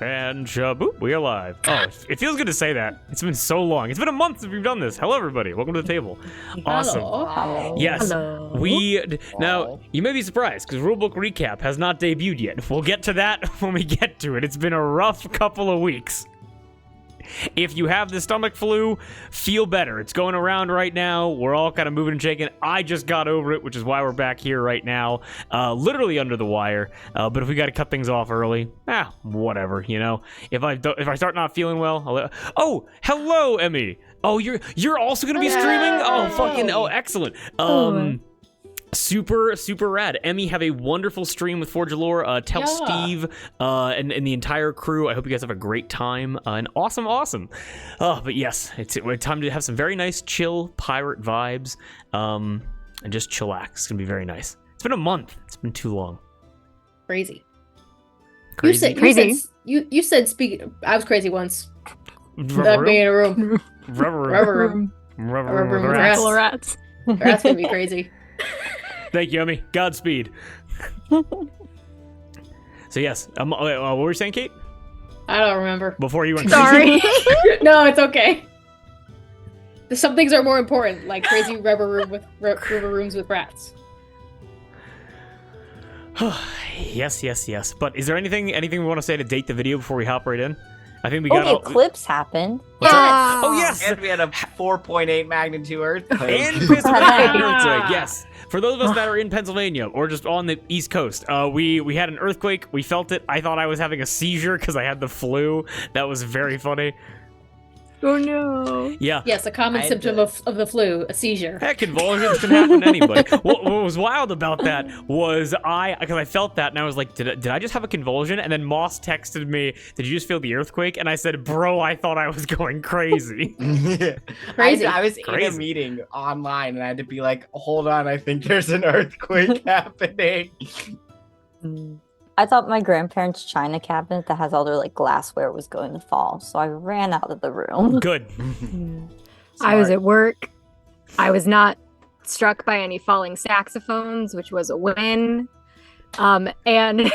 And boop, we are live. Oh, it feels good to say that. It's been so long. It's been a month since we've done this. Hello, everybody. Welcome to the table. Awesome. Hello. Yes. Hello. Now, you may be surprised because Rulebook Recap has not debuted yet. We'll get to that when we get to it. It's been a rough couple of weeks. If you have the stomach flu, feel better. It's going around right now. We're all kind of moving and shaking. I just got over it, which is why we're back here right now, literally under the wire. But if we got to cut things off early, whatever, you know. If I start not feeling well, oh, hello, Emmy. Oh, you're also gonna be streaming? Oh, excellent. Super rad. Emmy, have a wonderful stream with Forge Lore. Tell Steve and the entire crew, I hope you guys have a great time. And awesome. But yes, it's time to have some very nice, chill pirate vibes. And just chillax. It's going to be very nice. It's been a month. It's been too long. Crazy. Crazy. You said speak. I was crazy once. Rubber Being in a room. Rubber room. with with rats. Rats. That's gonna be crazy. Thank you, Emmy. Godspeed. So yes, what were you saying, Kate? I don't remember. Before you went Sorry. No, it's okay. Some things are more important, like crazy rubber rooms with rats. Yes. But is there anything we want to say to date the video before we hop right in? I think we got the eclipse happened. What's that? Oh yes, And we had a 4.8 magnitude earthquake. and Pennsylvania earthquake. Yes, for those of us that are in Pennsylvania or just on the East Coast, we had an earthquake. We felt it. I thought I was having a seizure because I had the flu. That was very funny. Oh no. Yeah. Yes, a common symptom of the flu, a seizure. Heck, convulsions can happen to anybody. What was wild about that was because I felt that and I was like, did I just have a convulsion? And then Moss texted me, did you just feel the earthquake? And I said, bro, I thought I was going crazy. Crazy. I was in Crazy. a meeting online and I had to be like, hold on, I think there's an earthquake happening. I thought my grandparents' china cabinet that has all their glassware was going to fall, so I ran out of the room. Good. I was at work. I was not struck by any falling saxophones, which was a win. And one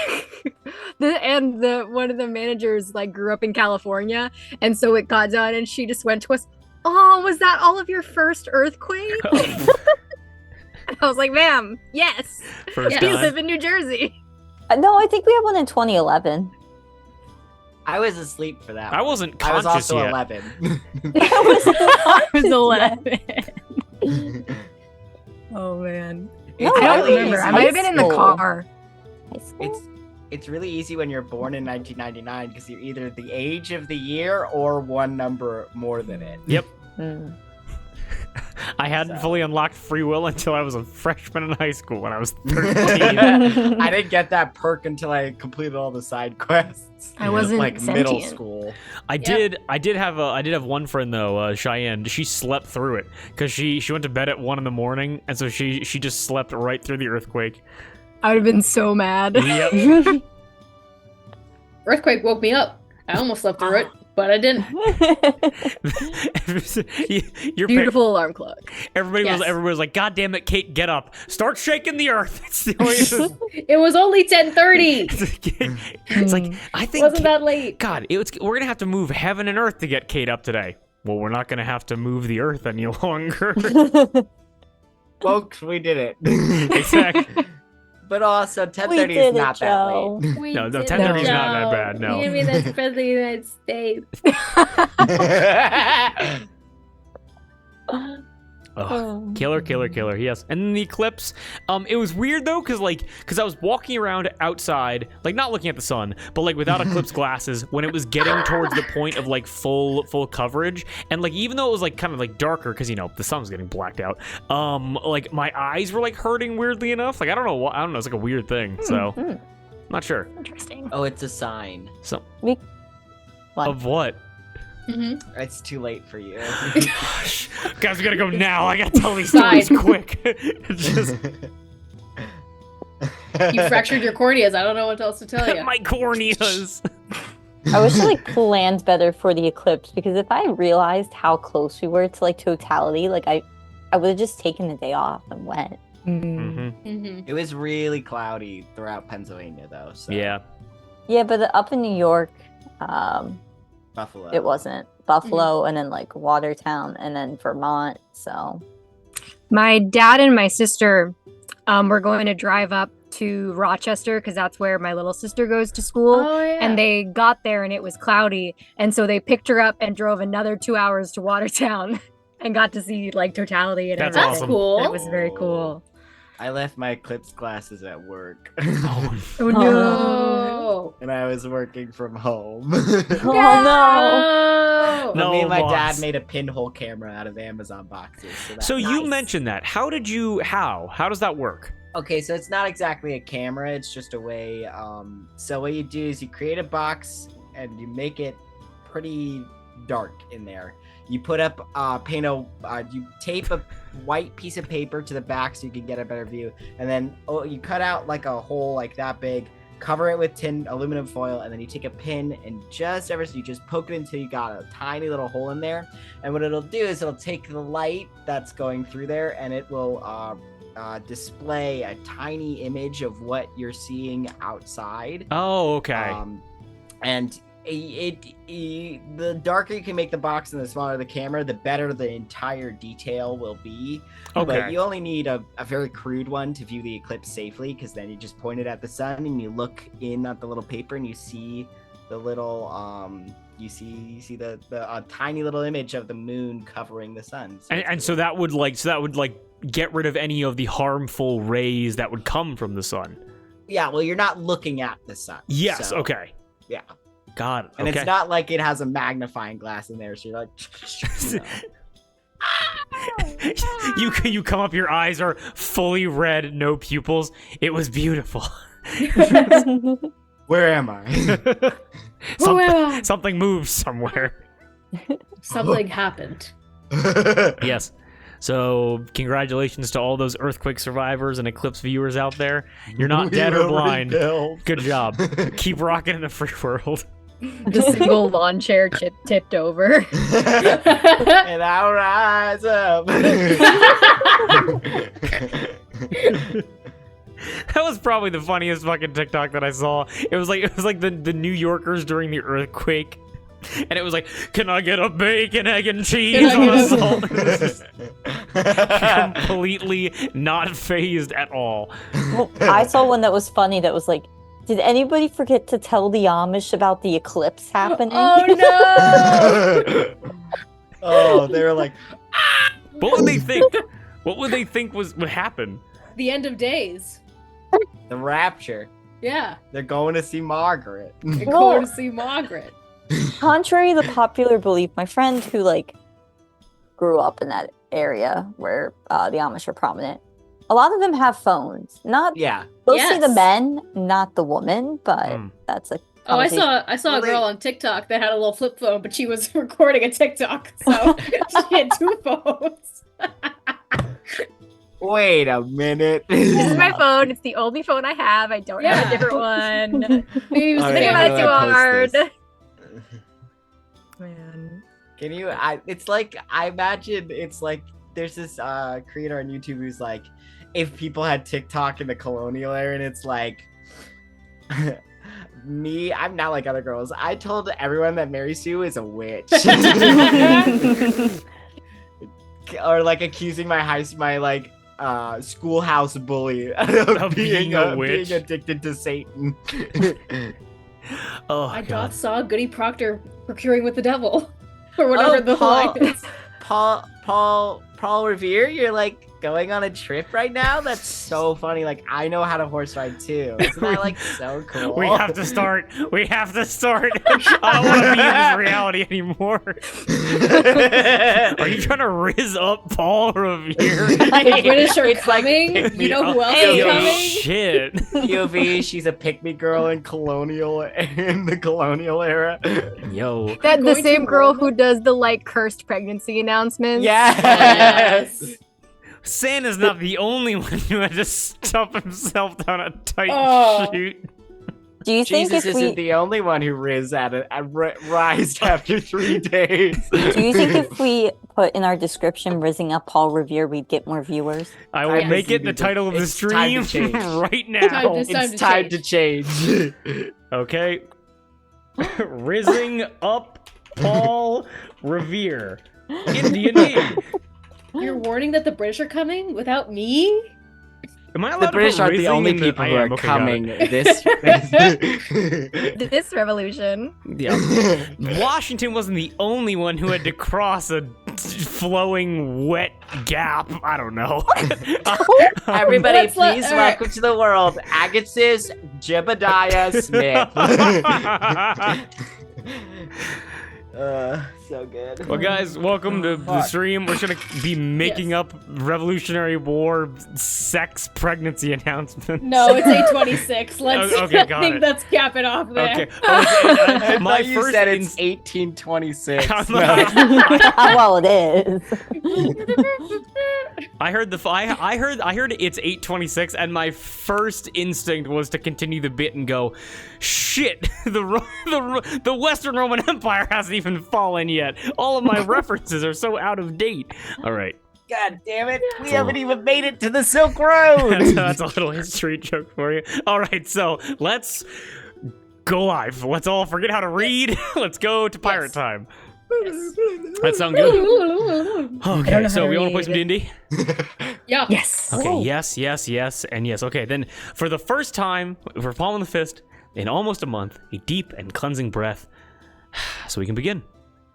of the managers grew up in California, and so it got done, and she just went to us. Oh, was that all of your first earthquake? I was like, ma'am, yes. First We time. live in New Jersey. No, I think we had one in 2011. I was asleep for that. I one. wasn't I was conscious also yet. 11. I was 11. Oh man. No, I don't really remember. easy. I might have been in the High school. car. High school? It's really easy when you're born in 1999 because you're either the age of the year or one number more than it. Yep. Mm. I hadn't So. fully unlocked free will until I was a freshman in high school when I was 13. I didn't get that perk until I completed all the side quests. I wasn't like middle sentient. school. I did have one friend though, Cheyenne. She slept through it because she went to bed at 1 a.m. and so she just slept right through the earthquake. I would have been so mad. Yep. Earthquake woke me up. I almost slept through it, but I didn't. Your Beautiful alarm clock. everybody Yes. was like, God damn it, Kate, get up. Start shaking the earth. It's the only It was only 10:30. it's like I think Wasn't that late? God, we're gonna have to move heaven and earth to get Kate up today. Well, we're not gonna have to move the earth any longer. Folks, we did it. Exactly. But also, We 10:30 did is it, not that Joe. late. We No, did 10:30 is it, not that Joe. bad, no. You mean that's the President of the United States? Ugh. Killer, yes. And then the eclipse, it was weird though, cause I was walking around outside, not looking at the sun, but without eclipse glasses when it was getting towards the point of full coverage, and even though it was kind of darker, cause the sun was getting blacked out, my eyes were hurting weirdly enough. I don't know what, it's like a weird thing, so not sure. Interesting. Oh, it's a sign. So What? of what? Mm-hmm. It's too late for you. Guys, we gotta go now. I gotta tell these stories quick. Just You fractured your corneas. I don't know what else to tell you. my corneas. I wish I planned better for the eclipse, because if I realized how close we were to totality, I would have just taken the day off and went. Mm-hmm. Mm-hmm. It was really cloudy throughout Pennsylvania, though. So. Yeah. Yeah, but up in New York, Buffalo. It wasn't Buffalo, and then like Watertown, and then Vermont. So My dad and my sister were going to drive up to Rochester because that's where my little sister goes to school. Oh, yeah. And they got there and it was cloudy. And so they picked her up and drove another 2 hours to Watertown and got to see like totality and That's everything. That's awesome. cool. And it was very cool. I left my eclipse glasses at work. Oh, Oh Oh. And I was working from home. oh No. No, Me and my boss. dad made a pinhole camera out of Amazon boxes. So that- you Nice. mentioned that. How does that work? Okay, so it's not exactly a camera. It's just a way. So what you do is you create a box and you make it pretty dark in there. You put up you tape a white piece of paper to the back so you can get a better view, and then you cut out like a hole like that big, cover it with tin aluminum foil, and then you take a pin and just ever so you just poke it until you got a tiny little hole in there. And what it'll do is it'll take the light that's going through there and it will display a tiny image of what you're seeing outside. Oh, okay. And the darker you can make the box and the smaller the camera, the better the entire detail will be. But Okay. you only need a very crude one to view the eclipse safely, because then you just point it at the sun and you look in at the little paper and you see the little you see the tiny little image of the moon covering the sun. So And so that would get rid of any of the harmful rays that would come from the sun. yeah, well, you're not looking at the sun. Yes. so, Okay. Yeah. Got it. And okay. it's not like it has a magnifying glass in there, so you're like, you know. you come up, your eyes are fully red, no pupils. It was beautiful. Where am I? Something moved somewhere. Something happened. Yes. So, congratulations to all those earthquake survivors and eclipse viewers out there. You're not We dead or will blind. rebuild. Good job. Keep rocking in the free world. The single lawn chair tipped over. And I'll rise up. That was probably the funniest fucking TikTok that I saw. It was like the New Yorkers during the earthquake. And it was like, can I get a bacon, egg, and cheese Can on I a get salt? It was just completely not phased at all. Well, I saw one that was funny that was like, did anybody forget to tell the Amish about the eclipse happening? Oh no! Oh, they were like, What would they think? What would they think would happen? The end of days. the rapture. Yeah. They're going to see Margaret. They're Well- going to see Margaret. Contrary to popular belief, my friend who like grew up in that area where the Amish are prominent, a lot of them have phones. Not Yeah. mostly the Yes. men, not the woman, but Mm. that's a Oh, I conversation. saw a Well, they- girl on TikTok that had a little flip phone, but she was recording a TikTok, so she had two phones. Wait a minute. This is my phone. It's the only phone I have. I don't have Yeah. a different one. Maybe it was Oh, Think yeah, about how it do too I post hard. this? Man. Can you? It's like, I imagine it's like there's this creator on YouTube who's like, if people had TikTok in the colonial era, and it's like, me, I'm not like other girls. I told everyone that Mary Sue is a witch, or like accusing my schoolhouse bully of being a witch. being addicted to Satan. Oh, I God. saw Goody Proctor procuring with the devil, or whatever Oh, the Paul. line is. Paul Revere, you're like going on a trip right now? That's so funny. Like, I know how to horse ride too. Isn't that like so cool? We have to start. We have to start. I don't want to be in this reality anymore. Are you trying to riz up Paul Revere? The British are It's like, coming. pick me You know who up. else Hey, is Yo, coming? shit. POV, she's a pick-me girl in the colonial era. Yo. That the Going to same girl Rome? who does the like cursed pregnancy announcements. Yes. Santa's not the only one who had to stuff himself down a tight Oh. chute. Do you think Jesus if we isn't the only one who rised after 3 days. do you think if we put in our description "rizzing up Paul Revere," we'd get more viewers? I will Yes. make it the title of the It's time stream to change. right now. It's time It's time to change. Okay. Rising up Paul Revere. Indian name. You're warning that the British are coming without me? Am I allowed The to British put aren't the rising only in people I who am, are okay, got coming it. this. This revolution. Yeah. Washington wasn't the only one who had to cross a flowing wet gap. I don't know. Everybody, Let's let- please alright. welcome to the world, Agassiz Jebediah Smith. So good. Well, guys, welcome to the Fuck. stream. We're gonna be making Yes. up Revolutionary War sex pregnancy announcements. No, it's 826. Let's. Okay, I got think it. let's cap it off there. Okay. Oh, I my thought you first said it's ins- 1826. I'm No. like- Well, it is. I heard I heard it's 826, and my first instinct was to continue the bit and go, shit, the Western Roman Empire hasn't even fallen yet. All of my references are so out of date. All right. God damn it, we haven't even made it to the Silk Road. That's a little history joke for you. All right, so let's go live. Let's all forget how to read. Let's go to pirate Yes. time. Yes. That sound good? know Okay, how so to we want to play some read. D&D? Yeah. Yes. Okay, yes, and yes. Okay, then for the first time, for Palm in the Fist, in almost a month, a deep and cleansing breath, so we can begin.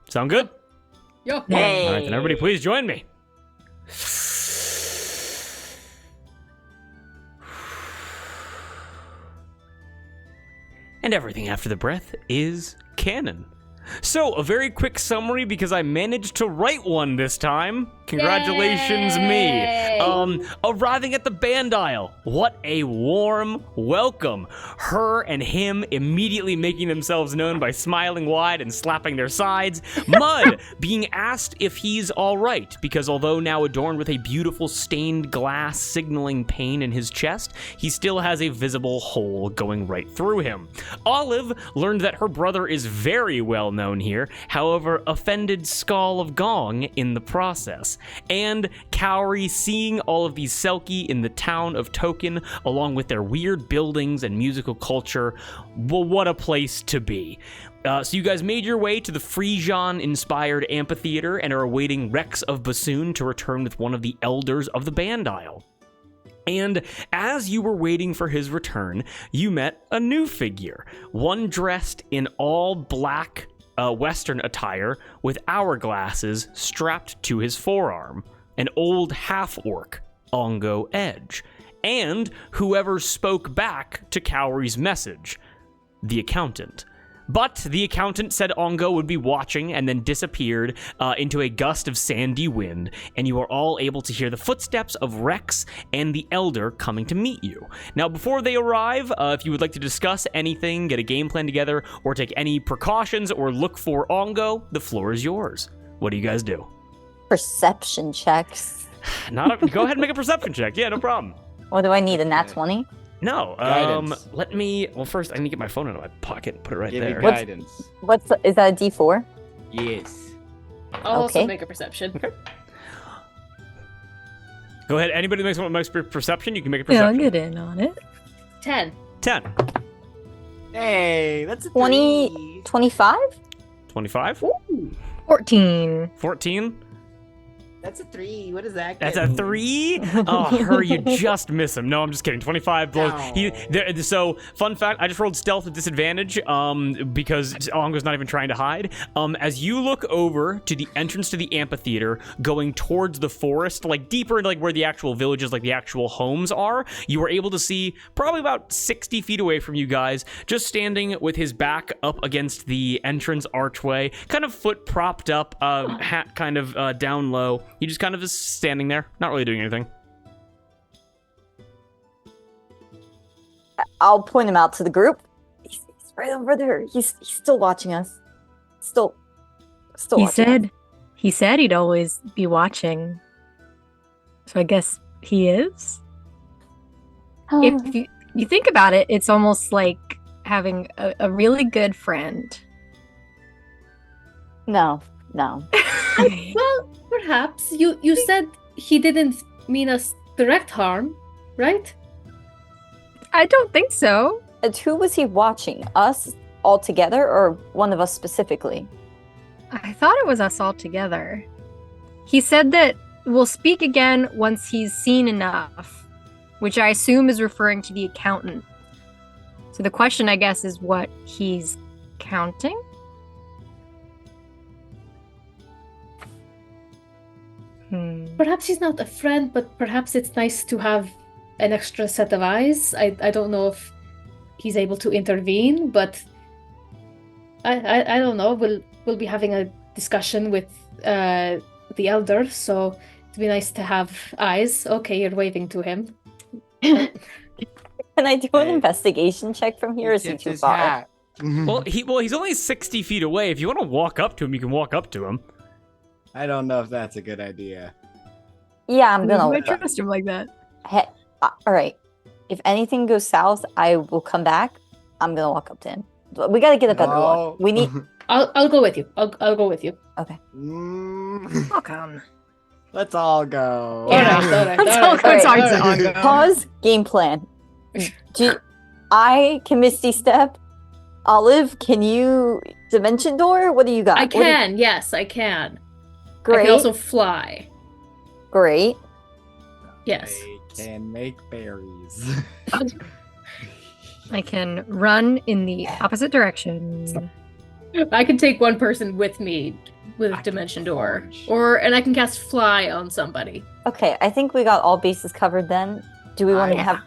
Sound good? Yo. Hey. All right, then everybody please join me. And everything after the breath is canon. So, a very quick summary because I managed to write one this time. Congratulations, Yay. me. Arriving at the Bandile. What a warm welcome. Her and him immediately making themselves known by smiling wide and slapping their sides. Mud being asked if he's all right because although now adorned with a beautiful stained glass signaling pain in his chest, he still has a visible hole going right through him. Olive learned that her brother is very well known here, however, offended Skull of Gong in the process. And Cowrie seeing all of these Selkie in the town of Token, along with their weird buildings and musical culture, well, what a place to be. So you guys made your way to the Frisian-inspired amphitheater and are awaiting Rex of Bassoon to return with one of the elders of the Bandile. And as you were waiting for his return, you met a new figure, one dressed in all black Western attire with hourglasses strapped to his forearm, an old half-orc, Ongo Edge, and whoever spoke back to Cowrie's message, the accountant. But the accountant said Ongo would be watching and then disappeared into a gust of sandy wind, and you are all able to hear the footsteps of Rex and the Elder coming to meet you. Now, before they arrive, if you would like to discuss anything, get a game plan together, or take any precautions, or look for Ongo, the floor is yours. What do you guys do? Perception checks. Go ahead and make a perception check. Yeah, no problem. What do I need? A nat 20? No, Guidance. well, first I need to get my phone out of my pocket and put it right Give there. me What's- guidance. Is that a D4? Yes. I'll also Okay. make a perception. Go ahead. Anybody that makes perception, you can make a Yeah, perception. I'll get in on it. 10. 10. Hey, that's a 20 3. 25? 25. 14. 14. That's a 3. What is that? That's get a me? 3. Oh, her, you just miss him. No, I'm just kidding. 25 blows. No. So, fun fact, I just rolled stealth with disadvantage because Ongo's not even trying to hide. As you look over to the entrance to the amphitheater, going towards the forest, like deeper into like where the actual villages, like the actual homes are, you were able to see probably about 60 feet away from you guys, just standing with his back up against the entrance archway, kind of foot propped up, hat kind of down low. He just kind of is standing there, not really doing anything. I'll point him out to the group. He's right over there. He's still watching us. Still He watching said he'd always be watching. So I guess he is. us. If you think about it, it's almost like having a really good friend. No. Well, perhaps. You said he didn't mean us direct harm, right? I don't think so. And who was he watching? Us all together or one of us specifically? I thought it was us all together. He said that we'll speak again once he's seen enough, which I assume is referring to the accountant. So the question, I guess, is what he's counting? Perhaps he's not a friend, but perhaps it's nice to have an extra set of eyes. I don't know if he's able to intervene, but I don't know. We'll be having a discussion with the elder, so it'd be nice to have eyes. Okay, you're waving to him. Can I do an Hey. investigation check from here? Or is he Tipped too his far? hat. He's only 60 feet away. If you want to walk up to him, you can walk up to him. I don't know if that's a good idea. Yeah, I'm gonna. I trust him like that. Hey, all right. If anything goes south, I will come back. I'm gonna walk up to him. We gotta get a better look. We need. I'll go with you. I'll go with you. Mm, I'll come. Let's all go. Yeah. All right. Let's all go talk to Ongo. Pause. Game plan. I can Misty Step. Olive, can you Dimension Door? What do you got? I What do you- can. Yes, I can. I Great. can also fly. Great. Yes. I can make berries. I can run in the opposite direction. I can take one person with me with I can Dimension Door, forge. and I can cast Fly on somebody. Okay, I think we got all bases covered then. Do we want to I- have?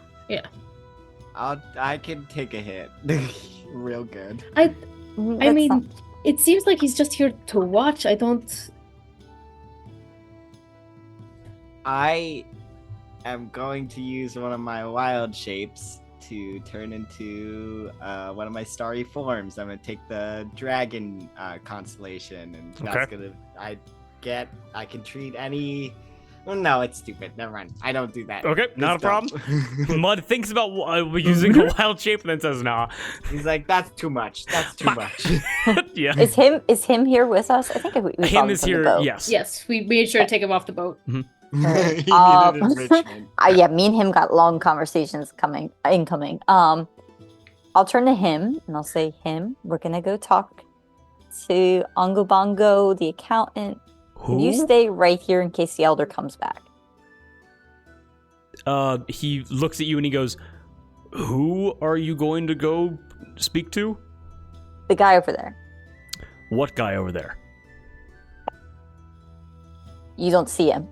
I can take a hit. Real good. I That's mean, not- it seems like he's just here to watch. I don't. I am going to use one of my wild shapes to turn into one of my starry forms. I'm gonna take the dragon constellation, and that's Okay. I can treat any. Well, no, it's stupid. Never mind. I don't do that. Okay, not a It's dumb. problem. Mud thinks about using a wild shape and then says, nah. He's like, that's too much. That's too much. Yeah. Is him here with us? I think we saw Him is from the here, boat. yes. Yes, we made sure to take him off the boat. he Alright, needed enrichment. Yeah, me and him got long conversations incoming. I'll turn to him and I'll say, him, we're gonna go talk to Ongo Bongo, the accountant. Can you Who? stay right here in case the elder comes back? He looks at you and he goes, who are you going to go speak to? The guy over there. What guy over there? You don't see him.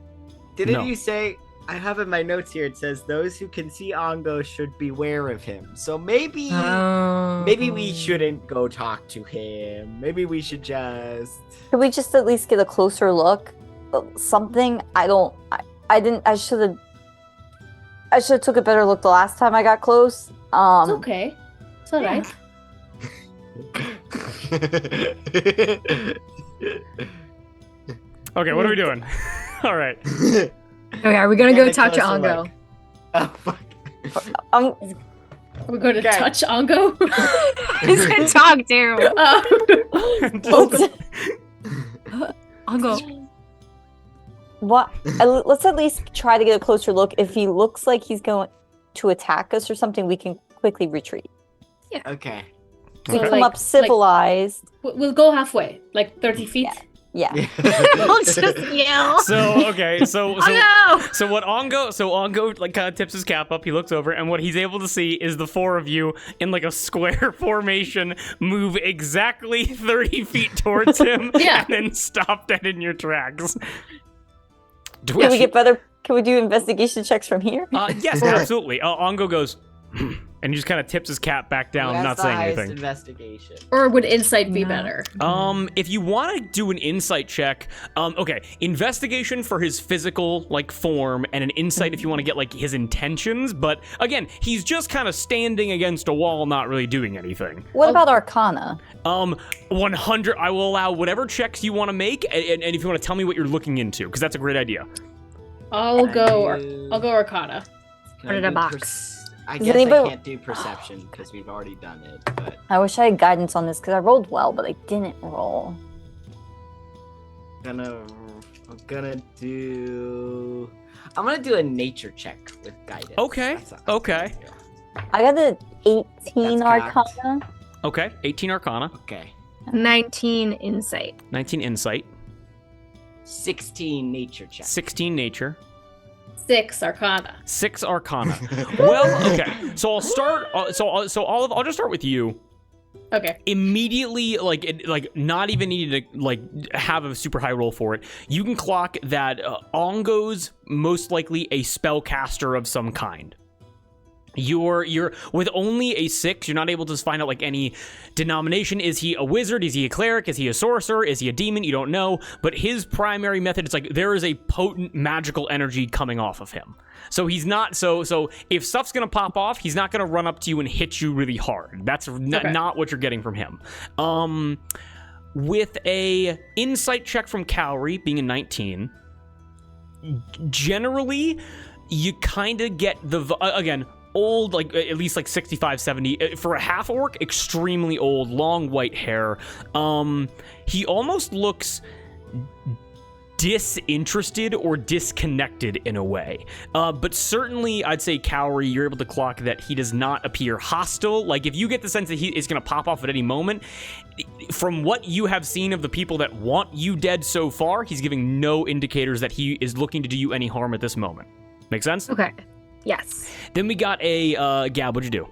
Didn't No. you say? I have in my notes here. It says those who can see Ongo should beware of him. So maybe we shouldn't go talk to him. Maybe we should just. Could we just at least get a closer look? Something? I should have took a better look the last time I got close. It's okay. It's all right. Okay, what are we doing? All right. Okay, are we gonna go Get a talk to closer Ongo? look. Oh, fuck. We're going to Okay. touch Ongo. He's gonna talk to Ongo. What? Let's at least try to get a closer look. If he looks like he's going to attack us or something, we can quickly retreat. Okay. We Okay. come up civilized. We'll go halfway, like 30 feet. Yeah. We'll just yell. So okay, so Ongo! what Ongo like kind of tips his cap up, he looks over, and what he's able to see is the four of you in like a square formation move exactly 30 feet towards him Yeah. and then stop dead in your tracks. Can we get better? Can we do investigation checks from here? Yes, absolutely. Ongo goes and he just kind of tips his cap back down, Who has not the saying highest anything. Investigation. Or would insight be No. better? If you want to do an insight check, okay, investigation for his physical like form, and an insight if you want to get like his intentions. But again, he's just kind of standing against a wall, not really doing anything. What about Arcana? 100. I will allow whatever checks you want to make, and if you want to tell me what you're looking into, because that's a great idea. I'll go you- Arcana. Can Put I it in a do box. I Does guess anybody- I can't do perception because we've already done it. But I wish I had guidance on this because I rolled well, but I didn't roll. I'm gonna do a nature check with guidance. Okay, That's what I'm okay. gonna do. I got an 18 That's cocked. Arcana. Okay, 18 Arcana, Okay. 19 insight. 19 Insight, 16 nature check. 16 Nature, 6 Arcana. 6 Arcana. Well, okay. So I'll start. I'll just start with you. Okay. Immediately, like not even needing to like have a super high roll for it. You can clock that Ongo's most likely a spellcaster of some kind. You're with only a 6, you're not able to find out like any denomination. Is he a wizard? Is he a cleric? Is he a sorcerer? Is he a demon? You don't know. But his primary method is like there is a potent magical energy coming off of him. So he's not so if stuff's gonna pop off, he's not gonna run up to you and hit you really hard. That's not what you're getting from him. With a insight check from Cowrie being a 19, generally you kind of get the again. Old, like at least like 65, 70 for a half orc, extremely old, long white hair. He almost looks disinterested or disconnected in a way. But certainly I'd say Cowrie, you're able to clock that he does not appear hostile. Like if you get the sense that he is going to pop off at any moment, from what you have seen of the people that want you dead so far, he's giving no indicators that he is looking to do you any harm at this moment. Make sense? Okay. Yes. Then we got a Gab, what'd you do?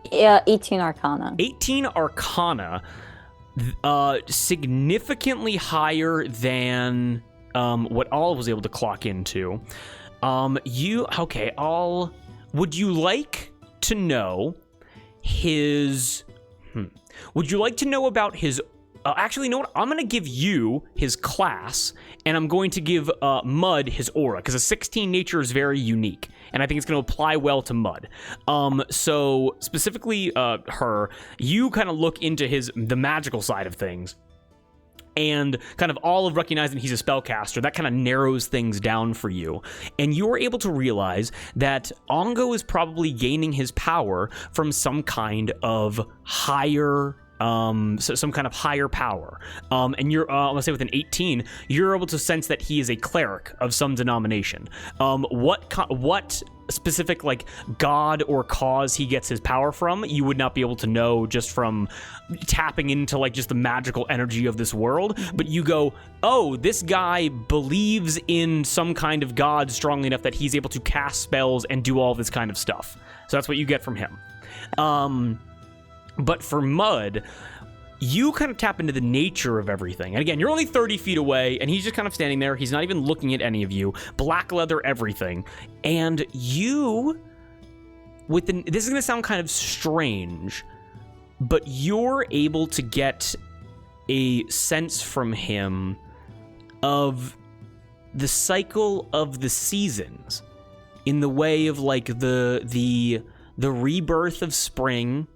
Yeah, 18 Arcana. 18 Arcana, significantly higher than what Olive was able to clock into. Would you like to know his? Would you like to know about his? Actually, you know what? I'm going to give you his class, and I'm going to give Mud his aura, because a 16 nature is very unique, and I think it's going to apply well to Mud. So, specifically her, you kind of look into the magical side of things, and kind of all of recognizing he's a spellcaster, that kind of narrows things down for you. And you're able to realize that Ongo is probably gaining his power from some kind of higher... some kind of higher power. And you're, let's say with an 18, you're able to sense that he is a cleric of some denomination. What specific, like, god or cause he gets his power from, you would not be able to know just from tapping into, like, just the magical energy of this world. But you go, oh, this guy believes in some kind of god strongly enough that he's able to cast spells and do all this kind of stuff. So that's what you get from him. But for Mud, you kind of tap into the nature of everything. And again, you're only 30 feet away, and he's just kind of standing there. He's not even looking at any of you. Black leather, everything. And you, this is going to sound kind of strange, but you're able to get a sense from him of the cycle of the seasons in the way of like the rebirth of spring,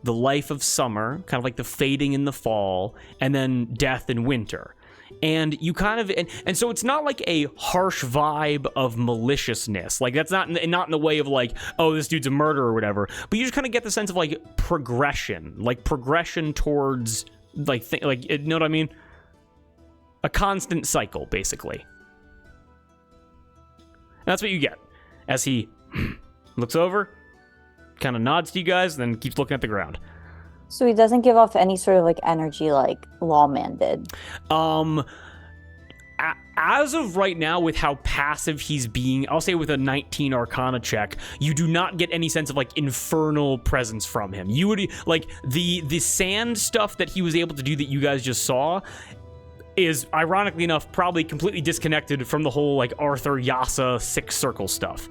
the life of summer, kind of like the fading in the fall, and then death in winter. And you kind of, and so it's not like a harsh vibe of maliciousness. Like that's not in the way of like, oh, this dude's a murderer or whatever. But you just kind of get the sense of like progression towards like, you know what I mean? A constant cycle, basically. And that's what you get as he looks over, kind of nods to you guys, then keeps looking at the ground. So he doesn't give off any sort of like energy like Lawman did. As of right now, with how passive he's being, I'll say with a 19 Arcana check, you do not get any sense of like infernal presence from him. You would like the sand stuff that he was able to do that you guys just saw is, ironically enough, probably completely disconnected from the whole like Arthur Yasa Six Circle stuff.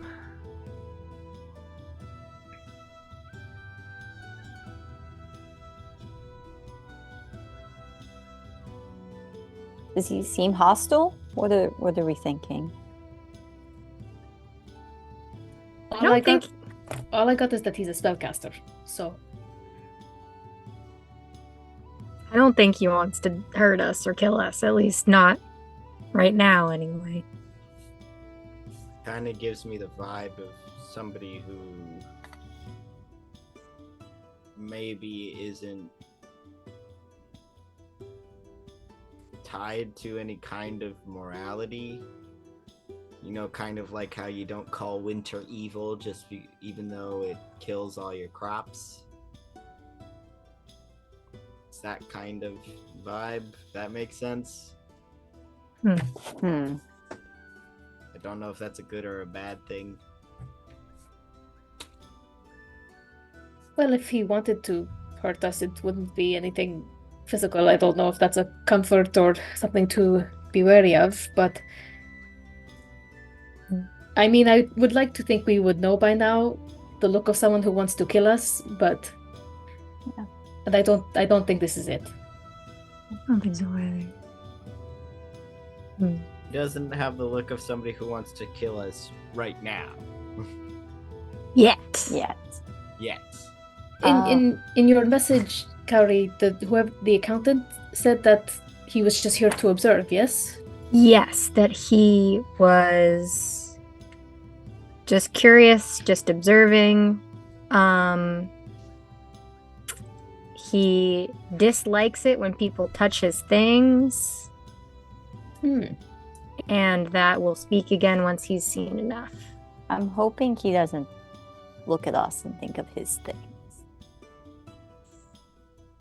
Does he seem hostile? What are we thinking? All I got is that he's a spellcaster, so... I don't think he wants to hurt us or kill us, at least not right now, anyway. Kind of gives me the vibe of somebody who maybe isn't tied to any kind of morality. You know, kind of like how you don't call winter evil even though it kills all your crops. that kind of vibe. If that makes sense. Hmm. I don't know if that's a good or a bad thing. Well, if he wanted to hurt us, it wouldn't be anything physical. I don't know if that's a comfort or something to be wary of, but I mean, I would like to think we would know by now the look of someone who wants to kill us, but Yeah. and I don't think this is it. I don't think so either. He doesn't have the look of somebody who wants to kill us right now. Yet. Yeah. Yet. In your message, Kaori, the accountant said that he was just here to observe, yes? Yes, that he was just curious, just observing. He dislikes it when people touch his things, and that will speak again once he's seen enough. I'm hoping he doesn't look at us and think of his things.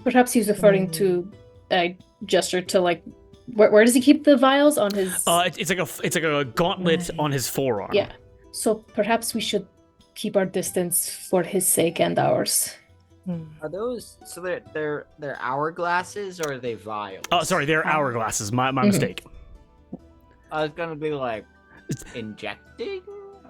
Perhaps he's referring to a gesture to like where does he keep the vials on his It's like a gauntlet on his forearm. Yeah. So perhaps we should keep our distance for his sake and ours. Are those so they're hourglasses or are they vials? Oh, sorry, they're hourglasses. My mistake. I was gonna be like injecting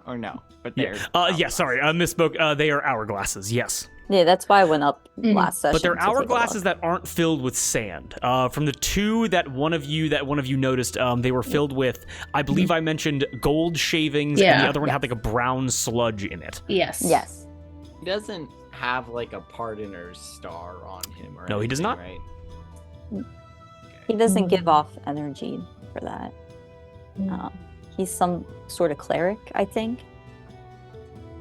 or no, but Yeah. they're Yeah. Sorry, I misspoke. They are hourglasses. Yes. Yeah, that's why I went up last session. But they're to take a hourglasses look. that aren't filled with sand. From the two that one of you noticed, they were filled with. I believe I mentioned gold shavings, and Yeah. the other one had like a brown sludge in it. Yes. Yes. He doesn't have like a pardoner's star on him, or No, he does anything, not. Right? He doesn't give off energy for that. He's some sort of cleric, I think.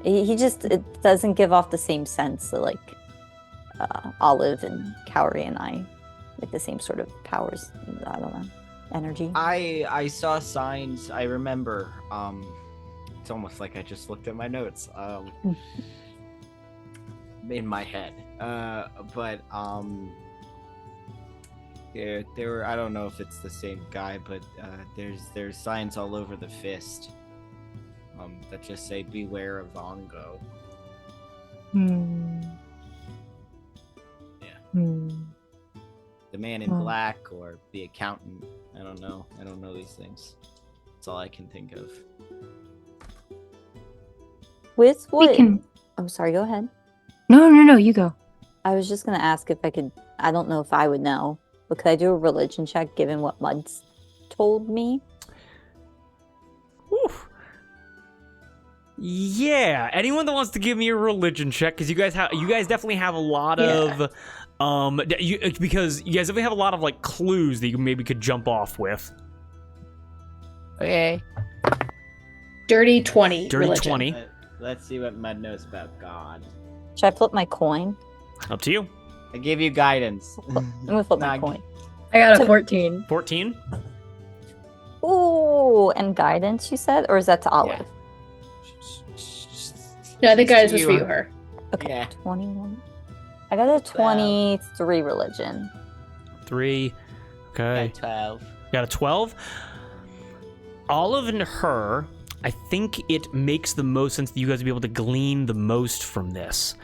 He just it doesn't give off the same sense that, like Olive and Kaori and I, like the same sort of powers. I don't know, energy. I saw signs. I remember. It's almost like I just looked at my notes. In my head. But there were. I don't know if it's the same guy, but there's signs all over the fist. That just say "Beware of Ongo." The man in black or the accountant. I don't know. I don't know these things. That's all I can think of. With We what? can. I'm sorry. Go ahead. No, you go. I was just gonna ask if I could. I don't know if I would know, but could I do a religion check given what Mud's told me? Whew. Yeah, anyone that wants to give me a religion check, because you guys definitely have a lot of because you guys definitely have a lot of like clues that you maybe could jump off with. Okay. Dirty 20. Dirty religion. 20. Let's see what Mud knows about God. Should I flip my coin? Up to you. I give you guidance. I'm gonna flip my Nah, coin. I got a 14. 14. Ooh, and guidance, you said, or is that to Olive? No, I think guys was You for you, are- her. Okay, Yeah. 21. I got a 23 religion. 3. Okay. 12. Got a 12. Olive and her, I think it makes the most sense that you guys will be able to glean the most from this.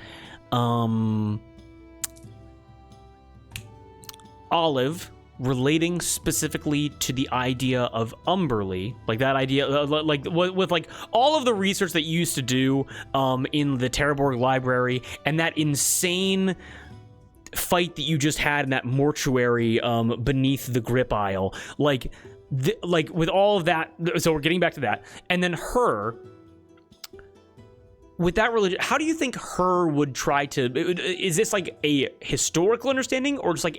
Olive, relating specifically to the idea of Umberly, like that idea, like with like all of the research that you used to do in the Terraborg library, and that insane fight that you just had in that mortuary beneath the grip aisle, like with all of that. So we're getting back to that, and then her. With that religion, how do you think her would try to? Is this like a historical understanding, or just like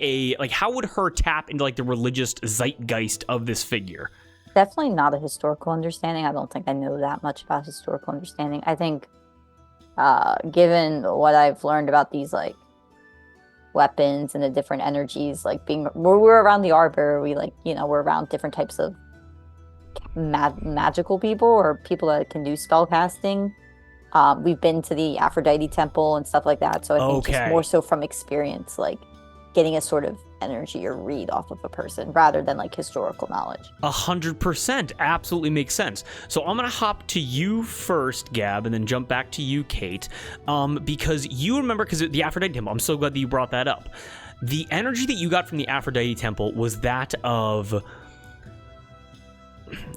how would her tap into like the religious zeitgeist of this figure? Definitely not a historical understanding. I don't think I know that much about historical understanding. I think, given what I've learned about these like weapons and the different energies, like we're around the arbor, we we're around different types of magical people or people that can do spell casting. We've been to the Aphrodite temple and stuff like that, so I think just more so from experience, like getting a sort of energy or read off of a person rather than like historical knowledge. 100% absolutely makes sense. So I'm gonna hop to you first, Gab, and then jump back to you, Kate, because you remember, because the Aphrodite Temple, I'm so glad that you brought that up. The energy that you got from the Aphrodite Temple was that of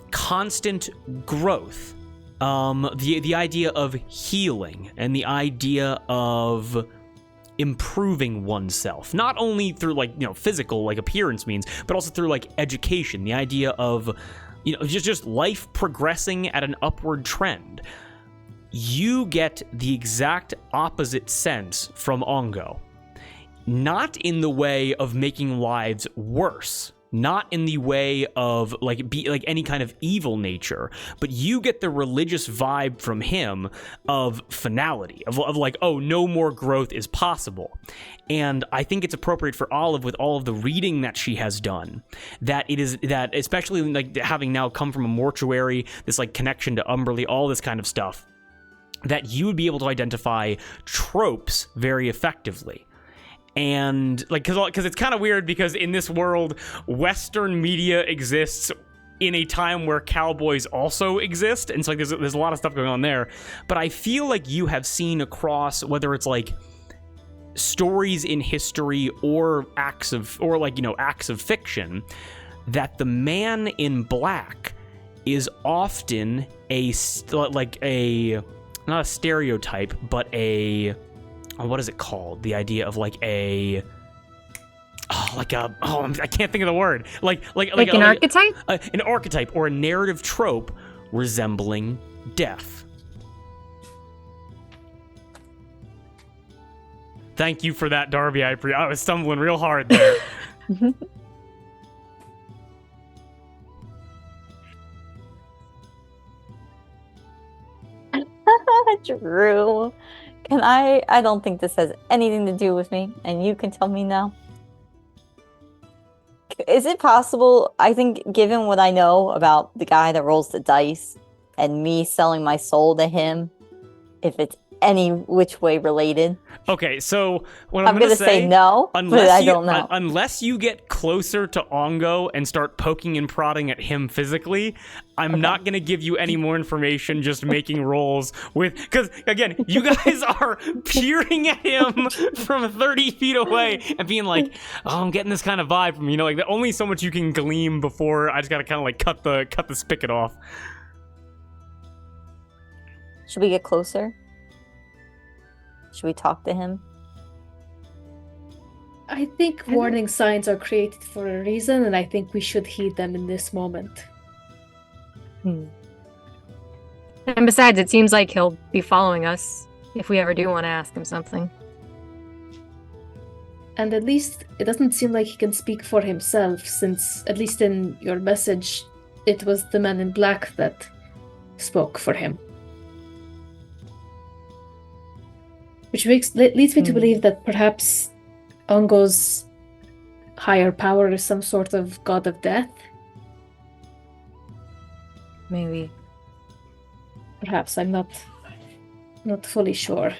constant growth, the idea of healing, and the idea of improving oneself, not only through like, you know, physical like appearance means, but also through like education, the idea of, you know, just life progressing at an upward trend. You get the exact opposite sense from Ongo. Not in the way of making lives worse, not in the way of like any kind of evil nature, but you get the religious vibe from him of finality, of like, oh, no more growth is possible. And I think it's appropriate for Olive, with all of the reading that she has done, that it is that, especially like having now come from a mortuary, this like connection to Umberly, all this kind of stuff, that you would be able to identify tropes very effectively. And like, because it's kind of weird, because in this world, Western media exists in a time where cowboys also exist, and so like there's a lot of stuff going on there. But I feel like you have seen across, whether it's like stories in history or acts of fiction, that the man in black is often not a stereotype, but what is it called? The idea of I can't think of the word. Like an archetype? An archetype or a narrative trope resembling death. Thank you for that, Darby. I was stumbling real hard there. Drew, can I don't think this has anything to do with me, and you can tell me no. Is it possible, I think given what I know about the guy that rolls the dice and me selling my soul to him, if it's any which way related? Okay, so what I'm gonna say no, but I don't know. Unless you get closer to Ongo and start poking and prodding at him physically, I'm not gonna give you any more information. Just making rolls because again, you guys are peering at him from 30 feet away and being like, "Oh, I'm getting this kind of vibe from you." Like only so much you can glean before I just gotta kind of like cut the spigot off. Should we get closer? Should we talk to him? I think warning signs are created for a reason, and I think we should heed them in this moment. And besides, it seems like he'll be following us if we ever do want to ask him something. And at least it doesn't seem like he can speak for himself, since, at least in your message, it was the man in black that spoke for him. Which leads me to believe that perhaps Ongo's higher power is some sort of god of death. Maybe. Perhaps, I'm not fully sure.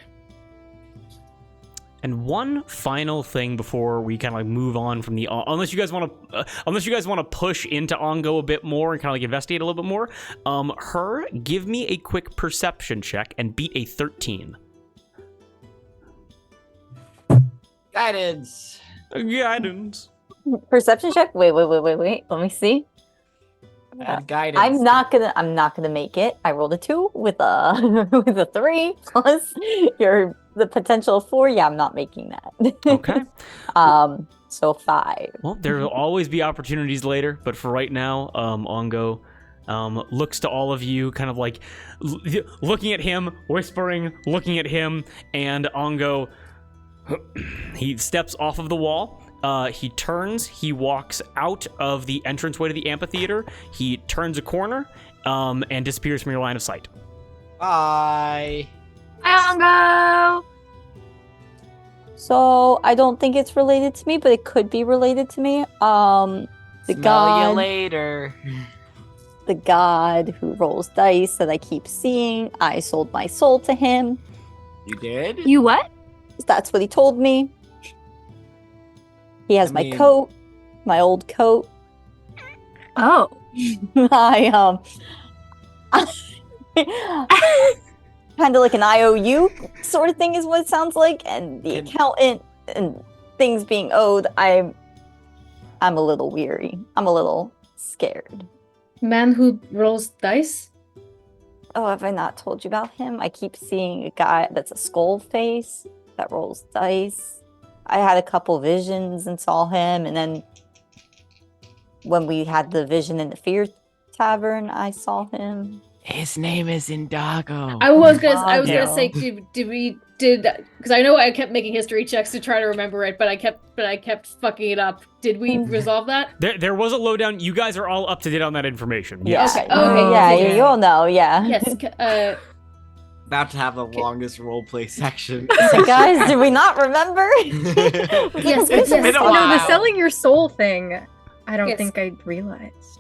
And one final thing before we kind of like move on from the unless you guys want to push into Ongo a bit more and kind of like investigate a little bit more. Give me a quick perception check and beat a 13. Guidance. Perception check? Wait. Let me see. Guidance. I'm not gonna make it. I rolled a 2 with a 3 plus the potential of 4. Yeah, I'm not making that. Okay. So 5. Well, there will always be opportunities later, but for right now, Ongo looks to all of you, kind of like looking at him, whispering, looking at him, and Ongo. He steps off of the wall. He turns. He walks out of the entranceway to the amphitheater. He turns a corner and disappears from your line of sight. Bye. Ongo! So I don't think it's related to me, but it could be related to me. Smell you later. The god who rolls dice that I keep seeing. I sold my soul to him. You did? You what? That's what he told me. He has my coat, my old coat. Oh. I kind of like an IOU sort of thing is what it sounds like, and the accountant and things being owed. I'm a little weary. I'm a little scared. Man who rolls dice? Oh, have I not told you about him? I keep seeing a guy that's a skull face that rolls dice. I had a couple visions and saw him, and then when we had the vision in the Fear Tavern, I saw him. His name is Indago. I was gonna Yeah. say, did because I know I kept making history checks to try to remember it, but I kept fucking it up. Did we resolve that? There was a lowdown. You guys are all up to date on that information. Yeah. Yes. Okay. Yeah, yes. you all know, yeah. Yes. About to have the longest roleplay section. So guys, did we not remember? Yes, It's yes. been a Oh no, the while. selling your soul thing. I don't Yes. think I realized.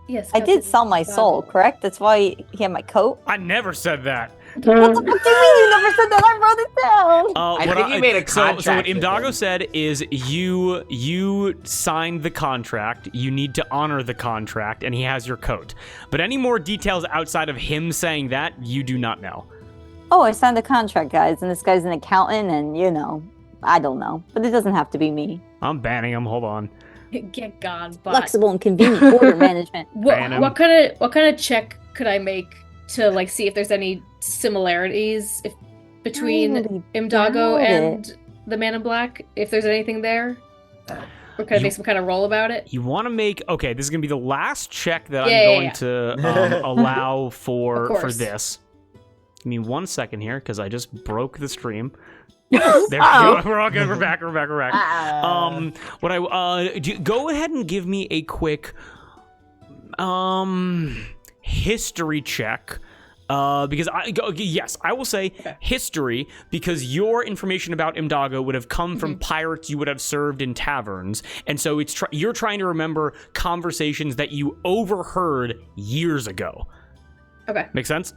Yes. I did sell my soul, correct? That's why he had my coat. I never said that. What the fuck do you mean you never said that? I wrote it down. I think you made a So what contract with Imdago him. said is you signed the contract. You need to honor the contract, and he has your coat. But any more details outside of him saying that, you do not know. Oh, I signed a contract, guys, and this guy's an accountant, and I don't know, but it doesn't have to be me. I'm banning him. Hold on. Get gone, but Flexible and convenient order management. Ban him. what kind of check could I make to like see if there's any similarities between Really Imdago doubt and the Man in Black? If there's anything there, or can I make some kind of roll about it? You want to make this is gonna be the last check that Yeah, I'm yeah, going yeah. to allow Of for course. this. Give me 1 second here because I just broke the stream. There we go. We're all good. We're back. What go ahead and give me a quick history check. Because I will say history, because your information about Imdago would have come from pirates you would have served in taverns, and so you're trying to remember conversations that you overheard years ago. Okay. Make sense?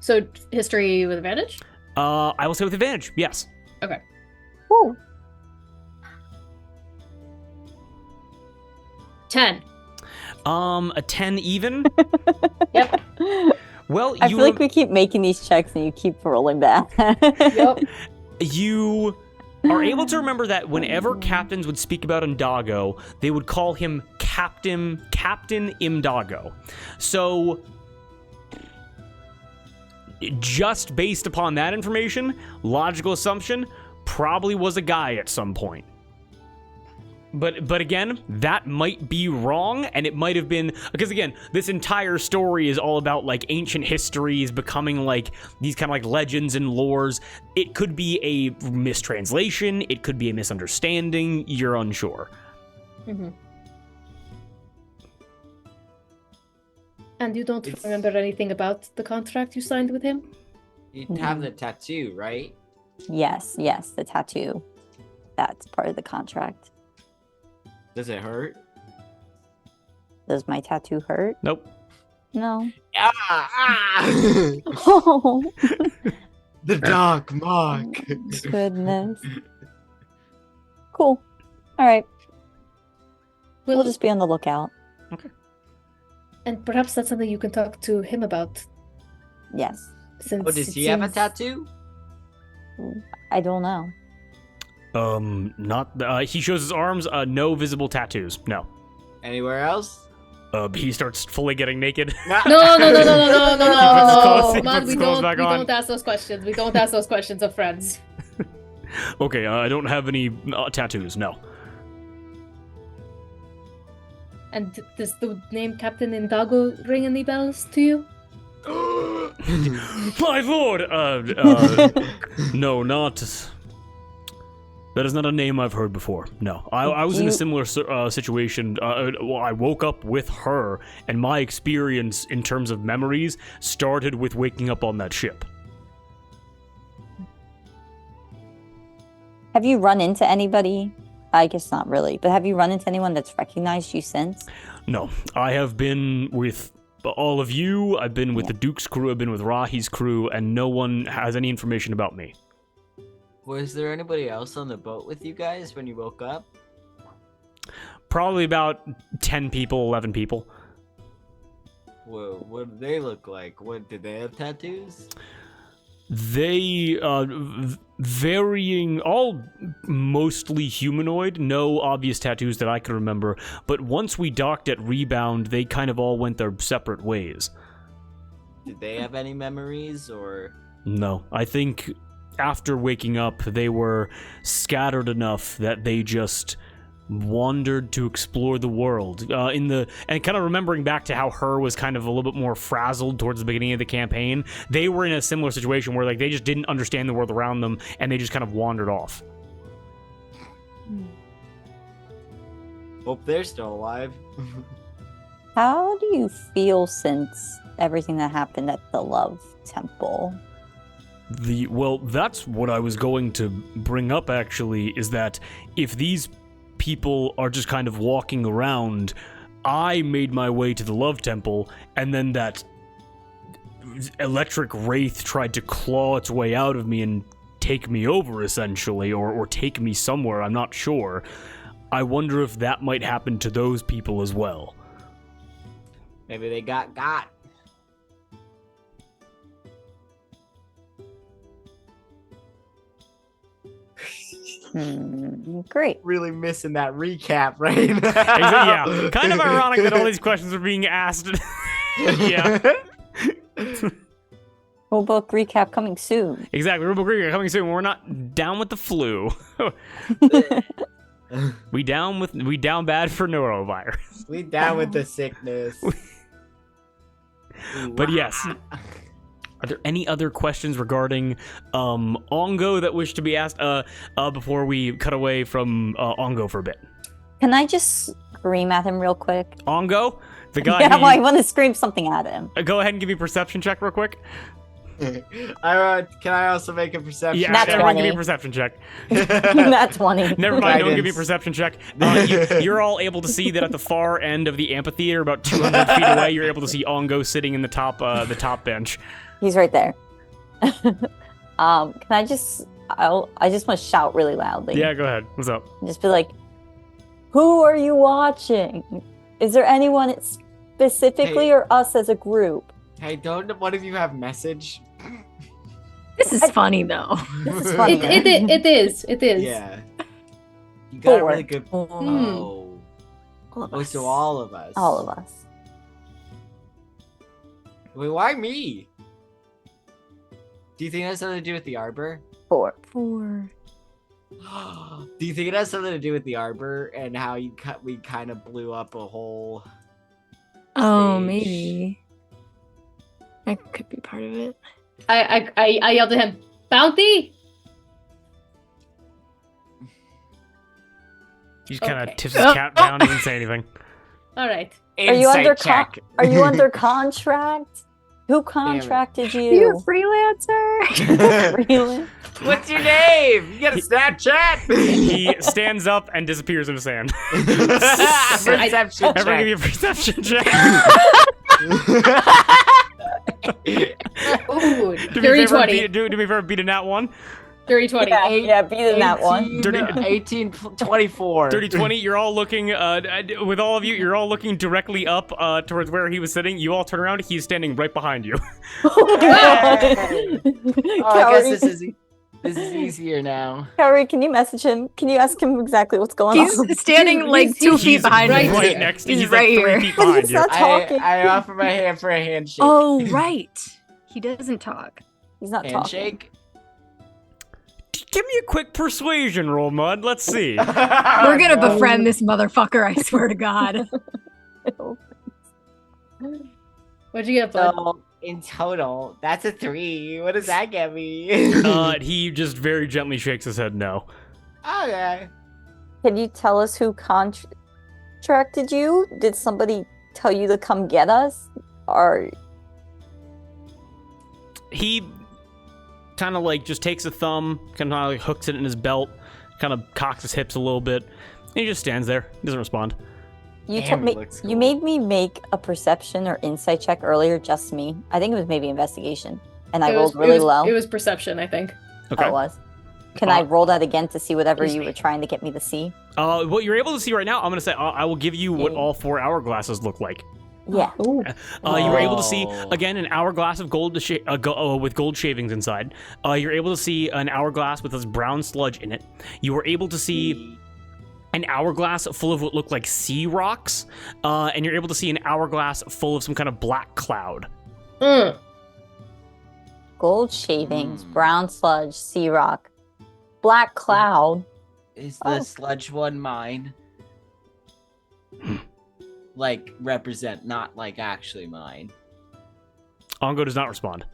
So history with advantage. I will say with advantage. Yes. Okay. Woo. 10. A 10 even. Yep. Well, I feel like we keep making these checks and you keep rolling back. Yep. You are able to remember that whenever captains would speak about Imdago, they would call him Captain Imdago. So, just based upon that information, logical assumption, probably was a guy at some point. But again, that might be wrong, and it might have been because again, this entire story is all about like ancient histories becoming like these kind of like legends and lores. It could be a mistranslation, it could be a misunderstanding. You're unsure. Mm-hmm. And you don't remember anything about the contract you signed with him? You have the tattoo, right? Yes, the tattoo. That's part of the contract. Does it hurt? Does my tattoo hurt? Nope. No. Ah! Oh, The dark mark. goodness. Cool. All right. We'll just be on the lookout. And perhaps that's something you can talk to him about. Yes. Since Oh, does it he have a seems- tattoo? I don't know. Not. He shows his arms. No visible tattoos. No. Anywhere else? He starts fully getting naked. No. He puts his clothes- he Man, puts we his clothes don't back on. ask those questions. We don't ask those questions of friends. Okay. I don't have any tattoos. No. And does the name Captain Indago ring any bells to you? My lord! No, not... That is not a name I've heard before. No. I was in a similar situation. I woke up with her, and my experience in terms of memories started with waking up on that ship. Have you run into anybody? I guess not really, but have you run into anyone that's recognized you since? No. I have been with all of you. I've been with the Duke's crew. I've been with Rahi's crew, and no one has any information about me. Was there anybody else on the boat with you guys when you woke up? Probably about 10 people, 11 people. Whoa, what do they look like? What did they have tattoos? They, varying, all mostly humanoid, no obvious tattoos that I can remember, but once we docked at Rebound, they kind of all went their separate ways. Did they have any memories, or? No, I think after waking up, they were scattered enough that they just wandered to explore the world. And kind of remembering back to how Her was kind of a little bit more frazzled towards the beginning of the campaign, they were in a similar situation where like they just didn't understand the world around them, and they just kind of wandered off. Hope they're still alive. How do you feel since everything that happened at the Love Temple? Well, that's what I was going to bring up, actually, is that if these people are just kind of walking around, I made my way to the Love Temple, and then that electric wraith tried to claw its way out of me and take me over, essentially, or take me somewhere, I'm not sure. I wonder if that might happen to those people as well. Maybe they got. Great. Really missing that recap, right? Yeah, kind of ironic that all these questions are being asked. Yeah. Rulebook recap coming soon. Exactly, Rulebook Recap coming soon. We're not down with the flu. we down bad for norovirus. We down with the sickness. But yes. Are there any other questions regarding Ongo that wish to be asked before we cut away from Ongo for a bit? Can I just scream at him real quick? Ongo? The guy Yeah, I want to scream something at him. Go ahead and give me a perception check real quick. Can I also make a perception? Yeah, Nat everyone 20. give me a perception check. Not 20. Never mind, don't give me a Guidance. perception check. You're all able to see that at the far end of the amphitheater, about 200 feet away, you're able to see Ongo sitting in the top bench. He's right there. Can I just want to shout really loudly. Yeah, go ahead. What's up? Just be like, who are you watching? Is there anyone specifically Hey. or us as a group? Hey, don't one of you have message? This is funny though. This is funny. It is. Yeah. You got a 4. really good. Mm. Oh. All of Oh, us. so all of us. All of us. Wait, why me? Do you think it has something to do with the arbor? 4. 4. Do you think it has something to do with the arbor and how we kind of blew up a whole? Oh, Stage. maybe. That could be part of it. I yelled at him, Bounty! He just kind of Okay. tips his cap down, doesn't say anything. All right. Are you under check? Are you under contract? Who contracted Are you a you? freelancer? Really? What's your name? You got a Snapchat? He stands up and disappears in the sand. Perception Everyone give me check. a perception check. Ooh, Do me dirty a favor, 20. do me a favor, beat a nat 1. Dirty 20. Yeah, beat in that one. 1824. Dirty 20, you're all looking, with all of you, you're all looking directly up towards where he was sitting. You all turn around, he's standing right behind you. Oh, I Cowrie, guess this is easier now. Cowrie, can you message him? Can you ask him exactly what's going on? He's standing like 2 feet He's behind right, me. right next to He's he's right like 3 here. feet But behind he's you. not talking. I offer my hand for a handshake. Oh, right. He doesn't talk. He's not talking. handshake. Give me a quick persuasion roll, Mud. Let's see. We're gonna befriend this motherfucker, I swear to God. What'd you get, bud? So in total, that's a 3. What does that get me? He just very gently shakes his head no. Okay. Can you tell us who contracted you? Did somebody tell you to come get us? Or He kind of like just takes a thumb, kind of like hooks it in his belt, kind of cocks his hips a little bit, and he just stands there. He doesn't respond. you Damn, told it me looks you cool. made me make a perception or insight check earlier, just me. I think it was maybe investigation, and I rolled really low. It was perception, I think. Okay. Oh, it was. Can I roll that again to see whatever you were trying to get me to see? What you're able to see right now, I'm going to say I will give you what all 4 hourglasses look like. Yeah. Ooh. You were able to see, again, an hourglass of gold with gold shavings inside. You're able to see an hourglass with this brown sludge in it. You were able to see an hourglass full of what looked like sea rocks. And you're able to see an hourglass full of some kind of black cloud. Gold shavings, brown sludge, sea rock, black cloud. Is the sludge one mine? Like, represent, not like actually mine. Ongo does not respond.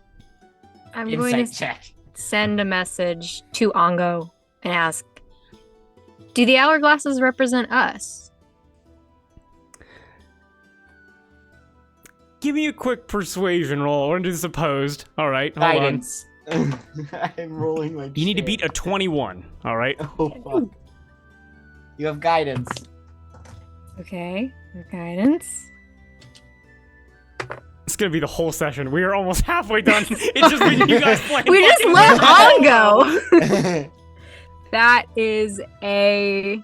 I'm going to check. send a message to Ongo and ask, do the hourglasses represent us? Give me a quick persuasion roll. We're going to do this opposed. All right, hold Guidance. I'm rolling like on. You need to shit. beat a 21, all right? Oh, fuck. You have guidance. Okay, your guidance. It's going to be the whole session. We are almost halfway done. It's just been you guys playing. We just fucking let Ongo. Ongo. That is a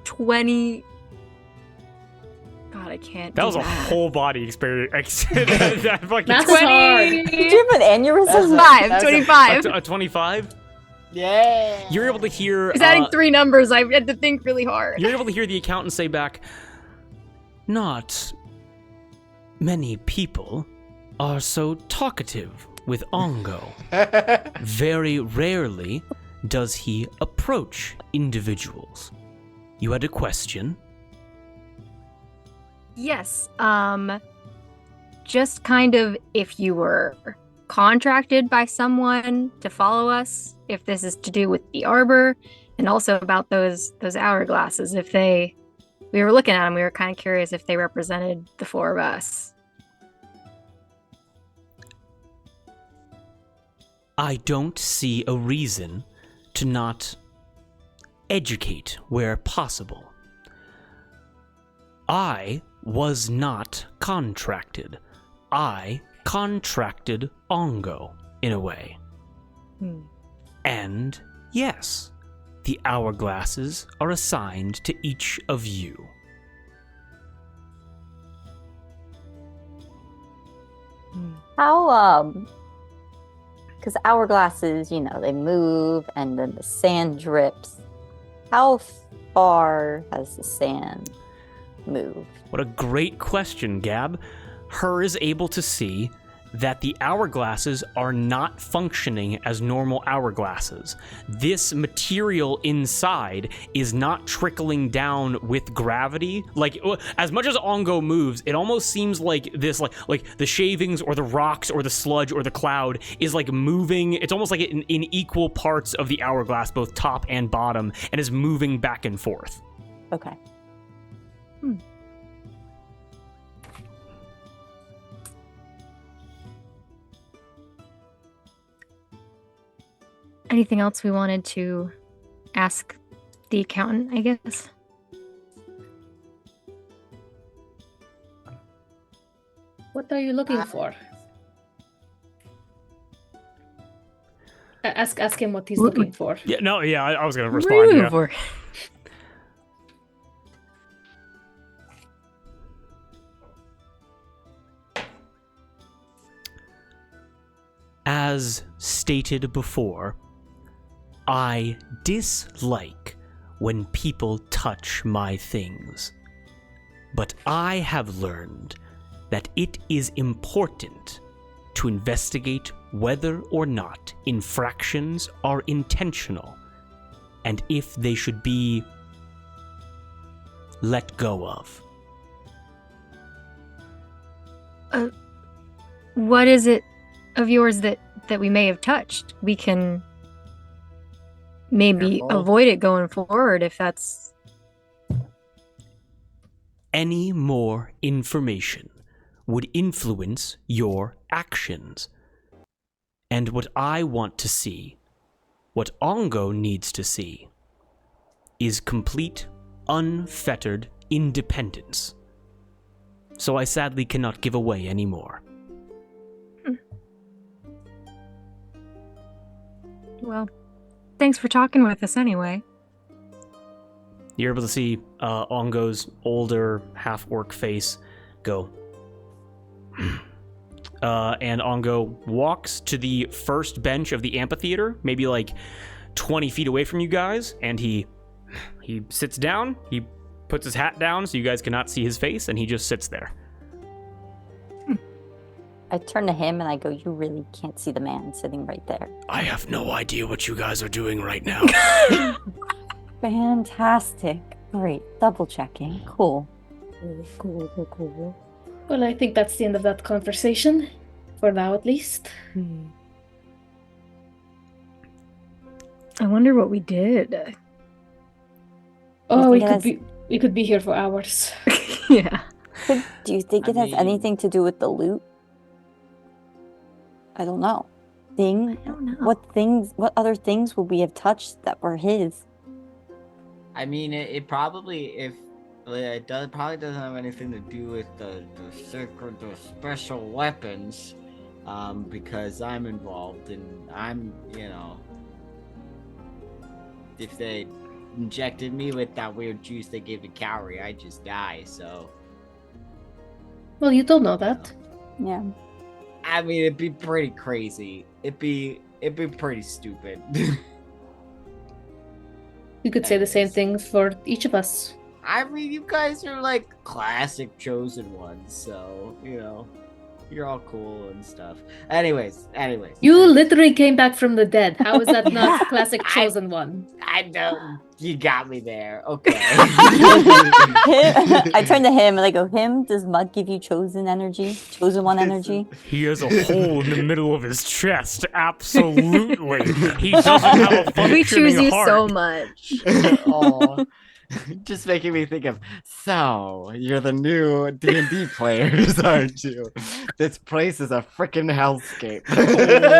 20. God, I can't. That do was a math. whole body experience. That fucking Math is hard. Did you have an aneurysm? That's a- 25. a 25? Yeah. You're able to hear. He's adding 3 numbers. I had to think really hard. You're able to hear the accountant say back, "Not many people are so talkative with Ongo. Very rarely does he approach individuals. You had a question?" Yes. Just kind of if you were contracted by someone to follow us, if this is to do with the arbor, and also about those hourglasses. We were looking at them, we were kind of curious if they represented the 4 of us. I don't see a reason to not educate where possible. I was not contracted. I contracted Ongo, in a way. And yes, the hourglasses are assigned to each of you. How, because hourglasses, they move and then the sand drips. How far has the sand moved? What a great question, Gab. Her is able to see that the hourglasses are not functioning as normal hourglasses. This material inside is not trickling down with gravity. Like, as much as Ongo moves, it almost seems like this, like the shavings or the rocks or the sludge or the cloud is like moving. It's almost like in equal parts of the hourglass, both top and bottom, and is moving back and forth. Okay. Anything else we wanted to ask the accountant, I guess? What are you looking for? Ask him what he's looking for. Yeah, no, yeah, I was gonna respond. Yeah. For? As stated before, I dislike when people touch my things. But I have learned that it is important to investigate whether or not infractions are intentional, and if they should be let go of. What is it of yours that we may have touched? We can maybe Careful. avoid it going forward if that's... Any more information would influence your actions. And what I want to see, what Ongo needs to see, is complete, unfettered independence. So I sadly cannot give away any more. Well, thanks for talking with us anyway. You're able to see Ongo's older half-orc face go. And Ongo walks to the first bench of the amphitheater, maybe like 20 feet away from you guys, and he sits down, he puts his hat down so you guys cannot see his face, and he just sits there. I turn to him and I go, you really can't see the man sitting right there. I have no idea what you guys are doing right now. Fantastic. Great. Double checking. Cool. Cool. Well, I think that's the end of that conversation. For now, at least. I wonder what we did. Oh, think we could be here for hours. Yeah. Do you think it has anything to do with the loot? I don't know. I don't know. What other things would we have touched that were his? I mean, it probably, probably doesn't have anything to do with the special weapons, because I'm involved, and I'm, if they injected me with that weird juice they gave to Cowrie, I'd just die, so. Well, you don't know that. Yeah. I mean, it'd be pretty crazy. It'd be pretty stupid. You could say the same thing for each of us. I mean, you guys are like classic chosen ones, so, you're all cool and stuff. Anyways. You literally came back from the dead. How is that not classic chosen one? I know. You got me there. Okay. I turn to him and I go, does mud give you chosen energy? Chosen one energy? He has a hole in the middle of his chest. Absolutely. He doesn't have a functioning We choose you heart. so much. Oh, just making me think of, so you're the new D&D players, aren't you? This place is a freaking hellscape.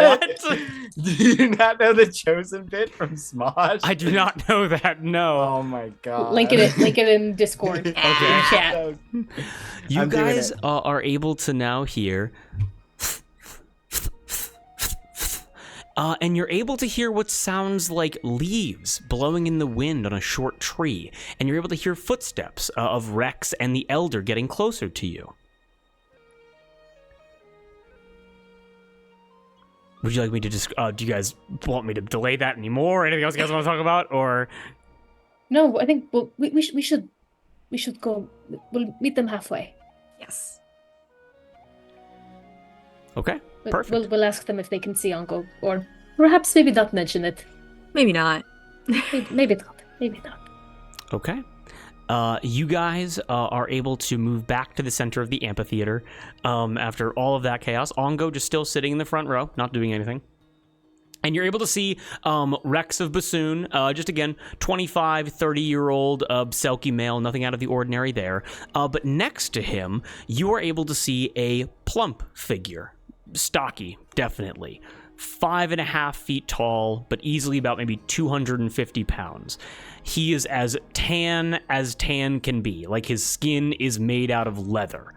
What? Do you not know the chosen bit from Smosh? I do not know that, no. Oh my god. Link it in Discord. Okay. In chat. You I'm doing guys it. are able to now hear... and you're able to hear what sounds like leaves blowing in the wind on a short tree. And you're able to hear footsteps of Rex and the Elder getting closer to you. Would you like me to just... do you guys want me to delay that anymore? Anything else you guys want to talk about? Or... No, I think we should go. We'll meet them halfway. Yes. Okay, perfect. We'll ask them if they can see Uncle, or perhaps maybe not mention it. Maybe not. Maybe not. Maybe not. Okay. You guys are able to move back to the center of the amphitheater after all of that chaos. Ongo just still sitting in the front row, not doing anything. And you're able to see Rex of Bassoon, just again, 25, 30-year-old Selkie male, nothing out of the ordinary there. But next to him, you are able to see a plump figure. Stocky, definitely. 5.5 feet tall, but easily about maybe 250 pounds. He is as tan can be, like his skin is made out of leather.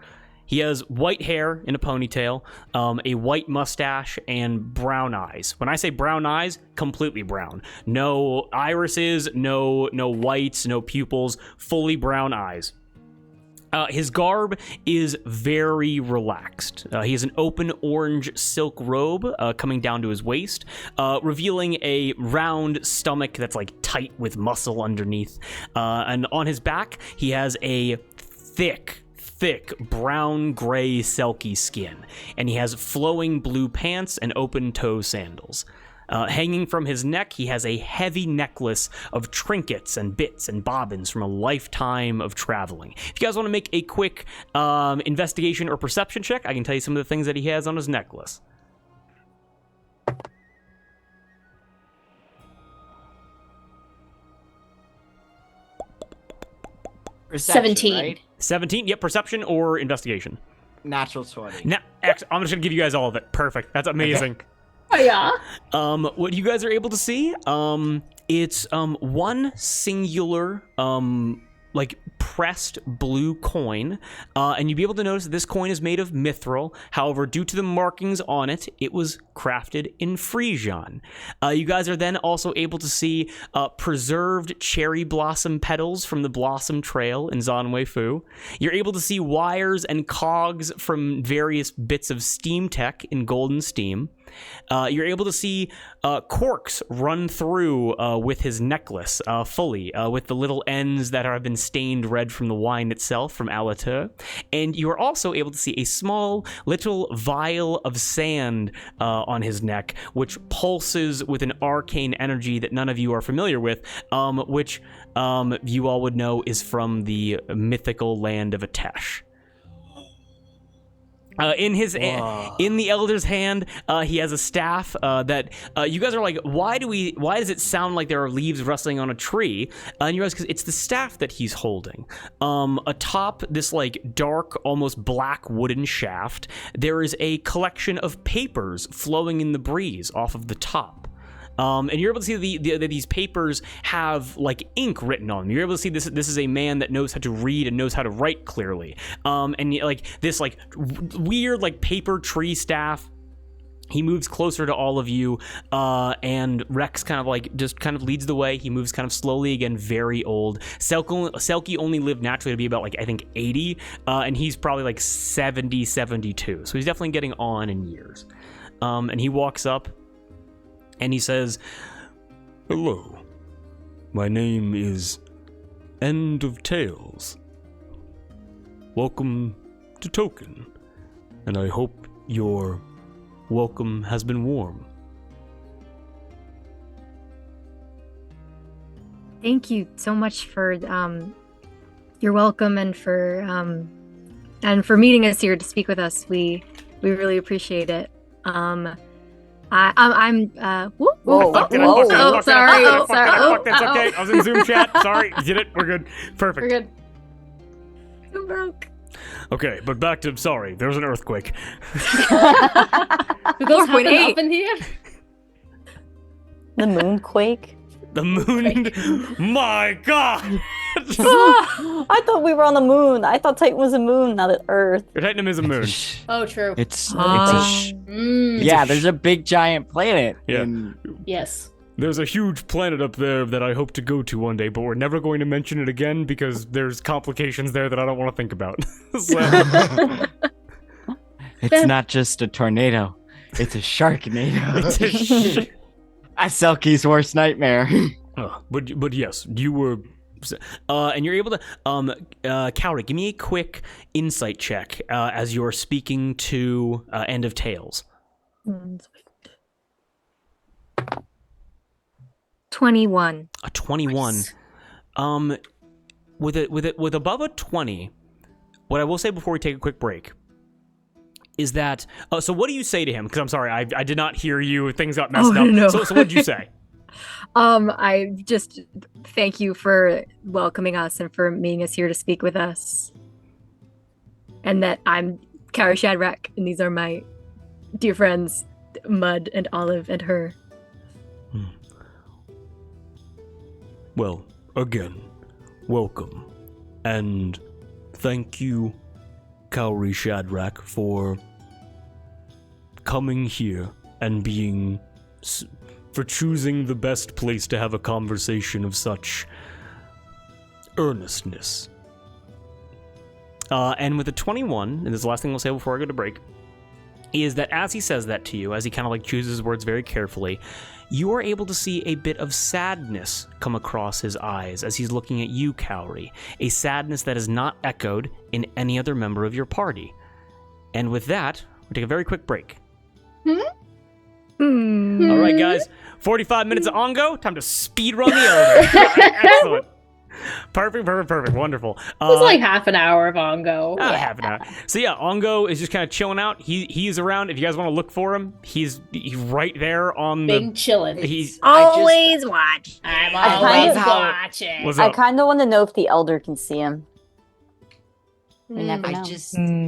He has white hair in a ponytail, a white mustache, and brown eyes. When I say brown eyes, completely brown. No irises, no whites, no pupils, fully brown eyes. His garb is very relaxed. He has an open orange silk robe coming down to his waist, revealing a round stomach that's like tight with muscle underneath. And on his back, he has a thick brown-gray Selkie skin, and he has flowing blue pants and open-toe sandals. Hanging from his neck, he has a heavy necklace of trinkets and bits and bobbins from a lifetime of traveling. If you guys want to make a quick investigation or perception check, I can tell you some of the things that he has on his necklace. Perception, 17. right? 17, yep, perception or investigation. Natural 20. Now, I'm just gonna give you guys all of it. Perfect. That's amazing. Okay. Oh yeah. What you guys are able to see, it's one singular like pressed blue coin, and you'd be able to notice that this coin is made of mithril. However, due to the markings on it, it was crafted in Frisian. You guys are then also able to see preserved cherry blossom petals from the Blossom Trail in Zanwei Fu. You're able to see wires and cogs from various bits of steam tech in Golden Steam. You're able to see corks run through with his necklace fully, with the little ends that have been stained red from the wine itself, from Alateur. And you are also able to see a small little vial of sand on his neck, which pulses with an arcane energy that none of you are familiar with, which you all would know is from the mythical land of Atesh. In the elder's hand, he has a staff that you guys are like, why does it sound like there are leaves rustling on a tree? And you realize because it's the staff that he's holding. Atop this like dark, almost black wooden shaft, there is a collection of papers flowing in the breeze off of the top. And you're able to see these papers have like ink written on them. You're able to see this is a man that knows how to read and knows how to write clearly. And like this like weird like paper tree staff. He moves closer to all of you, and Rex kind of like just kind of leads the way. He moves kind of slowly again, very old. Selkie only lived naturally to be about like I think 80, and he's probably like 70, 72. So he's definitely getting on in years. And he walks up. And he says, "Hello, my name is End of Tales. Welcome to Token, and I hope your welcome has been warm." Thank you so much for your welcome and for meeting us here to speak with us. We really appreciate it. I'm Whoa, whoa. Sorry. It's okay. I was in Zoom chat. Sorry. Get it? We're good. Perfect. We're good. I'm broke. Okay, but back to sorry. There was an earthquake. Do those happen 4.8. up in here? The moonquake. The moon. My God. I thought we were on the moon. I thought Titan was a moon, not an Earth. Titan is a moon. Oh, true. Yeah, there's a big giant planet. Yeah. Yes. There's a huge planet up there that I hope to go to one day, but we're never going to mention it again because there's complications there that I don't want to think about. It's not just a tornado. It's a sharknado. A Selkie's worst nightmare. But yes, you were... and you're able to... Cowrie, give me a quick insight check as you're speaking to End of Tales. 21. A 21. Nice. With above a 20, what I will say before we take a quick break is that so what do you say to him? Because I'm sorry, I did not hear you. Things got messed up. No. So what did you say? I just thank you for welcoming us and for meeting us here to speak with us. And that I'm Kara Shadrach, and these are my dear friends, Mud and Olive and her. Well, again, welcome. And thank you, Cowrie Shadrach, for coming here and for choosing the best place to have a conversation of such earnestness. And with the 21, and this is the last thing we'll say before I go to break, is that as he says that to you, as he kind of like chooses his words very carefully, you are able to see a bit of sadness come across his eyes as he's looking at you, Cowrie. A sadness that is not echoed in any other member of your party. And with that, we'll take a very quick break. All right, guys. 45 minutes of Ongo. Time to speed run the elevator. Excellent. Perfect. Wonderful. It was like half an hour of Ongo. Half an hour. So yeah, Ongo is just kind of chilling out. He's around. If you guys want to look for him, he's right there on Big chillin'. He's Always watch. I'm always always watching. What's I up? kind of want to know if the Elder can see him. We never know.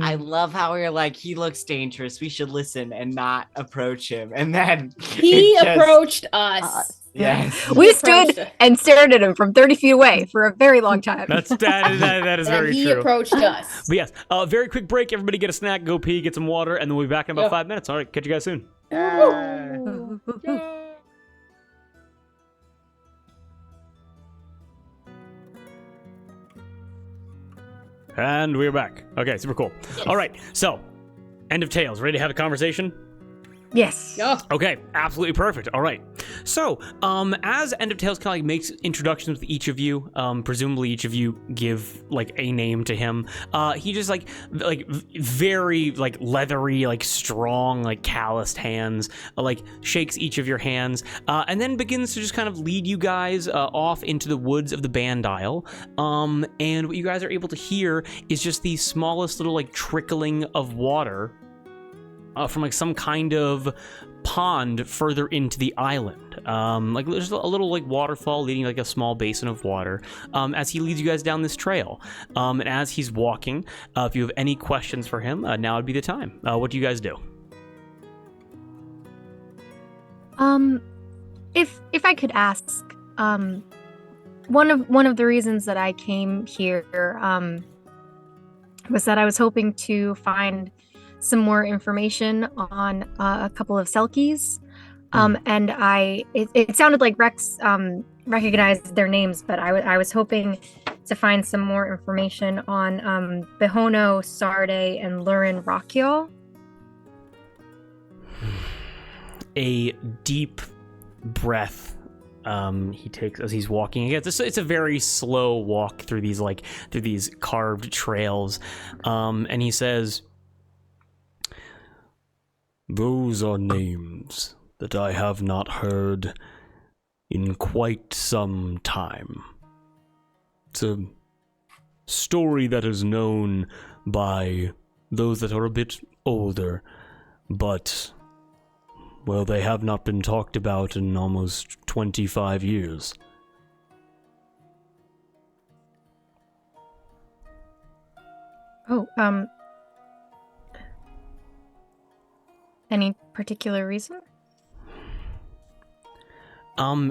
I love how you're like, he looks dangerous. We should listen and not approach him. And then He it just- approached us. Yes. We approached stood it. and stared at him from 30 feet away for a very long time. That is And very he true. approached us. But yes, very quick break. Everybody get a snack, go pee, get some water, and then we'll be back in about Yeah. 5 minutes. All right, catch you guys soon. And we're back. Okay, super cool. Yes. All right, so end of tales. Ready to have a conversation? Yes. Yeah. Okay, absolutely perfect. All right. So, as End of Tales kind of like makes introductions with each of you, presumably each of you give like a name to him. He just like very like leathery, like strong, like calloused hands, like shakes each of your hands, and then begins to just kind of lead you guys off into the woods of the Bandile. And what you guys are able to hear is just the smallest little like trickling of water. From like some kind of pond further into the island. Like there's a little like waterfall leading like a small basin of water as he leads you guys down this trail. And as he's walking, if you have any questions for him, now would be the time. What do you guys do? If I could ask, one of the reasons that I came here was that I was hoping to find some more information on a couple of Selkies. And it sounded like Rex recognized their names, but I was hoping to find some more information on Behono, Sarde, and Lurin Rockyaw. A deep breath he takes as he's walking. Again, it's a very slow walk through these carved trails, and he says, "Those are names that I have not heard in quite some time. It's a story that is known by those that are a bit older, but, well, they have not been talked about in almost 25 years. Oh, any particular reason?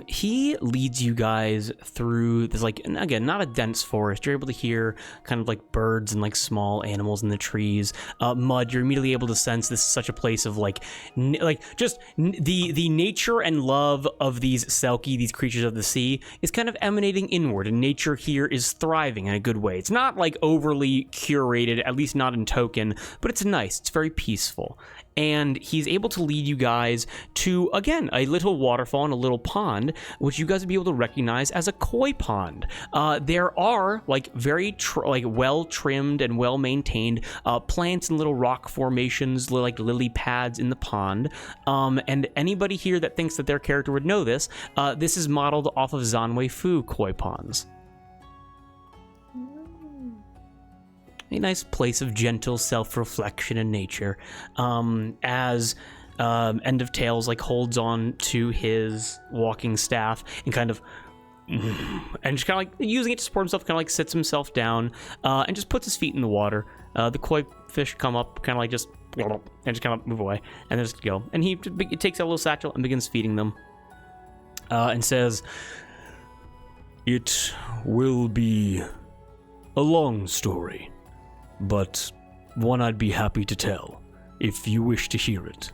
He leads you guys through this, like, and again, not a dense forest. You're able to hear kind of like birds and like small animals in the trees. Mud, you're immediately able to sense this is such a place of the nature and love of these Selkie, these creatures of the sea, is kind of emanating inward, and nature here is thriving in a good way. It's not like overly curated, at least not in token, but it's nice. It's very peaceful. And he's able to lead you guys to, again, a little waterfall and a little pond, which you guys will be able to recognize as a koi pond. There are like very well trimmed and well maintained plants and little rock formations, like lily pads in the pond. And anybody here that thinks that their character would know this, this is modeled off of Zanwei Fu koi ponds. A nice place of gentle self-reflection in nature. As End of Tales like holds on to his walking staff and kind of just kind of like using it to support himself, kind of like sits himself down and just puts his feet in the water. The koi fish come up, kind of like just and just kind of move away and then just go. And he takes out a little satchel and begins feeding them and says, "It will be a long story, but one I'd be happy to tell, if you wish to hear it."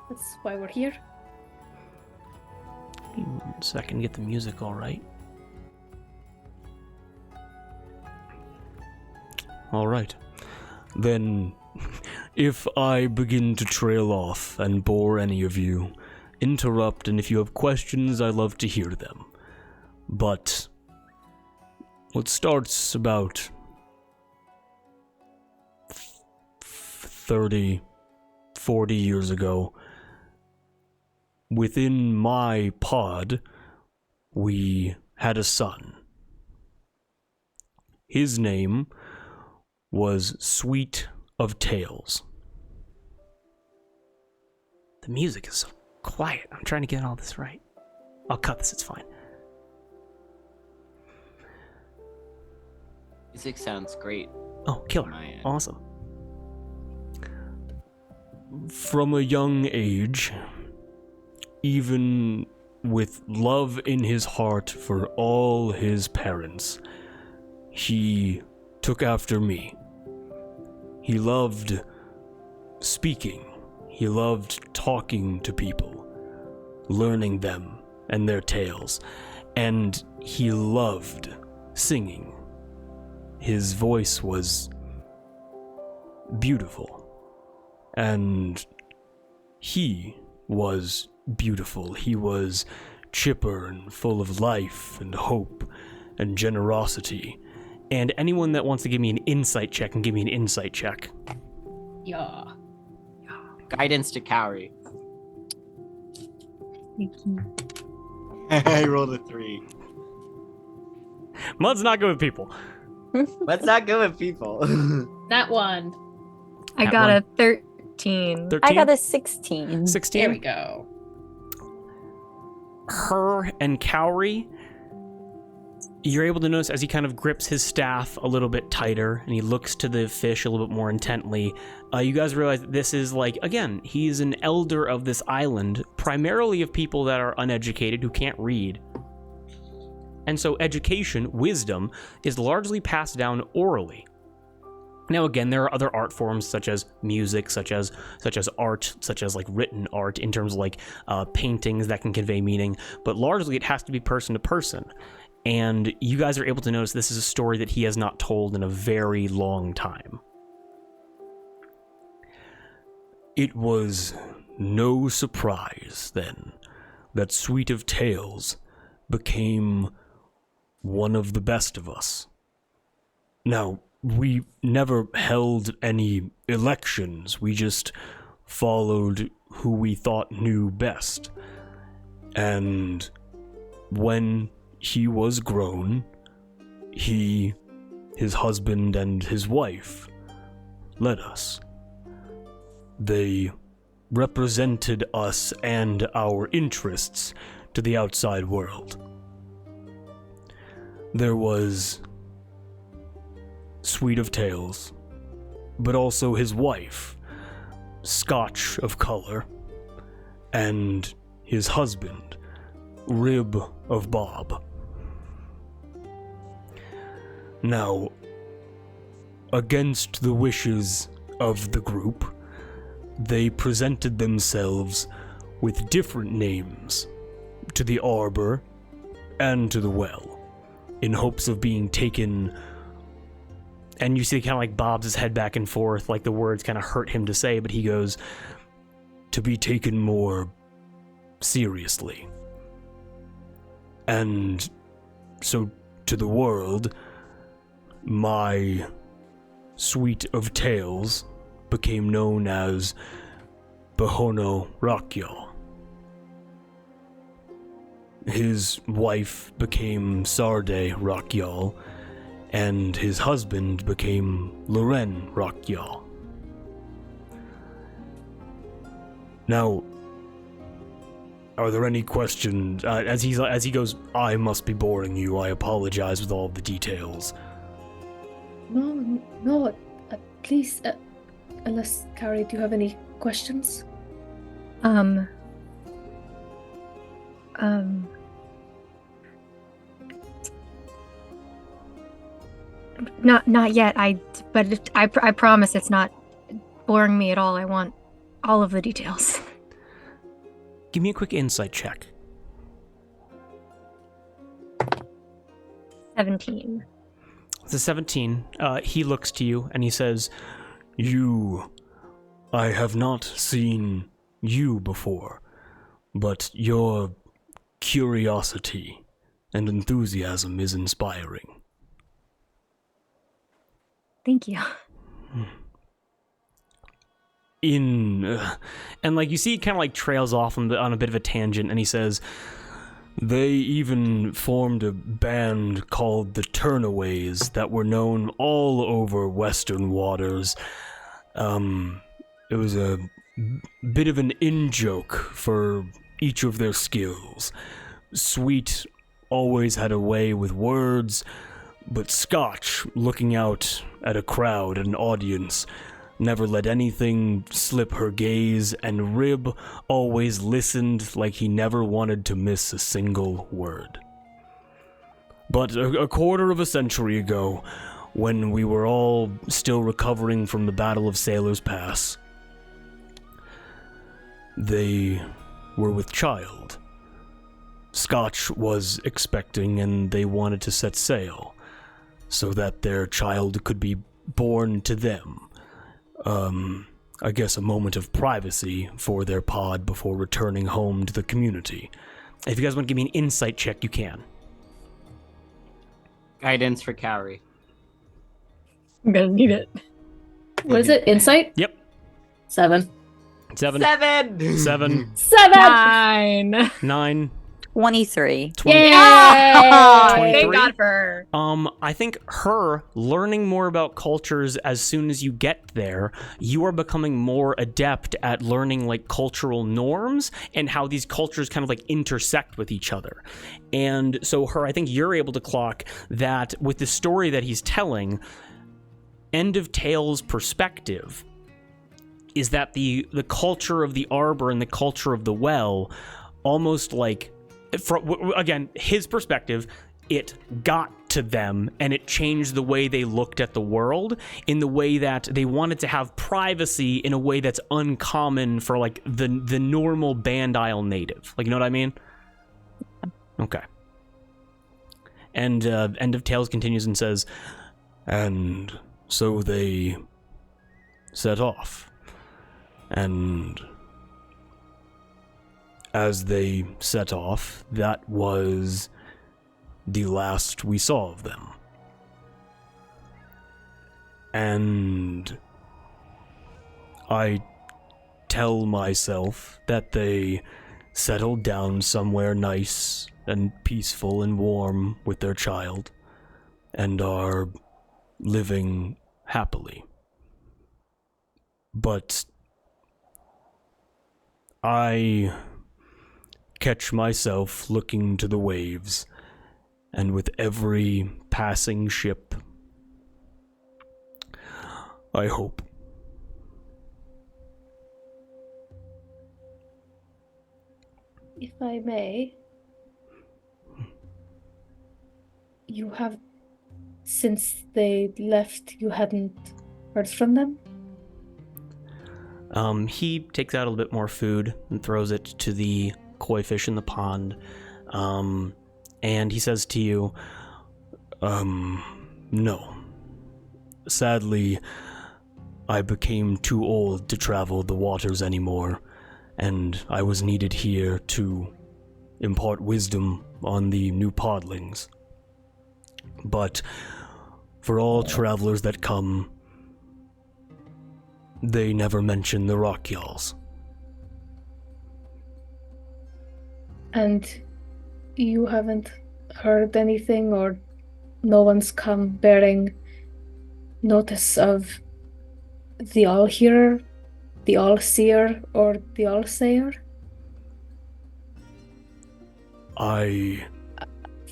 That's why we're here. Give me 1 second, get the music all right. All right. Then, if I begin to trail off and bore any of you, interrupt, and if you have questions, I love to hear them. But what starts about 30, 40 years ago, within my pod, we had a son. His name was Sweet of Tales. The music is so quiet. I'm trying to get all this right. I'll cut this, it's fine. Music sounds great. Oh, killer. My end. Awesome. From a young age, even with love in his heart for all his parents, he took after me. He loved speaking. He loved talking to people, learning them and their tales, and he loved singing. His voice was beautiful, and he was beautiful. He was chipper and full of life and hope and generosity. And anyone that wants to give me an insight check can give me an insight check. Yeah. Guidance to Cowrie. I rolled a 3. Mud's not good with people. Let's not go with people. That one. I That got one. a 13. 13? I got a 16. 16? There we go. Her and Cowrie, you're able to notice as he kind of grips his staff a little bit tighter and he looks to the fish a little bit more intently. You guys realize that this is like, again, he's an elder of this island, primarily of people that are uneducated who can't read. And so education, wisdom, is largely passed down orally. Now, again, there are other art forms such as music, such as art, such as like written art in terms of like paintings that can convey meaning, but largely it has to be person to person. And you guys are able to notice this is a story that he has not told in a very long time. It was no surprise, then, that Suite of Tales became one of the best of us. Now, we never held any elections. We just followed who we thought knew best. And when he was grown, his husband and his wife led us. They represented us and our interests to the outside world. There was Suite of Tales, but also his wife, Scotch of Color, and his husband, Rib of Bob. Now, against the wishes of the group, they presented themselves with different names to the arbor and to the well, in hopes of being taken. And you see kind of like bobs his head back and forth, like the words kind of hurt him to say, but he goes, to be taken more seriously. And so to the world, my Suite of Tales became known as Bahono Rakyo. His wife became Sarde Rakyal, and his husband became Loren Rakyal. Now, are there any questions? As he goes, I must be boring you. I apologize with all of the details. No, please, unless, Carrie, do you have any questions? Not yet. But I promise it's not boring me at all. I want all of the details. Give me a quick insight check. 17. It's a 17. He looks to you and he says, I have not seen you before, but your curiosity and enthusiasm is inspiring. Thank you. And like you see it kind of like trails off on a bit of a tangent, and he says, they even formed a band called the Turnaways that were known all over Western waters. It was a bit of an in-joke for each of their skills. Sweet always had a way with words, but Scotch, looking out at a crowd, an audience, never let anything slip her gaze, and Rib always listened like he never wanted to miss a single word. But a quarter of a century ago, when we were all still recovering from the Battle of Sailor's Pass, they were with child. Scotch was expecting, and they wanted to set sail so that their child could be born to them. I guess a moment of privacy for their pod before returning home to the community. If you guys want to give me an insight check, you can. Guidance for Cowrie. I'm gonna need it. What is it? Insight? Yep. 7. 7. 7! 7. 7! 9. 9. 23. 20. Yay! Oh, thank 23? God for her. I think her learning more about cultures as soon as you get there, you are becoming more adept at learning like cultural norms and how these cultures kind of like intersect with each other. And so her, I think you're able to clock that with the story that he's telling, End of Tale's perspective is that the culture of the arbor and the culture of the well, almost like, again, his perspective, it got to them and it changed the way they looked at the world in the way that they wanted to have privacy in a way that's uncommon for like the normal Band Isle native. Like, you know what I mean? Okay. And End of Tales continues and says, and so they set off. And as they set off, that was the last we saw of them. And I tell myself that they settled down somewhere nice and peaceful and warm with their child and are living happily. But I catch myself looking to the waves, and with every passing ship, I hope. If I may, you have, since they left, you hadn't heard from them? He takes out a little bit more food and throws it to the koi fish in the pond. And he says to you, no. Sadly, I became too old to travel the waters anymore, and I was needed here to impart wisdom on the new podlings. But for all travelers that come, they never mention the rock yalls. And you haven't heard anything, or no one's come bearing notice of the All-Hearer, the All-Seer, or the All-Sayer?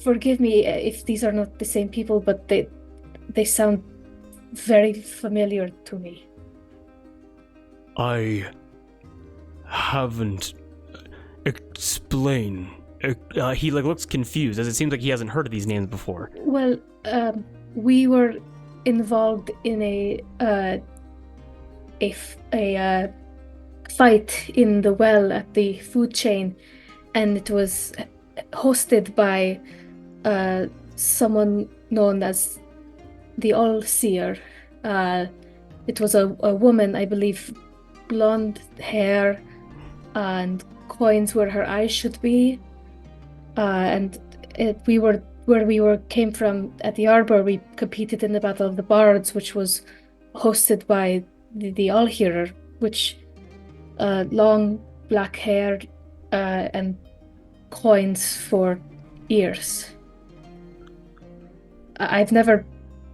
Forgive me if these are not the same people, but they sound very familiar to me. I haven't explained. He looks confused, as it seems like he hasn't heard of these names before. Well, we were involved in a fight in the well at the food chain, and it was hosted by someone known as the All-Seer. It was a woman, I believe, blonde hair and coins where her eyes should be. And came from at the Arbor. We competed in the Battle of the Bards, which was hosted by the All-Hearer, which long black hair and coins for ears.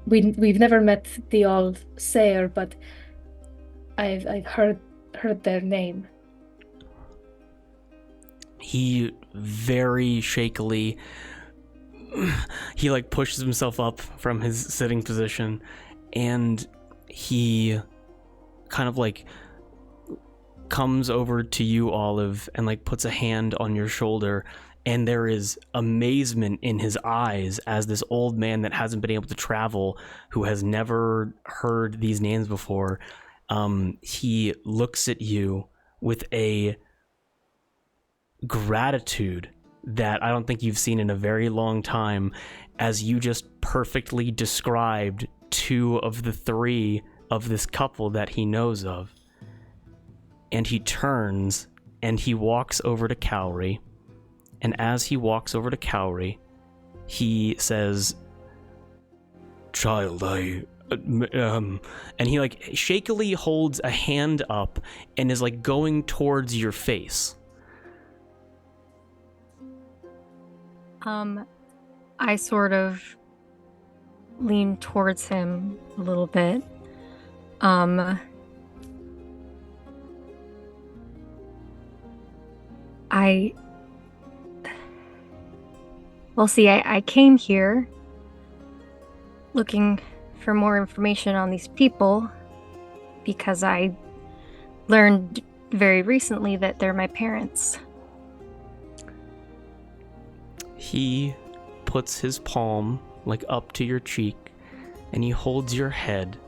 We've never met the All-Sayer, but I've heard their name. He very shakily, he like pushes himself up from his sitting position, and he kind of like comes over to you, Olive, and like puts a hand on your shoulder, and there is amazement in his eyes as this old man that hasn't been able to travel, who has never heard these names before, he looks at you with a gratitude that I don't think you've seen in a very long time, as you just perfectly described 2 of the 3 of this couple that he knows of. And he turns and he walks over to Cowrie. And as he walks over to Cowrie, he says, "Child, and he like shakily holds a hand up and is like going towards your face." I sort of lean towards him a little bit. Well, see, I came here looking for more information on these people because I learned very recently that they're my parents. He puts his palm like up to your cheek and he holds your head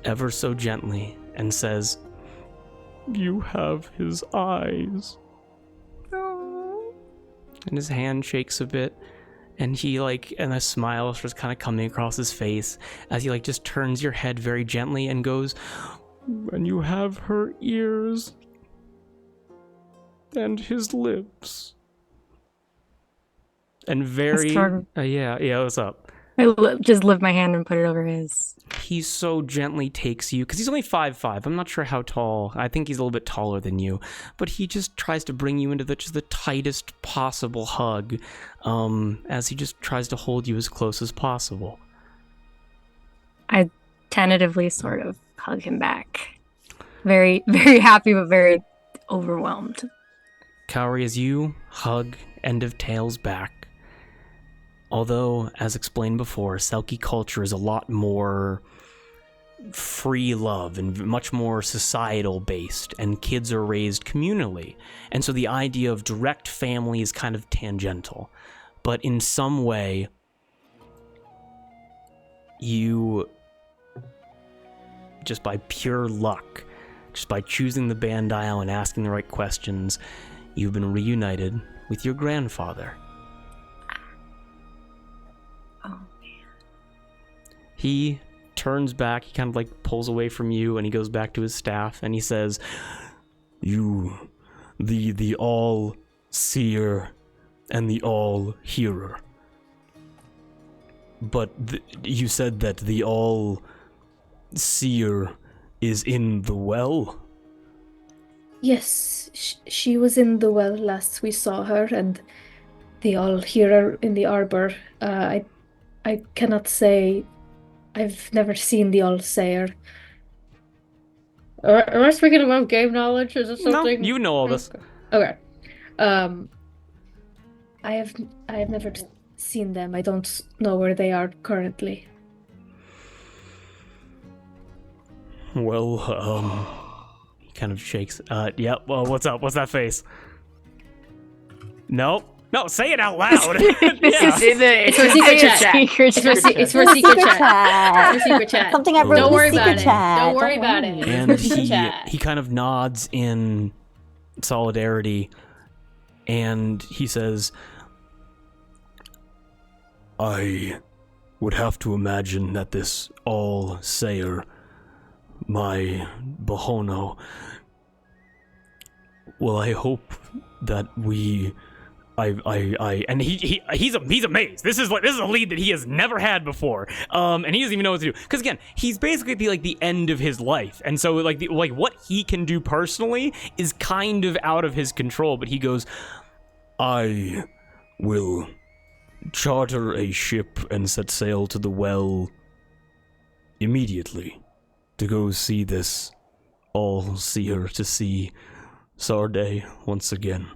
ever so gently and says, "You have his eyes." And his hand shakes a bit, and he like, and a smile starts kind of coming across his face as he like just turns your head very gently and goes, "And you have her ears and his lips." And very, yeah, what's up? I just lift my hand and put it over his. He so gently takes you, because he's only 5'5". I'm not sure how tall. I think he's a little bit taller than you. But he just tries to bring you into just the tightest possible hug, as he just tries to hold you as close as possible. I tentatively sort of hug him back. Very, very happy, but very overwhelmed. Cowrie, as you hug End of Tales back, although, as explained before, Selkie culture is a lot more free love and much more societal based, and kids are raised communally. And so the idea of direct family is kind of tangential. But in some way, you, just by pure luck, just by choosing the band dial and asking the right questions, you've been reunited with your grandfather. He turns back, he kind of like pulls away from you, and he goes back to his staff, and he says, "You, the all-seer and the all-hearer. But you said that the all-seer is in the well?" Yes, she was in the well last we saw her, and the all-hearer in the arbor. I cannot say. I've never seen the all-sayer. Am I speaking about game knowledge? Is it something? No, you know all this. Okay. I have never seen them. I don't know where they are currently. Well, he kind of shakes. Yeah, well, what's up? What's that face? Nope. No, say it out loud. It's for secret chat. It's for secret chat. It's for secret chat. Something I wrote Don't in worry the about secret it. chat. Don't worry about it. And It's for secret chat. he kind of nods in solidarity, and he says, "I would have to imagine that this all-sayer, my Bahono, well, I hope that we... and he's amazed. This is a lead that he has never had before, and he doesn't even know what to do. Because again, he's basically at the end of his life, and so like what he can do personally is kind of out of his control. But he goes, "I will charter a ship and set sail to the well immediately to go see this all-seer, to see Sarday once again."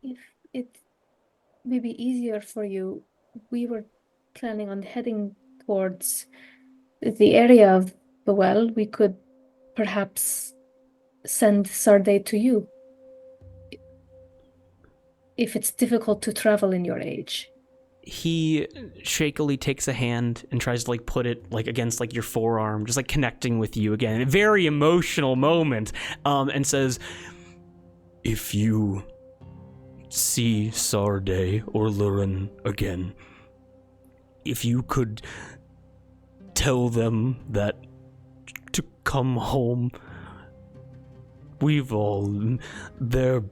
If it may be easier for you, we were planning on heading towards the area of well, we could perhaps send Sarday to you. If it's difficult to travel in your age. He shakily takes a hand and tries to put it against your forearm, just connecting with you again. A very emotional moment, and says, if you see Sarday or Lurin again, if you could tell them that to come home, we've all, they're,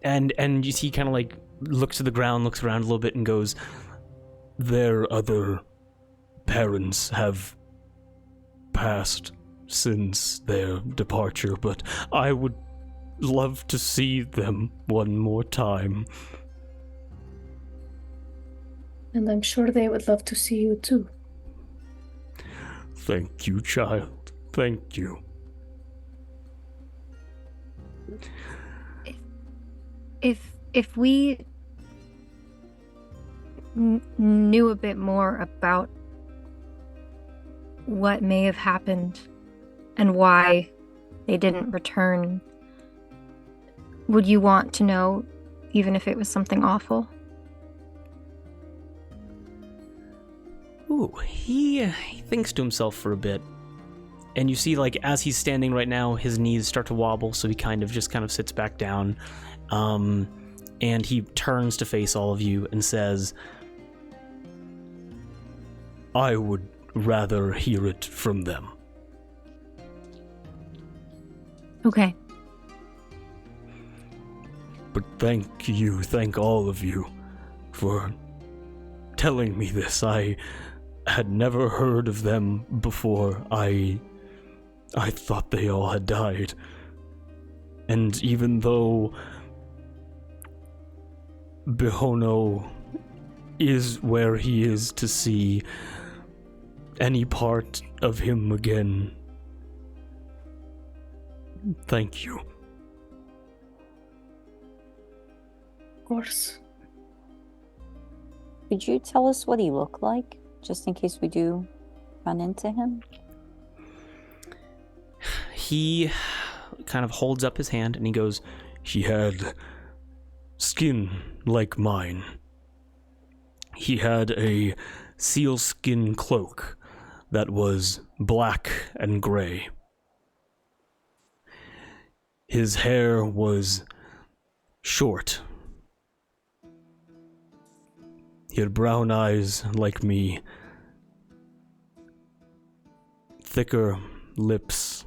and you see kind of looks to the ground, looks around a little bit and goes, their other parents have passed since their departure, but I would love to see them one more time. And I'm sure they would love to see you too. Thank you, child. Thank you. If we knew a bit more about what may have happened and why they didn't return, would you want to know, even if it was something awful? Ooh, he thinks to himself for a bit. And you see, as he's standing right now, his knees start to wobble, so he kind of sits back down. And he turns to face all of you and says, I would rather hear it from them. Okay. But thank all of you for telling me this. I had never heard of them before. I thought they all had died. And even though Bihono is where he is to see any part of him again, thank you. Of course. Could you tell us what he looked like, just in case we do run into him? He kind of holds up his hand and he goes, he had skin like mine. He had a sealskin cloak that was black and gray. His hair was short. He had brown eyes like me, thicker lips,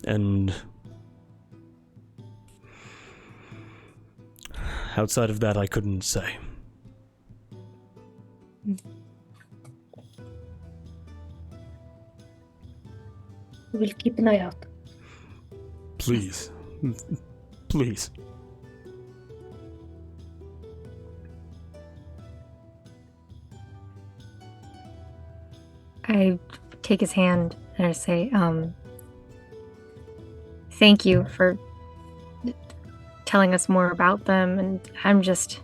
and outside of that, I couldn't say. We'll keep an eye out. Please. Please. I take his hand and I say, thank you for telling us more about them, and I'm just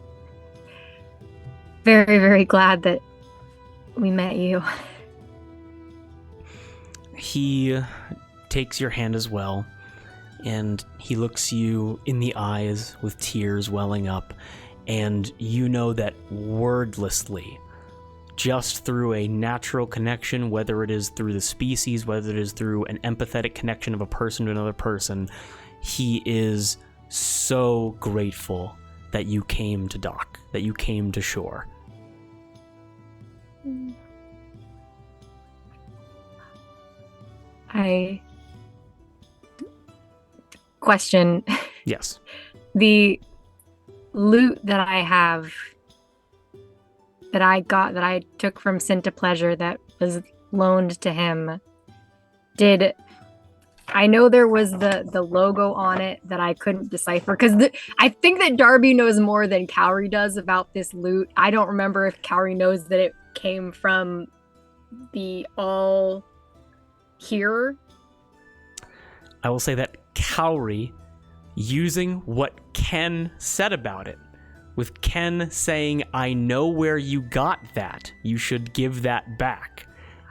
very, very glad that we met you. He takes your hand as well, and he looks you in the eyes with tears welling up, and you know that wordlessly, just through a natural connection, whether it is through the species, whether it is through an empathetic connection of a person to another person, he is so grateful that you came to dock, that you came to shore. I question. Yes. The loot that I have, that I took from Cinta Pleasure that was loaned to him, I know there was the logo on it that I couldn't decipher, because I think that Darby knows more than Cowrie does about this loot. I don't remember if Cowrie knows that it came from the all here. I will say that Cowrie, using what Ken said about it, with Ken saying, I know where you got that, you should give that back.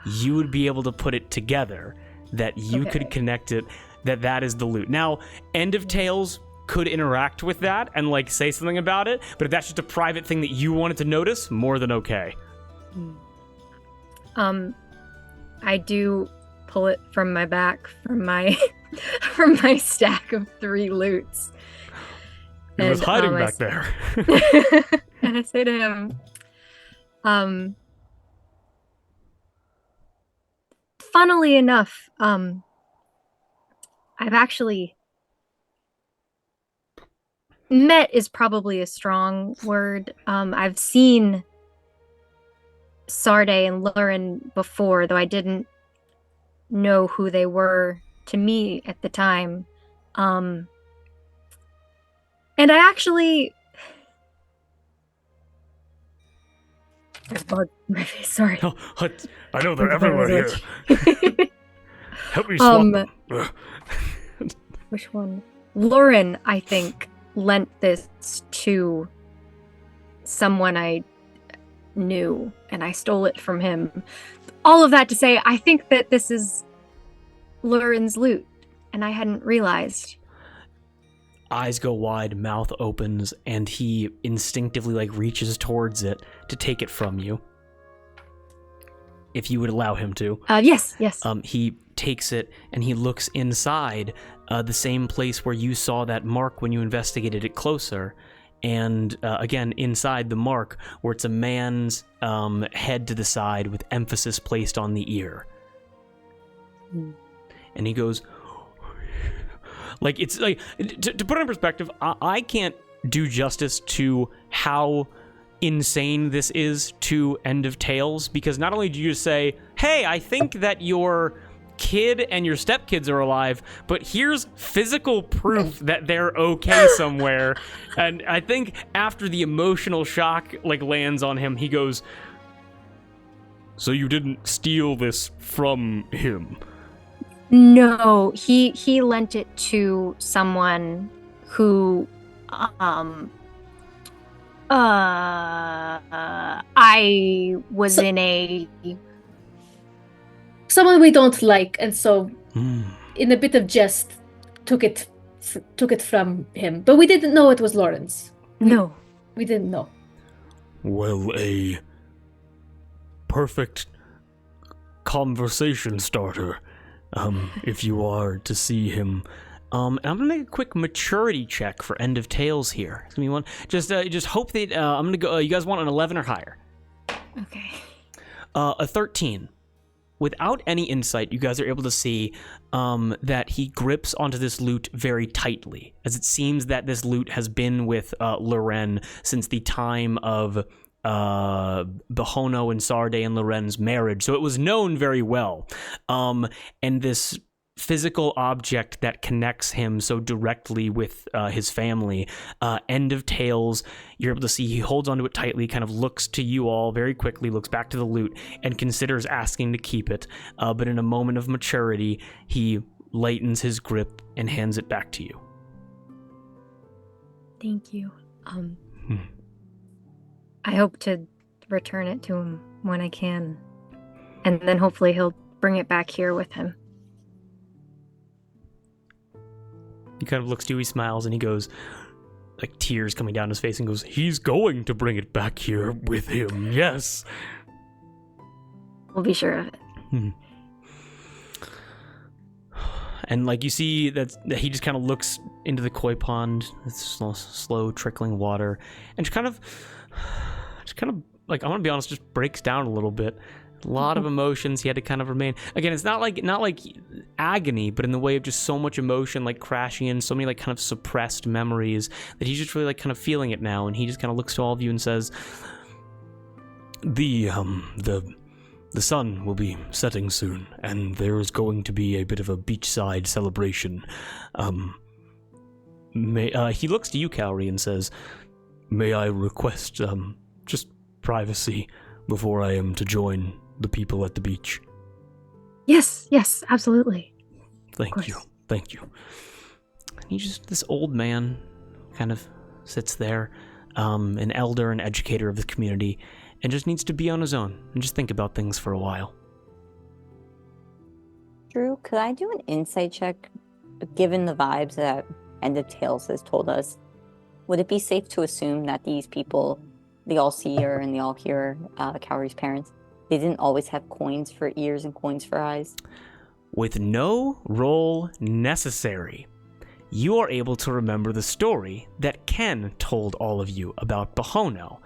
you would be able to put it together that you Okay. could connect it, that is the loot. Now, End of Tales could interact with that and like say something about it, but if that's just a private thing that you wanted to notice, more than okay. I do pull it from my back from my from my stack of 3 loots. It was And, hiding I back s- there. And I say to him, funnily enough, I've actually met is probably a strong word. I've seen Sarde and Lurin before, though I didn't know who they were to me at the time. And I actually bug my face, sorry. Oh, I know they're Bug everywhere my here. face. Help me swap Um, them. Ugh. Which one? Lauren, I think, lent this to someone I knew, and I stole it from him. All of that to say, I think that this is Lauren's loot, and I hadn't realized. Eyes go wide, mouth opens, and he instinctively like reaches towards it to take it from you. If you would allow him to. Yes. He takes it and he looks inside the same place where you saw that mark when you investigated it closer. And again, inside the mark where it's a man's head to the side with emphasis placed on the ear. And he goes, like, it's like, to put it in perspective, I can't do justice to how insane this is to End of Tales, because not only do you just say, hey, I think that your kid and your stepkids are alive, but here's physical proof that they're okay somewhere. And I think after the emotional shock like lands on him, he goes, so you didn't steal this from him? No, he lent it to someone who I was in a Someone we don't like, and so Hmm. in a bit of jest, took it from him. But we didn't know it was Lawrence. no. We didn't know. Well, a perfect conversation starter, if you are to see him. And I'm gonna make a quick maturity check for End of Tales here. Give me one. Just hope that I'm gonna go. You guys want an 11 or higher? Okay. A 13. Without any insight, you guys are able to see that he grips onto this loot very tightly, as it seems that this loot has been with Loren since the time of Bahono and Sarde and Loren's marriage, so it was known very well. And this physical object that connects him so directly with his family, End of Tales, you're able to see he holds onto it tightly, kind of looks to you all very quickly, looks back to the loot, and considers asking to keep it. But in a moment of maturity, he lightens his grip and hands it back to you. Thank you. I hope to return it to him when I can. And then hopefully he'll bring it back here with him. He kind of looks to you, he smiles, and he goes, like tears coming down his face, and goes, he's going to bring it back here with him, yes. We'll be sure of it. And like you see that he just kind of looks into the koi pond, it's slow trickling water, and just kind of like, I'm gonna be honest, just breaks down a little bit. A lot of emotions. He had to kind of remain. Again, it's not like agony, but in the way of just so much emotion, like crashing in, so many like kind of suppressed memories that he's just really like kind of feeling it now. And he just kind of looks to all of you and says, "The sun will be setting soon, and there is going to be a bit of a beachside celebration. He looks to you, Cowrie, and says, "May I request just privacy before I am to join the people at the beach?" Yes, absolutely. Thank you. And he just, this old man kind of sits there, an elder and educator of the community, and just needs to be on his own and just think about things for a while. Drew, could I do an insight check? Given the vibes that End of Tales has told us, would it be safe to assume that these people, the All-Seer and the All-Hearer, Cowrie's parents, they didn't always have coins for ears and coins for eyes? With no roll necessary, you are able to remember the story that Ken told all of you about Bahono,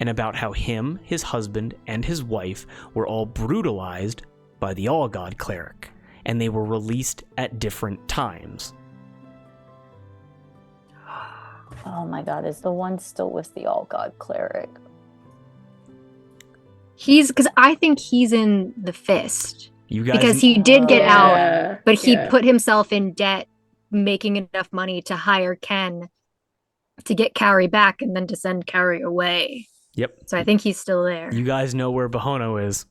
and about how him, his husband, and his wife were all brutalized by the All-God Cleric, and they were released at different times. Oh my god, is the one still with the All-God Cleric? Because I think he's in the Fist. You guys, Because he did get out, Yeah, but he yeah. put himself in debt, making enough money to hire Ken to get Cowrie back and then to send Cowrie away. Yep. So I think he's still there. You guys know where Bahono is.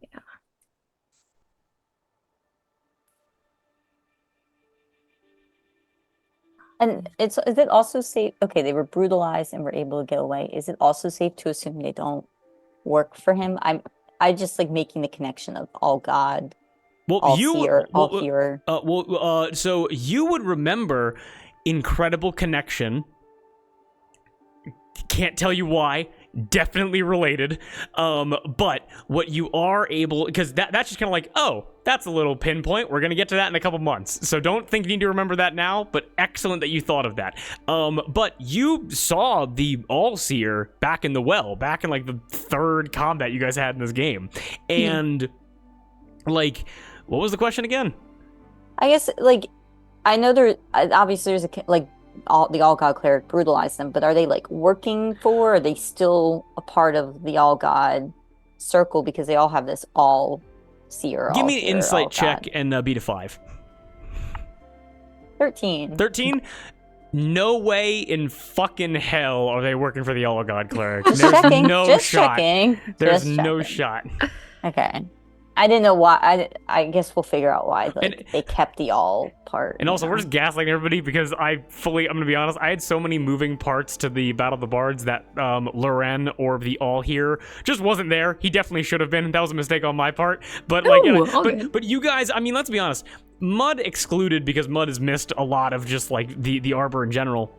Yeah. And is it also safe? Okay, they were brutalized and were able to get away. Is it also safe to assume they don't work for him? I just like making the connection of all God, Well, all seer, all hearer. So you would remember Incredible Connection. Can't tell you why. Definitely related. But what you are able, because that's just kind of like, oh, that's a little pinpoint. We're gonna get to that in a couple months. So don't think you need to remember that now. But excellent that you thought of that. But you saw the All-Seer back in the well, back in like the third combat you guys had in this game, and like, what was the question again? I guess like I know obviously there's the All God Cleric brutalized them, but are they like working for? Or are they still a part of the All God circle because they all have this All Seer? Give me an insight check and beat a 5. 13. 13? No way in fucking hell are they working for the All God Cleric. Just There's checking. no Just shot. checking. There's Just no checking. shot. Okay. I didn't know why. I guess we'll figure out why they kept the all part. And also, we're just gaslighting everybody because I'm going to be honest, I had so many moving parts to the Battle of the Bards that Loren or the All here just wasn't there. He definitely should have been. That was a mistake on my part. But like, but you guys, I mean, let's be honest. Mud excluded because Mud has missed a lot of just like the Arbor in general.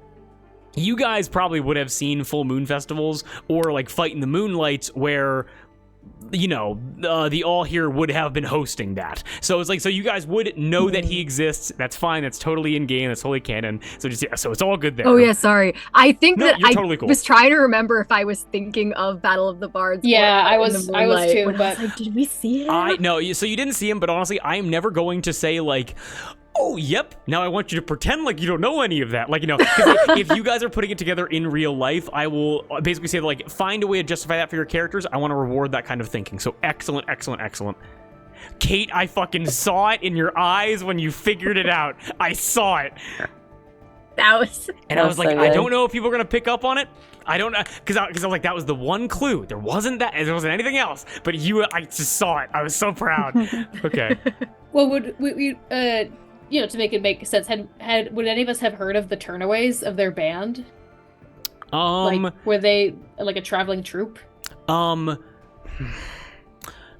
You guys probably would have seen full moon festivals or like Fight in the Moonlights where, you know, the All here would have been hosting that. So it's like, so you guys would know that he exists. That's fine. That's totally in game. That's totally canon. So just, yeah, so it's all good there. Oh yeah, sorry. I think No, that you're I totally cool. was trying to remember if I was thinking of Battle of the Bards. Yeah, or I in was- the I was Moonlight, too, when I was but- like, did we see it? No, so you didn't see him, but honestly, I am never going to say like, oh, yep, now I want you to pretend like you don't know any of that. Like, you know, 'cause if you guys are putting it together in real life, I will basically say, like, find a way to justify that for your characters. I want to reward that kind of thinking. So excellent, excellent, excellent. Kate, I fucking saw it in your eyes when you figured it out. I saw it. That was... And I was That's like, so I good. don't know if people are going to pick up on it. I don't know, because I was like, that was the one clue. There wasn't anything else. But I just saw it. I was so proud. Okay. Well, would we you know, to make it make sense, would any of us have heard of the Turnaways of their band? Like, were they like a traveling troupe?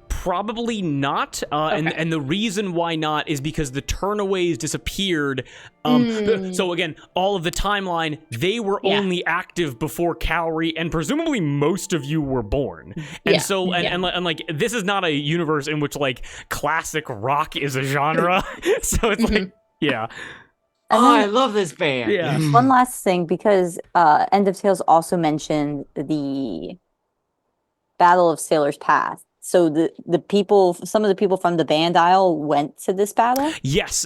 Probably not. Okay. And the reason why not is because the Turnaways disappeared. So again, all of the timeline, they were only active before Cowrie, and presumably most of you were born. And Yeah. so, and like, this is not a universe in which like classic rock is a genre. So it's like, yeah. And Oh, then- I love this band. Yeah. One last thing, because End of Tales also mentioned the Battle of Sailor's Path. So the people, some of the people from the Band Isle went to this battle? Yes,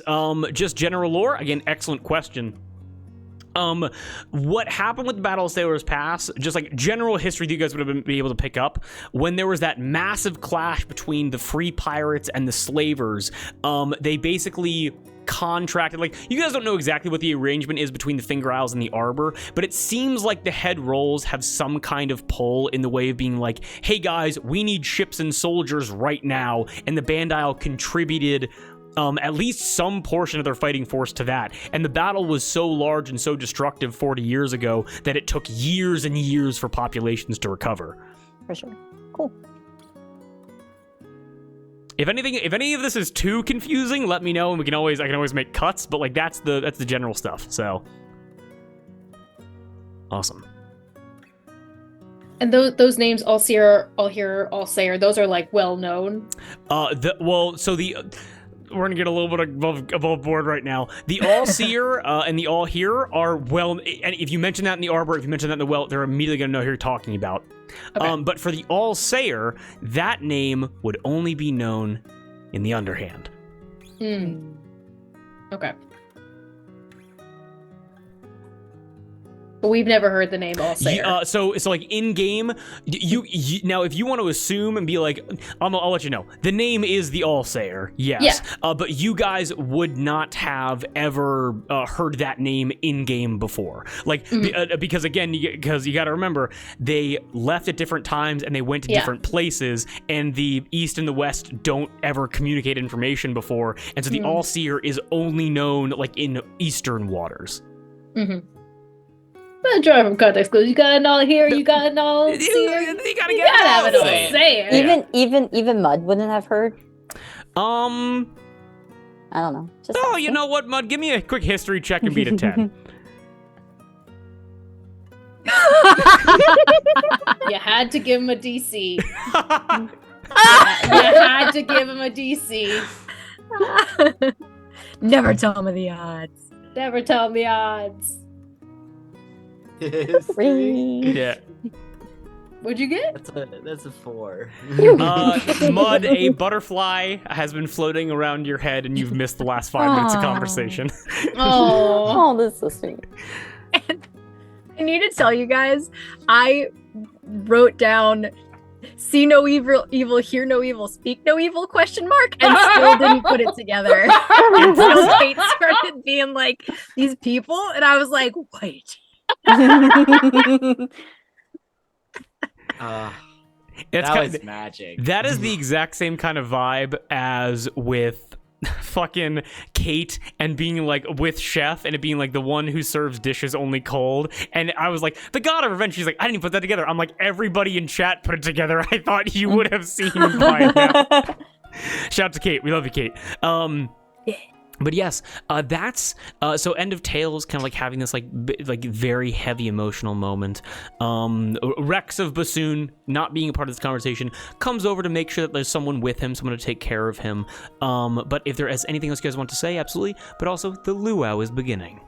just general lore. Again, excellent question. What happened with the Battle of Sailor's Pass, just like general history that you guys would have been able to pick up, when there was that massive clash between the free pirates and the slavers, they basically contracted, like, you guys don't know exactly what the arrangement is between the Finger Isles and the Arbor, but it seems like the head rolls have some kind of pull in the way of being like, hey guys, we need ships and soldiers right now, and the Band Isle contributed at least some portion of their fighting force to that. And the battle was so large and so destructive 40 years ago that it took years and years for populations to recover. For sure. Cool. If any of this is too confusing, let me know, and I can always make cuts. But like that's the general stuff. So awesome. And those names, All Seer, All Hearer, All Sayer, those are like well known. We're gonna get a little bit above board right now. The All Seer and the All Hearer are well, and if you mention that in the Arbor, if you mention that in the Well, they're immediately gonna know who you're talking about. Okay. But for the All Sayer, that name would only be known in the Underhand. Okay. But we've never heard the name All Sayer. So like in game, you now if you want to assume and be like, I'll let you know. The name is the All Sayer, yes. Yeah. But you guys would not have ever heard that name in game before, like because again, because you got to remember they left at different times and they went to different places, and the East and the West don't ever communicate information before, and so the All Seer is only known like in Eastern waters. Well, draw from context clues. You got an All Hearer, you got an All Seer. You gotta have an All Sayer. Sayer. Even Mud wouldn't have heard. I don't know. Just you asking. know what, Mud? Give me a quick history check and beat a 10. You had to give him a DC. You had to give him a DC. Never tell me the odds. Never tell me odds. Yeah. What'd you get? That's a 4. Mud, a butterfly has been floating around your head, and you've missed the last 5 minutes of conversation. Oh, That's so sweet. And I need to tell you guys, I wrote down "see no evil, hear no evil, speak no evil?" ? And still didn't put it together until Kate started being like, "These people," and I was like, "Wait." That was magic. That is the exact same kind of vibe as with fucking Kate and being like with Chef and it being like the one who serves dishes only cold. And I was like, the God of Revenge. She's like, I didn't even put that together. I'm like, everybody in chat put it together. I thought you would have seen by now. Shout out to Kate. We love you, Kate. But yes, that's so End of Tales kind of like having this like very heavy emotional moment. Rex of Bassoon, not being a part of this conversation, comes over to make sure that there's someone with him, someone to take care of him. But if there is anything else you guys want to say, absolutely. But also, the luau is beginning.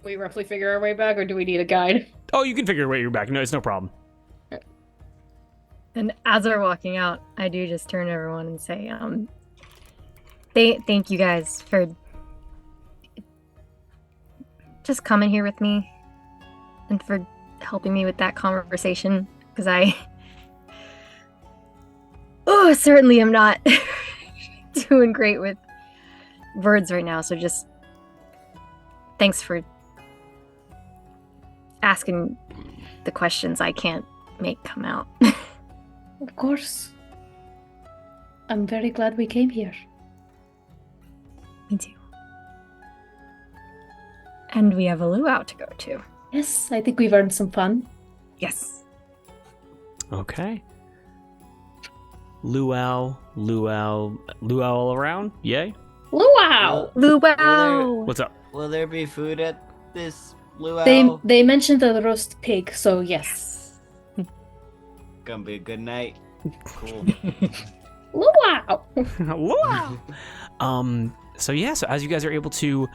We roughly figure our way back, or do we need a guide? Oh, you can figure your way back. No, it's no problem. And as we're walking out, I do just turn to everyone and say, thank you guys for just coming here with me and for helping me with that conversation, because I certainly am not doing great with words right now, so just thanks for asking the questions I can't make come out. Of course. I'm very glad we came here. Me too. And we have a luau to go to. Yes, I think we've earned some fun. Yes. Okay. Luau all around? Yay? Luau! Luau! What's up? Will there be food at this luau? They mentioned the roast pig, so yes. Gonna be a good night. Cool. Luau! Luau! So as you guys are able to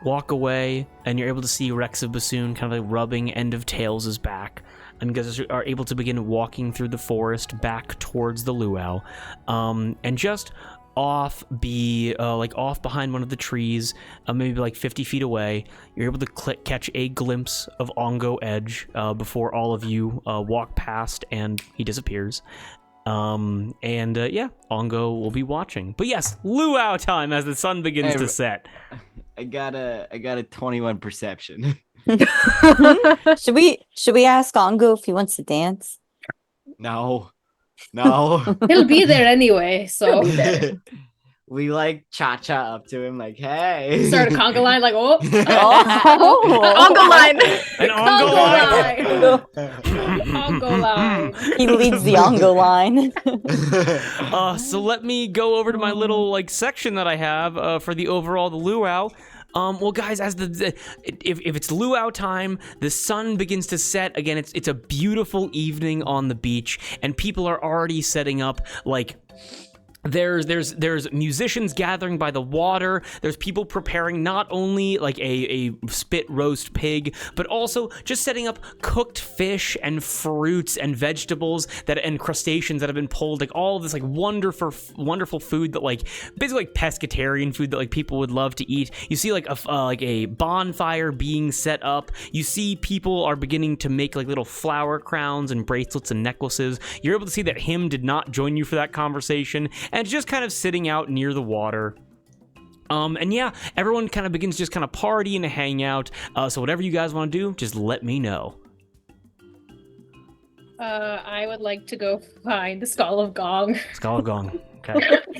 walk away and you're able to see Rex of Bassoon kind of like rubbing End of Tales' back, and you guys are able to begin walking through the forest back towards the luau, and just off behind one of the trees, maybe like 50 feet away, you're able to catch a glimpse of Ongo Edge before all of you walk past and he disappears. Ongo will be watching. But yes, luau time as the sun begins to set. I got a 21 perception. Should we ask Ongo if he wants to dance? No. He'll be there anyway, so. we like cha-cha up to him, like, hey. Start a conga line, like, oh. Ongo line. An ongo line. Ongo line. He leads the Ongo line. So let me go over to my little like section that I have for the overall the luau. Well, guys, as if it's luau time, the sun begins to set again. It's a beautiful evening on the beach, and people are already setting up like. There's musicians gathering by the water. There's people preparing not only like a spit roast pig, but also just setting up cooked fish and fruits and vegetables and crustaceans that have been pulled. Like all of this like wonderful food that like basically like pescatarian food that like people would love to eat. You see like a bonfire being set up. You see people are beginning to make like little flower crowns and bracelets and necklaces. You're able to see that him did not join you for that conversation. And just kind of sitting out near the water. And yeah, everyone kind of begins just kind of party and hang out. So whatever you guys want to do, just let me know. I would like to go find the Skull of Gong. Skull of Gong. Okay.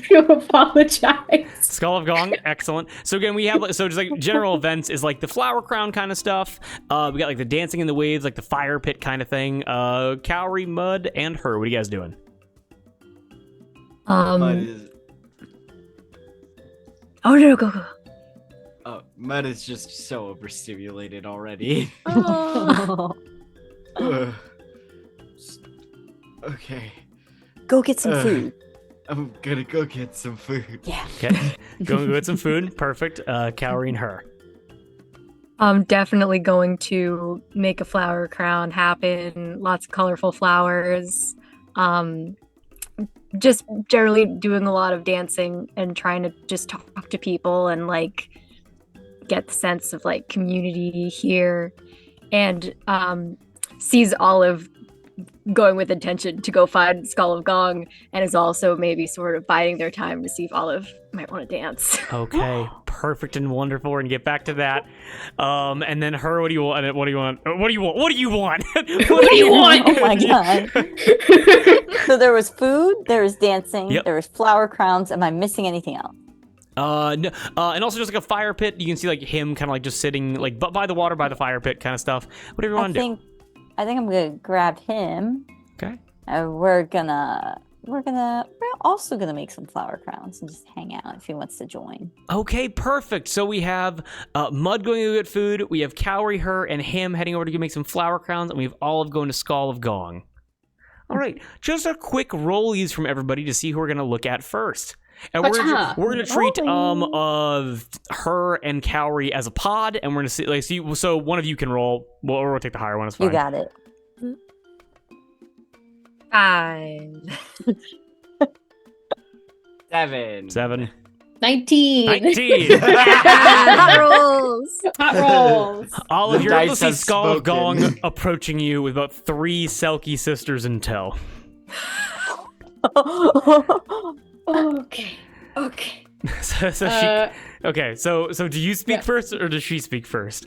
To apologize. Skull of Gong, excellent. So again, we have so just like general events is like the flower crown kind of stuff. We got like the dancing in the waves, like the fire pit kind of thing. Cowrie, Mud, and her. What are you guys doing? Mud Go. Mud is just so overstimulated already. Oh. Okay. Go get some food. I'm gonna go get some food. Yeah. Okay. Go get some food. Perfect. Cowrie and her. I'm definitely going to make a flower crown happen. Lots of colorful flowers. Just generally doing a lot of dancing and trying to just talk to people and like get the sense of like community here, and sees Olive going with intention to go find Skull of Gong, and is also maybe sort of biding their time to see if Olive might want to dance. Okay, perfect and wonderful. We're gonna get back to that. And then her, what do you want? What do you want? What do you want? What do you want? What do you want? Oh my god. So there was food, there was dancing, Yep. there was flower crowns. Am I missing anything else? No, and also just like a fire pit. You can see like him kind of like just sitting like by the water, by the fire pit kind of stuff. Whatever you want to do. I think I'm gonna grab him. Okay. We're also gonna make some flower crowns and just hang out if he wants to join. Okay, perfect. So we have Mud going to get food. We have Cowrie, her, and him heading over to go make some flower crowns, and we have Olive going to Skull of Gong. All right, just a quick rollies from everybody to see who we're gonna look at first. And we're gonna treat of her and Cowrie as a pod, and we're gonna see like so one of you can roll. We'll take the higher one. It's fine. You got it. 5. 7. 19. 19. Hot rolls. Hot rolls. Olive, The you're able to dice see have Skull of spoken. Gong approaching you with about 3 Selkie sisters in tow. Okay. So do you speak yeah. first or does she speak first?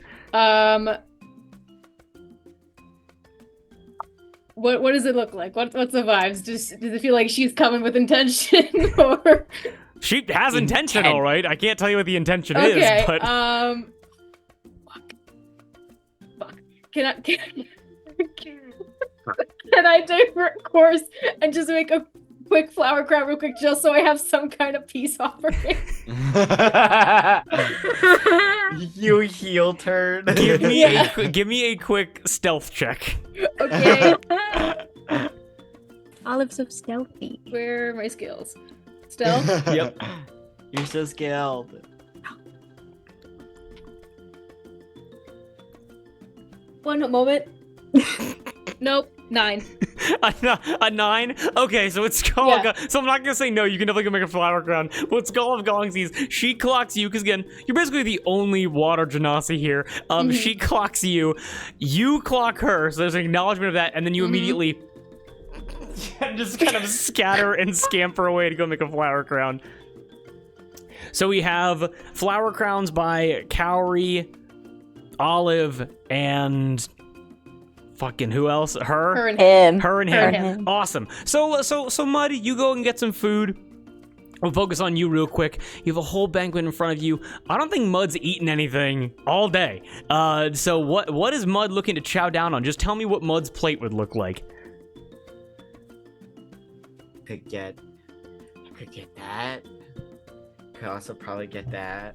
What does it look like? What's the vibes? Does it feel like she's coming with intention or? She has intention, Intent. all right. I can't tell you what the intention Okay. is, but Fuck. Can I divert course and just make a quick flower crown real quick, just so I have some kind of peace offering? You heel turn. give me a quick stealth check. Okay. Olive's so stealthy. Where are my skills? Stealth? Yep. You're so skilled. One moment. Nope. 9. A 9? Okay, so it's Skull of Gong. So I'm not gonna say no, you can definitely go make a flower crown. What Skull of Gong sees, she clocks you, because again, you're basically the only water genasi here. She clocks you, you clock her, so there's an acknowledgement of that, and then you immediately just kind of scatter and scamper away to go make a flower crown. So we have flower crowns by Cowrie, Olive, and fucking who else? Her and Him. Her and Her him. and him. Awesome. So Mud, you go and get some food. We'll focus on you real quick. You have a whole banquet in front of you. I don't think Mud's eaten anything all day. So what is Mud looking to chow down on? Just tell me what Mud's plate would look like. Could get that. Could also probably get that.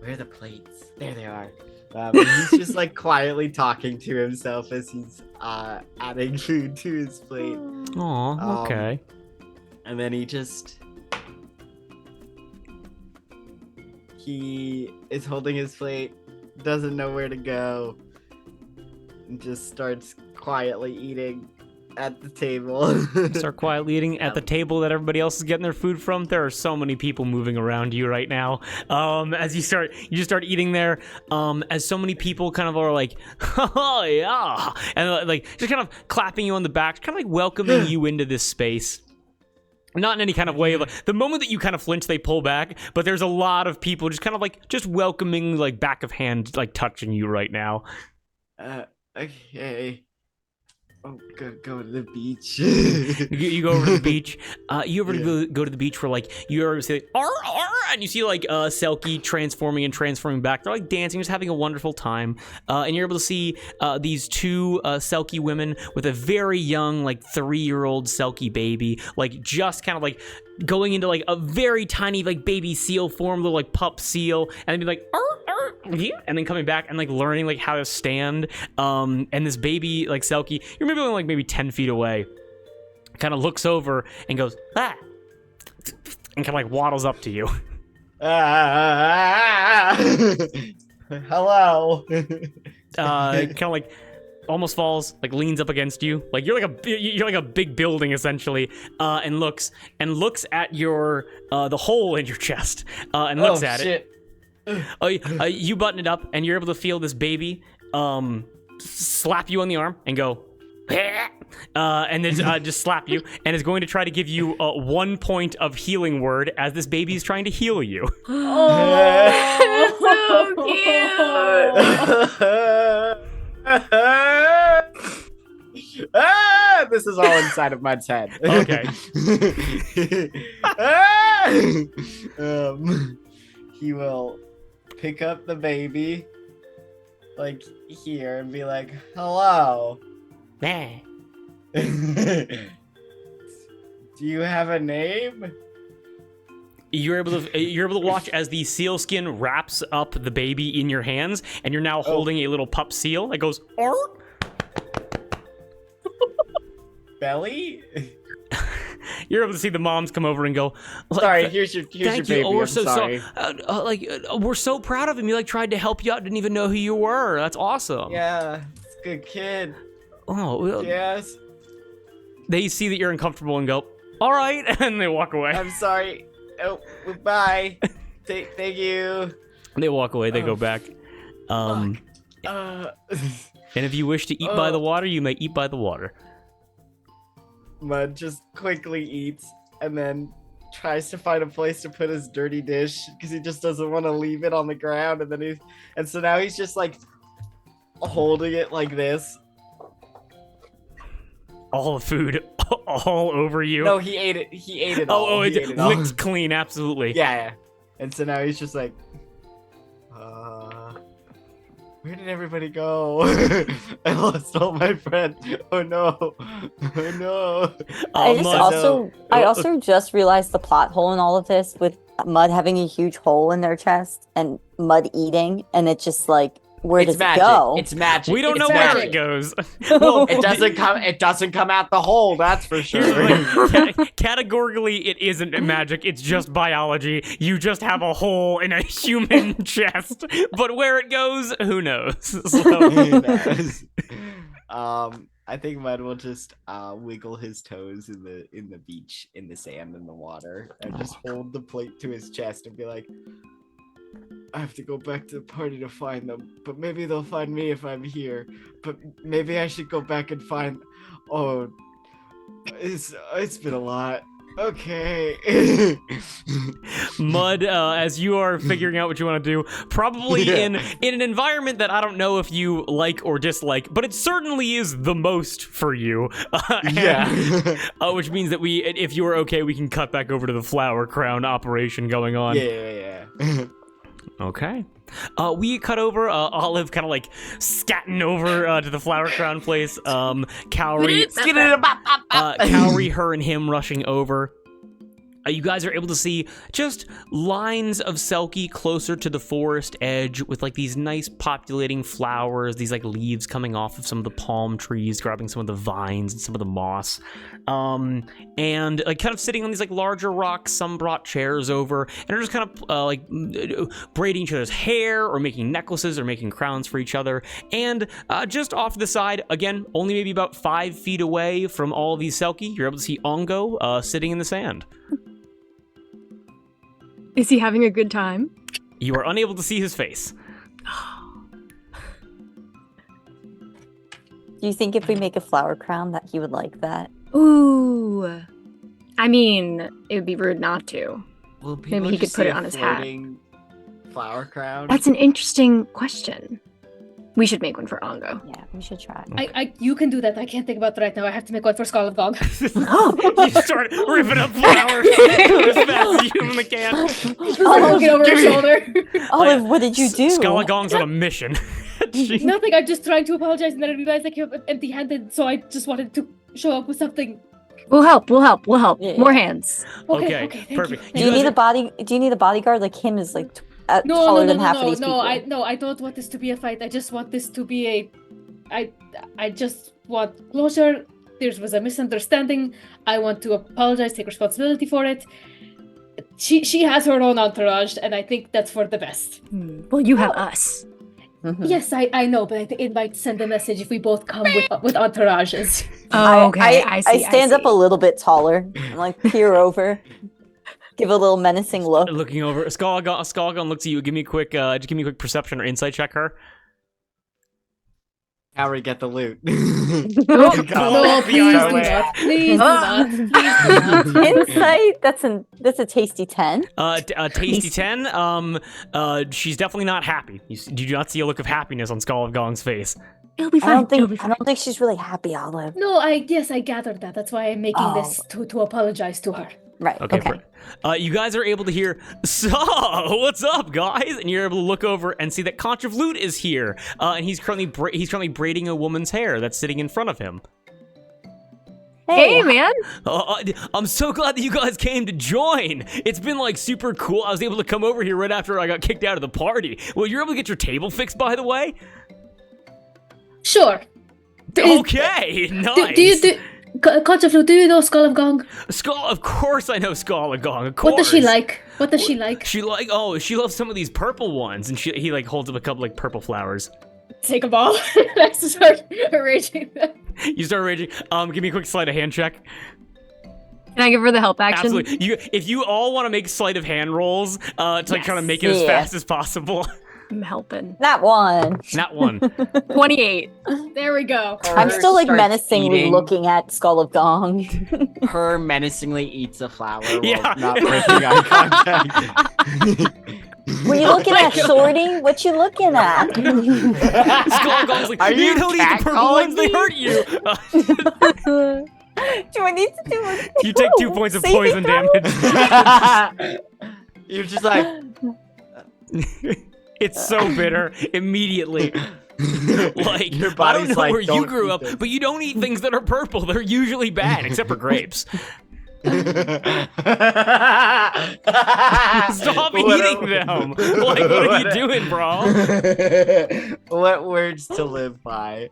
Where are the plates? There they are. He's just like quietly talking to himself as he's adding food to his plate. Aw, okay. And then he is holding his plate, doesn't know where to go, and just starts quietly eating at the table. Start quietly eating at the table that everybody else is getting their food from. There are so many people moving around you right now. As you just start eating there, as so many people kind of are like, oh yeah, and like just kind of clapping you on the back, kind of like welcoming you into this space. Not in any kind of way. Like, the moment that you kind of flinch, they pull back. But there's a lot of people just kind of like just welcoming, like back of hand, like touching you right now. Okay. Oh, go to the beach. You go over to the beach. You ever go to the beach where like you ever say "Arr, arr," and you see like Selkie transforming back. They're like dancing, just having a wonderful time. And you're able to see these two Selkie women with a very young, like 3-year-old Selkie baby, like just kind of like going into like a very tiny like baby seal form, little like pup seal, and then be like "Arr, arr," and then coming back and like learning like how to stand. And this baby like Selkie, you're maybe only like maybe 10 feet away, kind of looks over and goes and kind of like waddles up to you. Hello. Kind of like almost falls, like leans up against you, like you're like a big building essentially, and looks at your the hole in your chest, and looks at it. You button it up, and you're able to feel this baby slap you on the arm and go, and then just slap you, and is going to try to give you 1 point of healing word as this baby is trying to heal you. This is all inside of Mud's head. Okay. He will pick up the baby, like here, and be like, "Hello. Do you have a name?" You're able to watch as the seal skin wraps up the baby in your hands, and you're now holding a little pup seal that goes, "Arr!" Belly? You're able to see the moms come over and go, like, sorry, here's your thank baby. you. Oh, we're I'm so sorry. we're so proud of him. He like tried to help you out, didn't even know who you were. That's awesome. Yeah, it's a good kid. Oh, well, Yes. they see that you're uncomfortable and go, all right, and they walk away. I'm sorry. Oh, bye. Thank you. They walk away. They go back. And if you wish to eat by the water, you may eat by the water. Mud just quickly eats and then tries to find a place to put his dirty dish because he just doesn't want to leave it on the ground, and so now he's just like holding it like this. All the food all over you. No, he ate it. He ate it all. Oh, He it ate it all. licked clean, absolutely. Yeah. And so now he's just like, where did everybody go? I lost all my friends. Oh no. Oh no. I also just realized the plot hole in all of this with Mud having a huge hole in their chest and Mud eating, and it's just like, where does magic. it go? It's magic. We don't It's know where magic. it goes. Well, it doesn't come out the hole, that's for sure. Categorically, it isn't magic. It's just biology. You just have a hole in a human chest, but where it goes, who knows? So, Who knows? I think Mud will just wiggle his toes in the beach, in the sand, in the water, and just hold the plate to his chest and be like, I have to go back to the party to find them, but maybe they'll find me if I'm here. But maybe I should go back and find. Oh, it's been a lot. Okay. Mud, as you are figuring out what you want to do, probably in an environment that I don't know if you like or dislike, but it certainly is the most for you. Which means that if you are okay, we can cut back over to the flower crown operation going on. Yeah. Okay. We cut over, Olive kind of like scatting over to the flower crown place. Cowrie, her and him rushing over. You guys are able to see just lines of Selkie closer to the forest edge with like these nice populating flowers, these like leaves coming off of some of the palm trees, grabbing some of the vines and some of the moss. And like kind of sitting on these like larger rocks, some brought chairs over and are just kind of like braiding each other's hair or making necklaces or making crowns for each other. And just off to the side, again, only maybe about 5 feet away from all of these Selkie, you're able to see Ongo sitting in the sand. Is he having a good time? You are unable to see his face. Do you think if we make a flower crown that he would like that? Ooh. I mean, it would be rude not to. Will people Maybe he could just put see it a on his hat. floating flower crown? That's an interesting question. We should make one for Ongo. Yeah, we should try. You can do that. I can't think about it right now. I have to make one for Skull of Gong. You start ripping up flowers as fast as you humanly can. Looking over her shoulder. Olive, what did you do? Skalagong's on a mission. Nothing. I'm just trying to apologize, and then I realized I came up empty-handed, so I just wanted to show up with something. We'll help. Yeah. More hands. Okay, thank perfect. Do you need a bodyguard? Like him is like taller than half of these people. I don't want this to be a fight. I just want this to be I just want closure. There was a misunderstanding. I want to apologize, take responsibility for it. She has her own entourage, and I think that's for the best. Well, you have us. Mm-hmm. Yes, I know, but I think it might send a message if we both come with entourages. Oh, okay. I see. I stand up a little bit taller and like peer over. Give a little menacing look. Looking over, Skalagon looks at you. Give me a quick perception or insight check. Her. Cowrie, get the loot. No, please do not. Insight. That's a tasty 10. A tasty 10. She's definitely not happy. You do not see a look of happiness on Skull of Gong's face. It'll be fine. I don't think she's really happy, Olive. No, I gathered that. That's why I'm making this to apologize to her. Right. Okay. You guys are able to hear, so, what's up, guys? And you're able to look over and see that Conch of Loot is here. And he's currently braiding a woman's hair that's sitting in front of him. Hey, man. I'm so glad that you guys came to join. It's been like super cool. I was able to come over here right after I got kicked out of the party. Well, you're able to get your table fixed, by the way? Sure. Okay, nice. Conch of Loot, do you know Skull of Gong? Of course I know Skull of Gong, of course. What does she like? She loves some of these purple ones, and he like holds up a couple like purple flowers. Take a ball. Let's start arranging them. You start arranging. Give me a quick sleight of hand check. Can I give her the help action? Absolutely. If you all want to make sleight of hand rolls, to like try to make it as fast as possible. I'm helping. Not one. 28. There we go. I'm still like starts menacingly eating. looking at Skull of Gong. Her menacingly eats a flower while Yeah. not breaking eye contact. Were you looking at Shorty? What you looking at? Skull Gong's like, Are you you don't eat the purple catcalling ones, they me? hurt you. Do I need to do it? You take 2 points of Saving poison throw? damage. You're just like, It's so bitter immediately. Like, your I don't body's know like, where you "Don't grew eat up, this." but you don't eat things that are purple. They're usually bad, except for grapes. Stop eating them. Like, what are you doing, bro? What words to live by?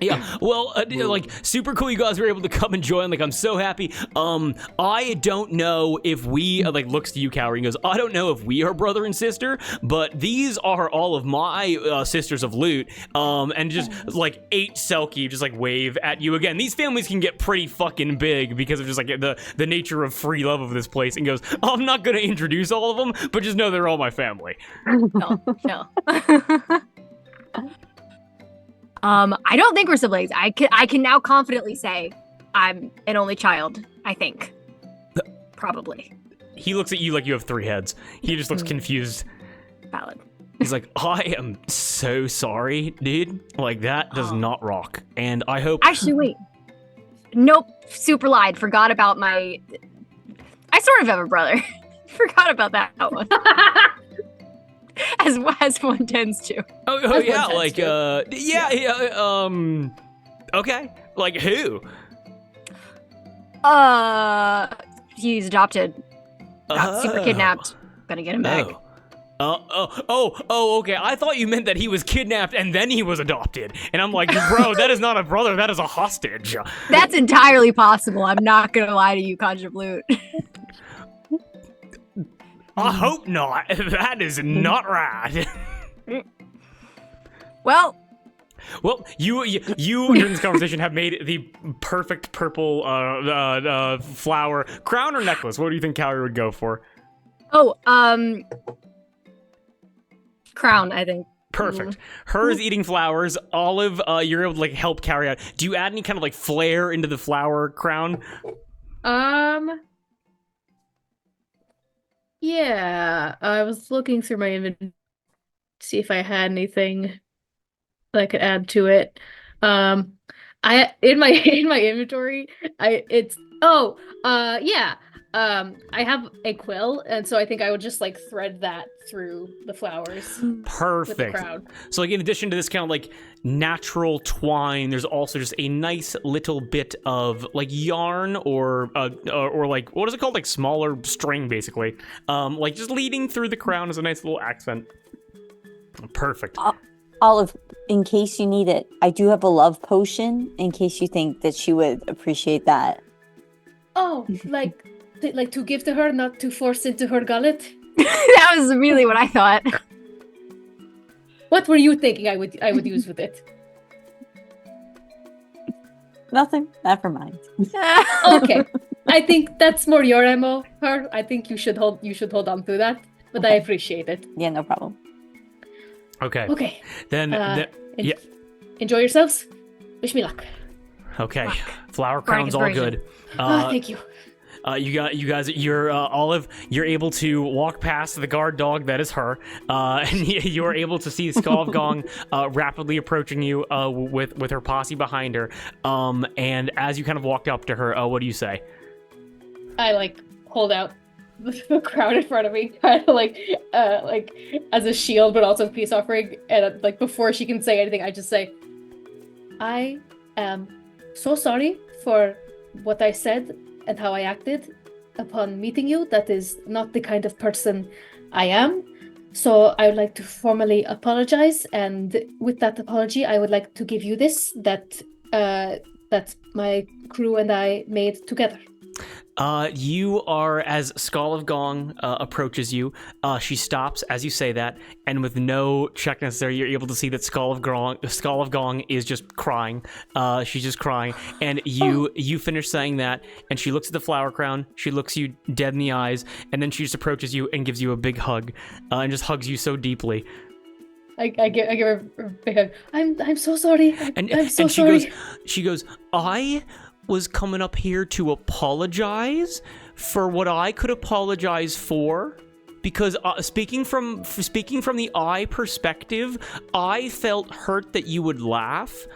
Yeah, well, like, super cool you guys were able to come and join. Like, I'm so happy. I don't know if we, like, looks to you, Cowrie, and goes, I don't know if we are brother and sister, but these are all of my sisters of loot. And just, like, 8 Selkie just, like, wave at you again. These families can get pretty fucking big because of just, like, the nature of free love of this place. And goes, I'm not gonna introduce all of them, but just know they're all my family. No. I don't think we're siblings. I can now confidently say I'm an only child I think. Probably. He looks at you like you have 3 heads. He just looks confused. Valid. He's like, I am so sorry, dude. Like, that does not rock. And I hope... Actually, wait. Nope. Super lied. Forgot about my... I sort of have a brother. Forgot about that one. as one tends to. Oh yeah, like, okay. Like, who? He's adopted. Got super kidnapped. Gonna get him back. Okay. I thought you meant that he was kidnapped and then he was adopted. And I'm like, bro, that is not a brother, that is a hostage. That's entirely possible. I'm not gonna lie to you, Conjure Blute. I hope not. That is not right. Well, you during this conversation have made the perfect purple flower crown or necklace. What do you think Callie would go for? Crown, I think. Perfect. Her is eating flowers. Olive, you're able to like help carry out. Do you add any kind of like flair into the flower crown? Yeah. I was looking through my inventory to see if I had anything that I could add to it. I in my inventory, I have a quill, and so I think I would just like thread that through the flowers with the Perfect. crowd. So like in addition to this kind of like natural twine, there's also just a nice little bit of like yarn or like what is it called? Like smaller string basically. Like just leading through the crown is a nice little accent. Perfect. Olive, in case you need it, I do have a love potion in case you think that she would appreciate that. Oh, like to give to her, not to force into her gullet. That was immediately what I thought. What were you thinking I would use with it? Nothing. Never mind. Okay. I think that's more your MO, her. I think you should hold on to that. But I appreciate it. Yeah, no problem. Okay. Okay. Then yeah. Enjoy yourselves. Wish me luck. Okay. Fuck. Flower crown's all good. Thank you. You guys, you're Olive. You're able to walk past the guard dog that is her, and you are able to see Skull of Gong rapidly approaching you with her posse behind her. And as you kind of walk up to her, what do you say? I like hold out the crowd in front of me, kind of like as a shield, but also a peace offering. And like before she can say anything, I just say, I am so sorry for what I said and how I acted upon meeting you. That is not the kind of person I am. So I would like to formally apologize, and with that apology, I would like to give you this that my crew and I made together. You are, as Skull of Gong approaches you, she stops as you say that, and with no check necessary, you're able to see that Skull of Gong is just crying. She's just crying, and you finish saying that, and she looks at the flower crown, she looks you dead in the eyes, and then she just approaches you and gives you a big hug, and just hugs you so deeply. I give her a big hug. I'm so sorry. I'm so sorry. She goes, I was coming up here to apologize for what I could apologize for, because speaking from the I perspective, I felt hurt that you would laugh,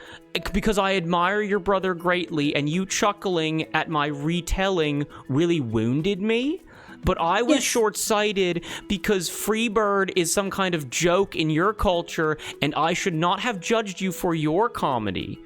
because I admire your brother greatly, and you chuckling at my retelling really wounded me. But I was short-sighted because Freebird is some kind of joke in your culture, and I should not have judged you for your comedy.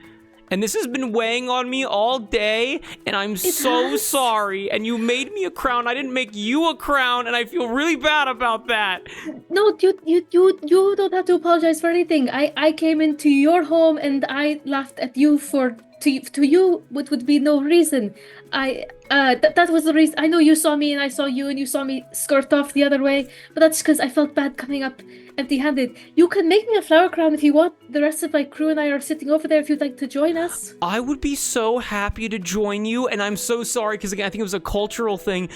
And this has been weighing on me all day, and I'm so sorry. And you made me a crown. I didn't make you a crown, and I feel really bad about that. No, you don't have to apologize for anything. I came into your home and I laughed at you to you would be no reason. That was the reason. I know you saw me and I saw you and you saw me skirt off the other way, but that's because I felt bad coming up empty-handed. You can make me a flower crown if you want. The rest of my crew and I are sitting over there if you'd like to join us. I would be so happy to join you, and I'm so sorry because again, I think it was a cultural thing.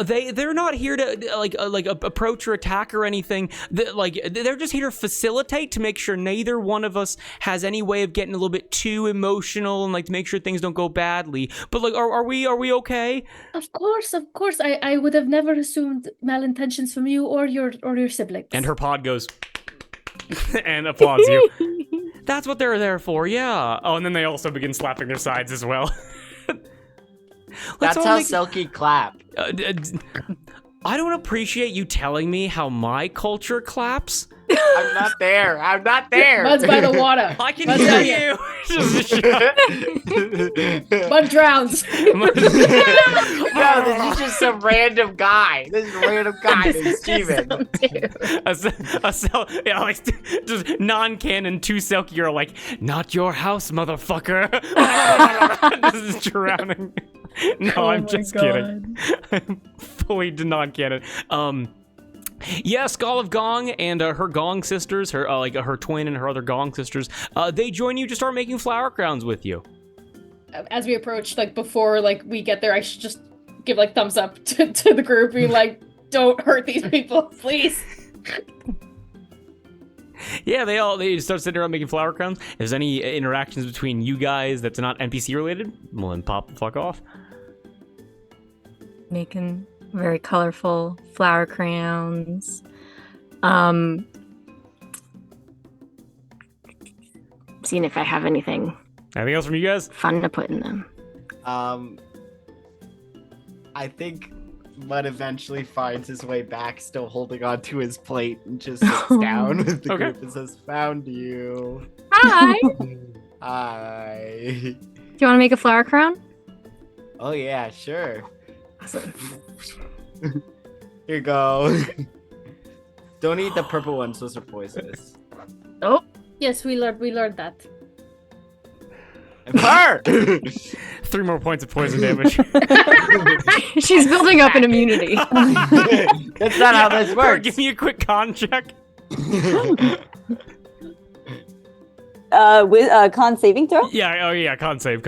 They're not here to approach or attack or anything. They're just here to facilitate, to make sure neither one of us has any way of getting a little bit too emotional and like to make sure things don't go badly. But like, are we okay okay? Of course. I would have never assumed malintentions from you or your siblings. And her pod goes and applauds you. That's what they're there for, yeah. Oh, and then they also begin slapping their sides as well. That's how Selkie clap. I don't appreciate you telling me how my culture claps. I'm not there. Mud's by the water. I can Mud hear down you. Mud drowns. No, this is just some random guy. This is a random guy named Steven. Just non-canon to Selkie are like, not your house, motherfucker. This is drowning. No, I'm just kidding. I'm fully non-canon. Yeah, Skull of Gong and her Gong sisters, her her twin and her other Gong sisters, they join you to start making flower crowns with you. As we approach, before we get there, I should just give thumbs up to the group, being like, don't hurt these people, please. Yeah, they start sitting around making flower crowns. If there's any interactions between you guys that's not NPC related, well then pop the fuck off. Making very colorful flower crowns. Seeing if I have anything Anything else from you guys? fun to put in them. I think Mud eventually finds his way back, still holding on to his plate, and just sits down with the Okay. group and says, "Found you." Hi! Hi. Do you want to make a flower crown? Oh yeah, sure. Awesome. Here you go. Don't eat the purple ones; those are poisonous. Oh, Yes, we learned that. And her! 3 more points of poison damage. she's building up an immunity. That's not how this works. Give me a quick con check. With con saving throw? Yeah, oh yeah, con save.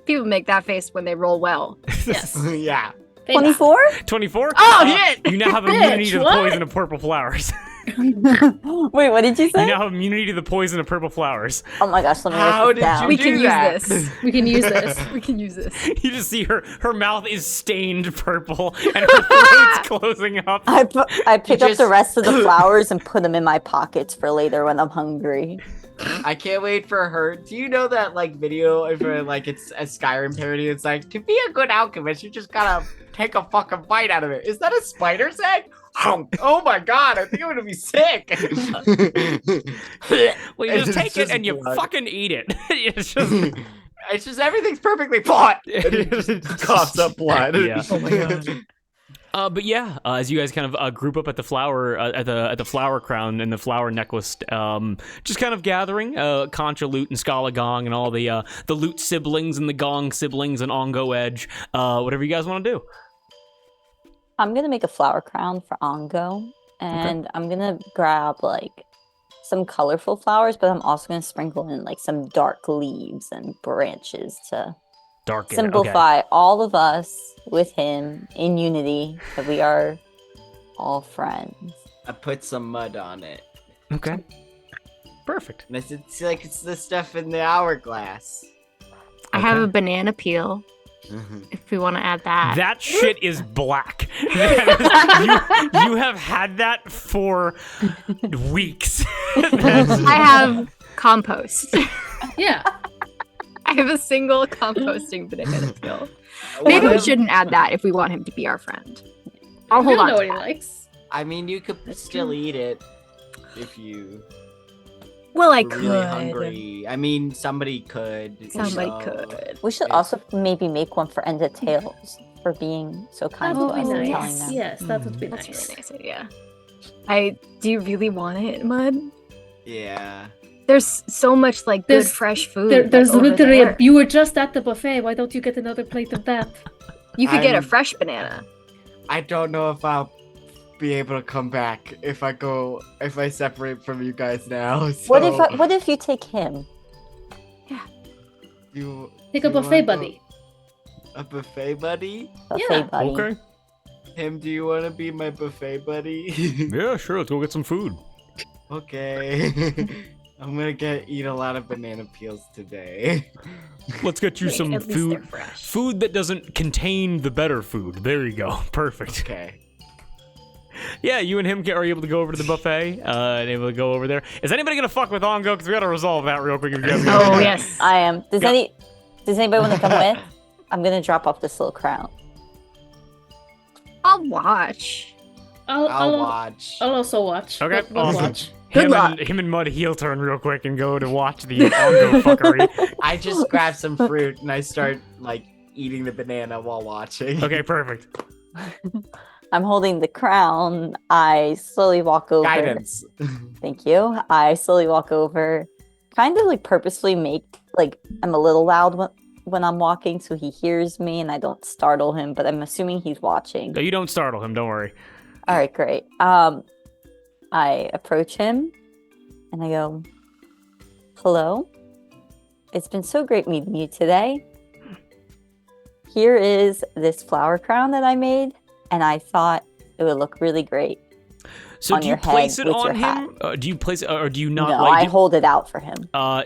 People make that face when they roll well. Yes. Yeah. 24? 24? Oh, shit! You now have immunity to the what? poison of purple flowers. Wait, what did you You say? now have immunity to the poison of purple flowers. Oh my gosh, let me How write did this down. you We do can that? use this. We can use this. We can use this. You just see her mouth is stained purple and her throat's closing up. I pick up just- the rest of the flowers and put them in my pockets for later when I'm hungry. I can't wait for her. Do you know that video of it's a Skyrim parody? It's like, to be a good alchemist, you just gotta take a fucking bite out of it. Is that a spider's egg? Oh my god, I think I'm gonna be sick. Well, you just It's take it just and you blood. fucking eat it. It's just everything's perfectly fought. And it just coughs up blood. Yeah. Oh my god. But yeah, as you guys kind of group up at the flower at the flower crown and the flower necklace, just kind of gathering Concha, Loot, and Scala Gong, and all the Loot siblings and the Gong siblings and Ongo Edge, whatever you guys want to do. I'm gonna make a flower crown for Ongo, and I'm gonna grab some colorful flowers, but I'm also gonna sprinkle in some dark leaves and branches to Dark. simplify all of us with him in unity, that we are all friends. I put some mud on it. Okay. Perfect. And it's the stuff in the hourglass. I have Okay. a banana peel. If we want to add that. That shit is black. You have had that for weeks. I have compost. Yeah. I have a single composting banana peel. Maybe we shouldn't add that if we want him to be our friend. I'll We hold don't on. know to what he that. likes. I mean, you could still eat it if you Well, I were could. really hungry. I mean, somebody could. Somebody so- could. We should Yeah. also maybe make one for End of Tales for being so That kind to would be us and telling nice. them. Yes, that would be That's a nice. really nice idea. Do you really want it, Mud? Yeah. There's so much good There's- fresh food. There's over literally there. you were just at the buffet. Why don't you get another plate of that? You could get a I'm- fresh banana. I don't know if I'll be able to come back if I separate from you guys now. So What if you take him? you Take a you buffet wanna go- buddy. A buffet buddy? Buffet Yeah. buddy. Okay. Him, do you want to be my buffet buddy? Yeah, sure. Let's go get some food. Okay. I'm gonna eat a lot of banana peels today. Let's get you some At least they're food. fresh. Food that doesn't contain the better food. There you go. Perfect. Okay. Yeah, you and him are able to go over to the buffet and able to go over there. Is anybody gonna fuck with Ongo? Because we gotta resolve that real quick. If you guys Oh, yes. I am. Does Yeah. anybody want to come with? I'm gonna drop off this little crown. I'll watch. I'll watch. I'll also watch. Okay, We'll awesome. watch. Good luck. Him and Mud heel turn real quick and go to watch the Ongo fuckery. I just grab some fruit and I start like eating the banana while watching. Okay, perfect. I'm holding the crown. I slowly walk over. Guidance. Thank you. I slowly walk over, kind of like purposefully make like I'm a little loud when I'm walking so he hears me and I don't startle him, but I'm assuming he's watching. No, you don't startle him. Don't worry. All right, great. I approach him and I go, "Hello. It's been so great meeting you today. Here is this flower crown that I made, and I thought it would look really great." So On do you your place head it with your on him? Do you place it, or do you not? No, like, I hold it out for him.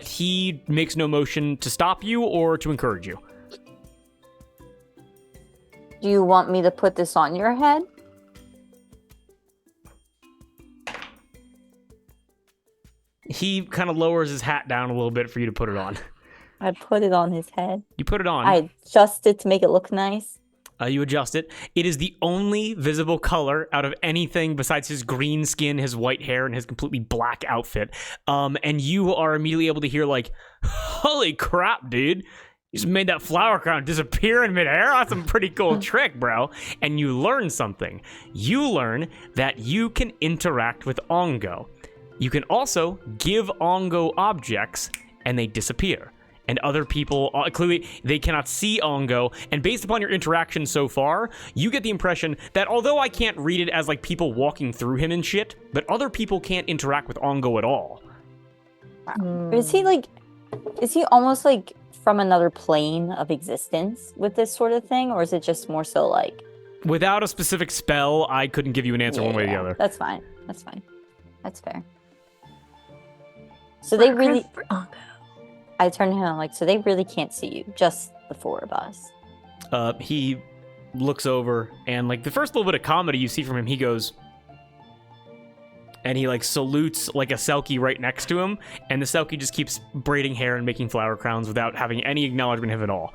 He makes no motion to stop you or to encourage you. Do you want me to put this on your head? He kind of lowers his hat down a little bit for you to put it on. I put it on his head. You put it on. I adjust it to make it look nice. You adjust it. It is the only visible color out of anything besides his green skin, his white hair, and his completely black outfit. And you are immediately able to hear like, "Holy crap, dude! You just made that flower crown disappear in midair? That's a pretty cool trick, bro." And you learn something. You learn that you can interact with Ongo. You can also give Ongo objects, and they disappear. And other people, clearly, they cannot see Ongo. And based upon your interaction so far, you get the impression that although I can't read it as like people walking through him and shit, but other people can't interact with Ongo at all. Is he almost like from another plane of existence with this sort of thing? Or is it just more so like... Without a specific spell, I couldn't give you an answer one way or the other. That's fine. That's fine. That's fair. So they really... I turn to him like, so they really can't see you, just the four of us. He looks over and like the first little bit of comedy you see from him, he goes, and he like salutes like a Selkie right next to him, and the Selkie just keeps braiding hair and making flower crowns without having any acknowledgement of him at all.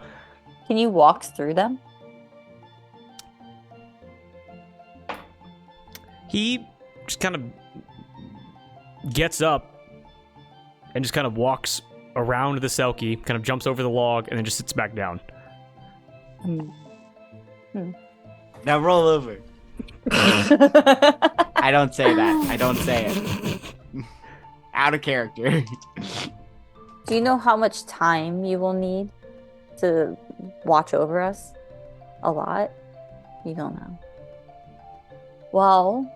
Can you walk through them? He just kind of gets up and just kind of walks around the Selkie, kind of jumps over the log, and then just sits back down. Now roll over. I don't say that. I don't say it. Out of character. Do you know how much time you will need to watch over us? A lot? You don't know. Well,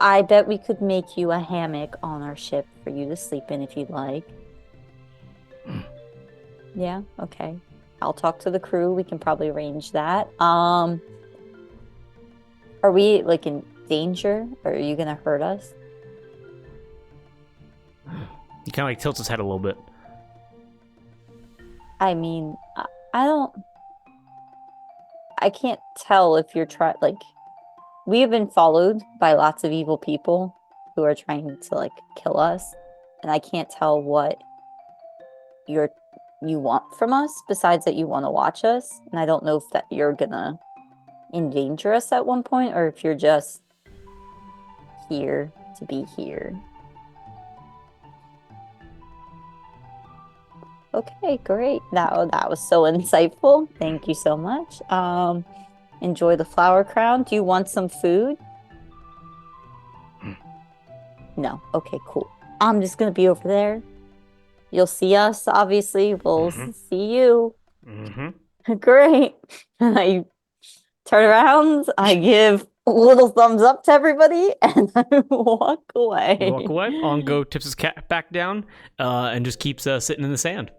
I bet we could make you a hammock on our ship for you to sleep in if you'd like. Yeah, okay. I'll talk to the crew. We can probably arrange that. Are we like in danger? Or are you gonna hurt us? He kind of like tilts his head a little bit. I mean, I can't tell if you're we have been followed by lots of evil people who are trying to like kill us, and I can't tell what you want from us besides that you want to watch us, and I don't know if that you're gonna endanger us at one point or if you're just here to be here. Okay, great. That was so insightful. Thank you so much. Enjoy the flower crown. Do you want some food? No. Okay, cool. I'm just gonna be over there. You'll see us, obviously. We'll see you. Great. And I turn around, I give a little thumbs up to everybody, and I walk away. You walk away. Ongo tips his cap back down and just keeps sitting in the sand.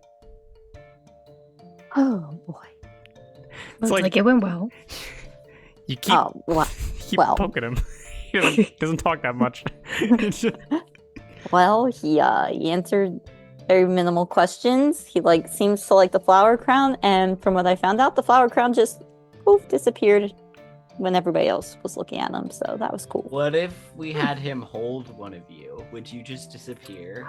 Oh, boy. It's like it went well. You keep, Oh, keep well. poking him. He doesn't talk that much. Well, he answered very minimal questions. He seems to like the flower crown, and from what I found out, the flower crown just poof disappeared when everybody else was looking at him. So that was cool. What if we had him hold one of you? Would you just disappear?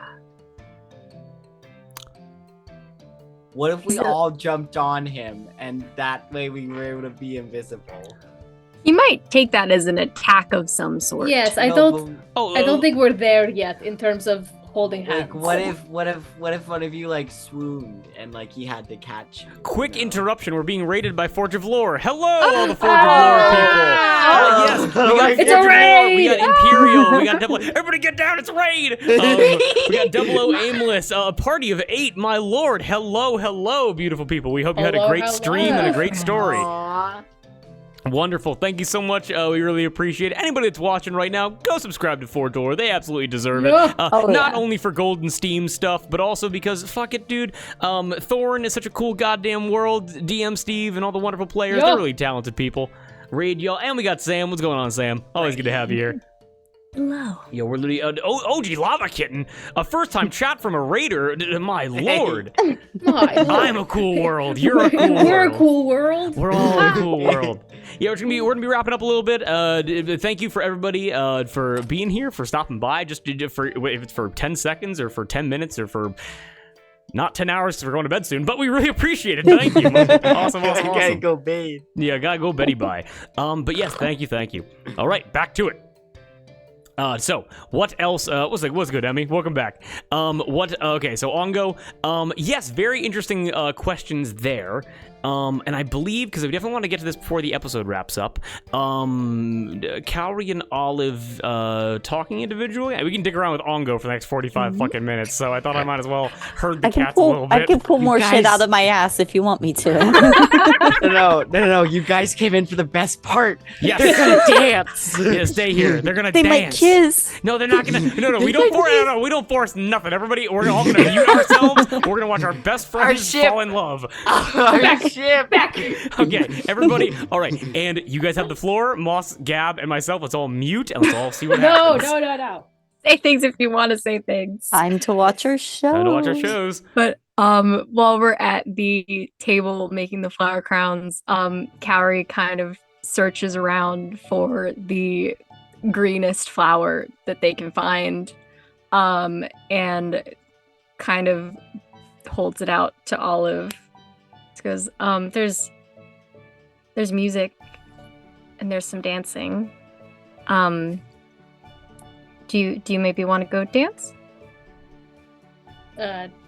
What if we all jumped on him and that way we were able to be invisible? You might take that as an attack of some sort. Yes, I don't think we're there yet in terms of holding hands. Like, what if one of you swooned and he had to catch you? Quick interruption. We're being raided by Forge of Lore. Hello, all the Forge of Lore people. Yes, we got It's Forge a of Lore, raid! we got Imperial, we got Double. Everybody get down! It's a raid. We got Double O Aimless, a party of 8. My lord, hello, beautiful people. We hope you had a great stream and a great story. Aww. Wonderful. Thank you so much. We really appreciate it. Anybody that's watching right now, go subscribe to Forge of Lore. They absolutely deserve it. Not only for Golden Steam stuff, but also because, fuck it, dude. Thorn is such a cool goddamn world. DM Steve and all the wonderful players. They're really talented people. Raid y'all. And we got Sam. What's going on, Sam? Always good to have you here. Hello. Yo, we're literally OG Lava Kitten, a first-time chat from a raider. My lord, I'm a cool world. You're a cool world. We're a cool world. We're all a cool world. Yeah, we're gonna be wrapping up a little bit. Thank you for everybody for being here, for stopping by. Just for if it's for 10 seconds or for 10 minutes or for not 10 hours because we're going to bed soon, but we really appreciate it. Thank you. Awesome. Gotta go bathe. Yeah, gotta go Betty bye. But yes, thank you. All right, back to it. So what else? What's good, Emmy? Welcome back. Okay, so Ongo. Yes, very interesting questions there. And I believe, because we definitely want to get to this before the episode wraps up, Cowrie and Olive talking individually. We can dig around with Ongo for the next 45 fucking minutes, so I thought I might as well herd the cats a little bit. I can pull more shit out of my ass if you want me to. No. You guys came in for the best part. Yes. They're gonna dance. Yeah, stay here. They're gonna They dance. might kiss. No, they're not gonna. No. We don't force nothing. Everybody, we're all gonna mute ourselves. We're gonna watch our best friends fall in love. Back. Okay, everybody. All right, and you guys have the floor. Moss, Gab, and myself. Let's all mute and let's all see what happens. No. Say things if you want to say things. Time to watch our show. Time to watch our shows. But while we're at the table making the flower crowns, Cowrie kind of searches around for the greenest flower that they can find, and kind of holds it out to Olive. It goes, there's music and there's some dancing. Do you maybe want to go dance?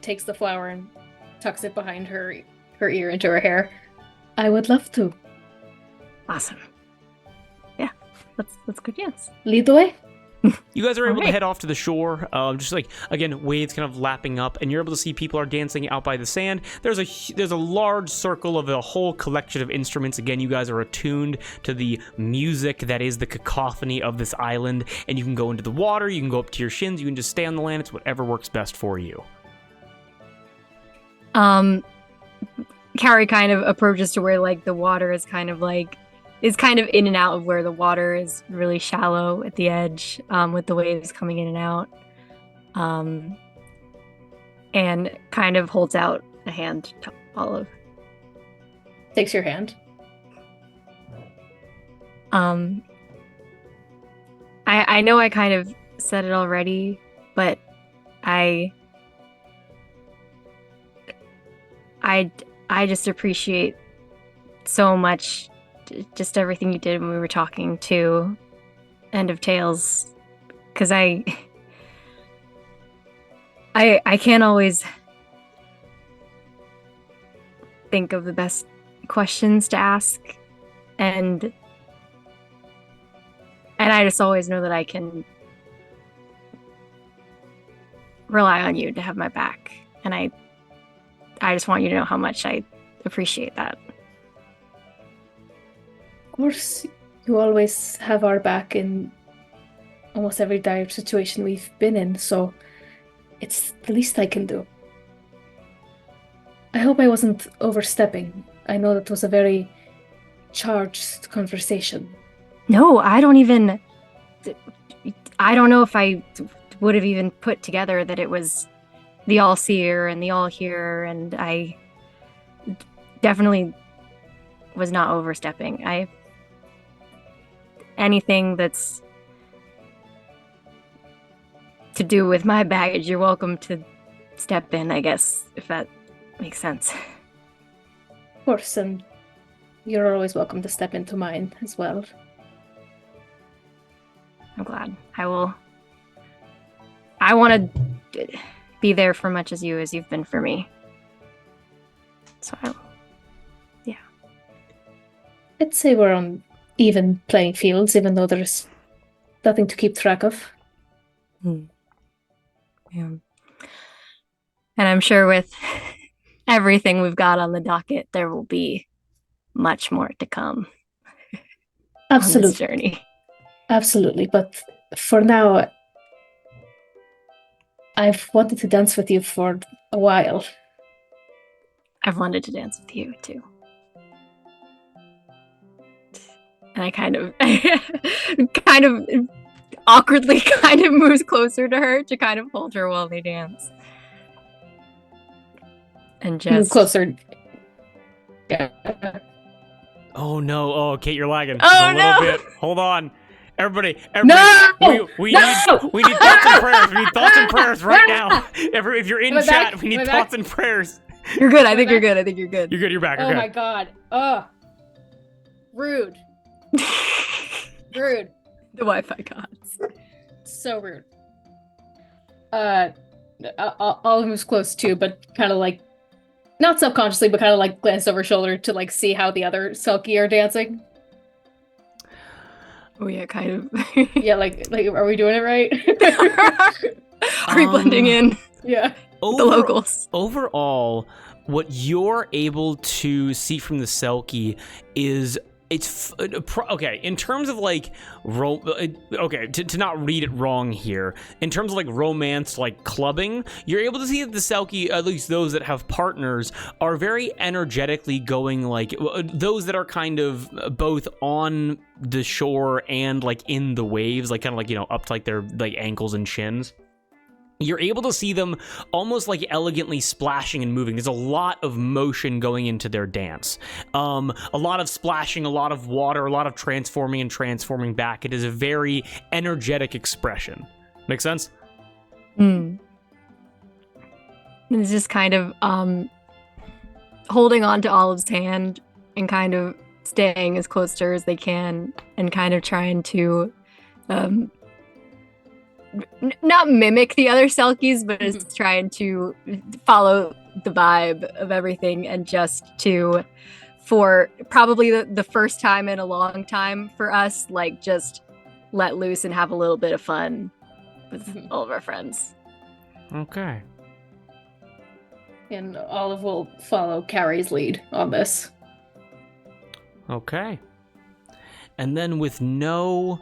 Takes the flower and tucks it behind her ear into her hair. I would love to. Awesome. Yeah, let's go dance. Lead the way. You guys are able to head off to the shore, just again, waves kind of lapping up, and you're able to see people are dancing out by the sand. There's a large circle of a whole collection of instruments. Again, you guys are attuned to the music that is the cacophony of this island, and you can go into the water, you can go up to your shins, you can just stay on the land. It's whatever works best for you. Cowrie kind of approaches to where the water is kind of in and out of where the water is really shallow at the edge, with the waves coming in and out, and kind of holds out a hand to Olive. Takes your hand. I know I kind of said it already, but I just appreciate so much just everything you did when we were talking to End of Tales, because I can't always think of the best questions to ask, and I just always know that I can rely on you to have my back, and I just want you to know how much I appreciate that. Of course, you always have our back in almost every dire situation we've been in, so it's the least I can do. I hope I wasn't overstepping. I know that was a very charged conversation. No, I don't know if I would have even put together that it was the all-seer and the all-hearer, and I definitely was not overstepping. Anything that's to do with my baggage, you're welcome to step in, I guess, if that makes sense. Of course, and you're always welcome to step into mine as well. I'm glad. I want to be there for much as you've been for me. So, yeah. I'd say we're on even playing fields, even though there's nothing to keep track of. Yeah. And I'm sure with everything we've got on the docket, there will be much more to come on this Absolutely. journey. Absolutely. But for now, I've wanted to dance with you for a while. I've wanted to dance with you too. And I kind of awkwardly moves closer to her to kind of hold her while they dance. And just Move closer. Yeah. Oh no! Oh, Kate, you're lagging. Oh, Just a little no! bit. Hold on, everybody. No! We No! need thoughts and prayers. We need thoughts and prayers right now. If you're in Am I chat, back? we need Am I thoughts back? and prayers. You're good. I Am think I you're back? good. I think you're good. You're good. You're back. Oh Okay. my god. Oh. Rude. Rude. The Wi-Fi gods. So rude. Olive moves close too, but kind of like, not subconsciously, but kind of like glanced over her shoulder to like see how the other Selkie are dancing. Oh yeah, kind of. Yeah, like, are we doing it right? Are we blending in Yeah. the locals? Overall, what you're able to see from the Selkie is okay, in terms of like to not read it wrong here, in terms of like romance, like clubbing, you're able to see that the Selkie, at least those that have partners, are very energetically going, like those that are kind of both on the shore and like in the waves, like kind of like, you know, up to like their like ankles and shins. You're able to see them almost like elegantly splashing and moving. There's a lot of motion going into their dance. A lot of splashing, a lot of water, a lot of transforming and transforming back. It is a very energetic expression. Make sense? It's just kind of holding on to Olive's hand and kind of staying as close to her as they can and kind of trying to not mimic the other Selkies, but is trying to follow the vibe of everything, and just to, for probably the first time in a long time for us, like just let loose and have a little bit of fun with all of our friends. Okay. And Olive will follow Carrie's lead on this. Okay. And then with no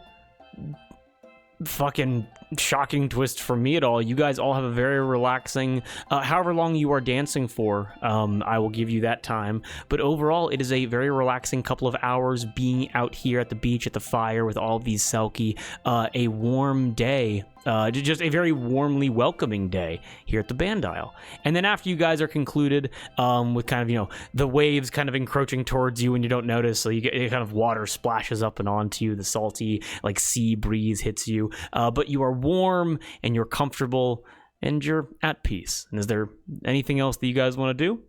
fucking shocking twist for me at all, you guys all have a very relaxing, however long you are dancing for, I will give you that time, but overall it is a very relaxing couple of hours being out here at the beach at the fire with all of these Selkie, a warm day, just a very warmly welcoming day here at the Bandile. And then after you guys are concluded, with kind of, you know, the waves kind of encroaching towards you and you don't notice, so you get kind of water splashes up and onto you, the salty like sea breeze hits you, but you are warm and you're comfortable and you're at peace. And is there anything else that you guys want to do?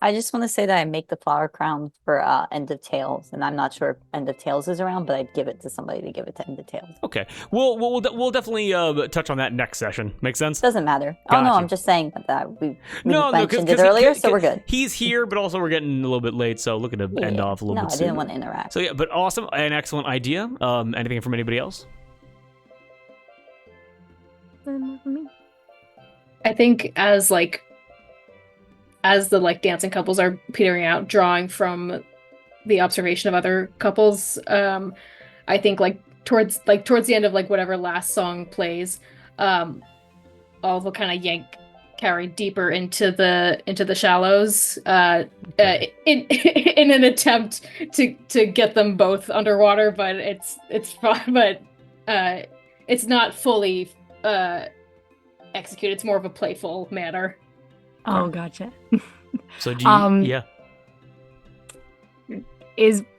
I just want to say that I make the flower crown for End of Tales, and I'm not sure if End of Tales is around, but I'd give it to somebody to give it to End of Tales. Okay, we'll definitely touch on that next session. Make sense? Doesn't matter. Oh no, Gotcha. I'm just saying that we No, mentioned 'cause it earlier, so we're good. He's here, but also we're getting a little bit late, so looking to end off a little No, bit I soon. didn't want to interact. So yeah, but awesome, an excellent idea. Anything from anybody else? I think as the like dancing couples are petering out, drawing from the observation of other couples, I think like towards the end of like whatever last song plays, Olive will kind of yank Carrie deeper into the shallows, in an attempt to get them both underwater, but it's fun. But it's not fully executed. It's more of a playful manner. Oh, gotcha. So do you? Yeah.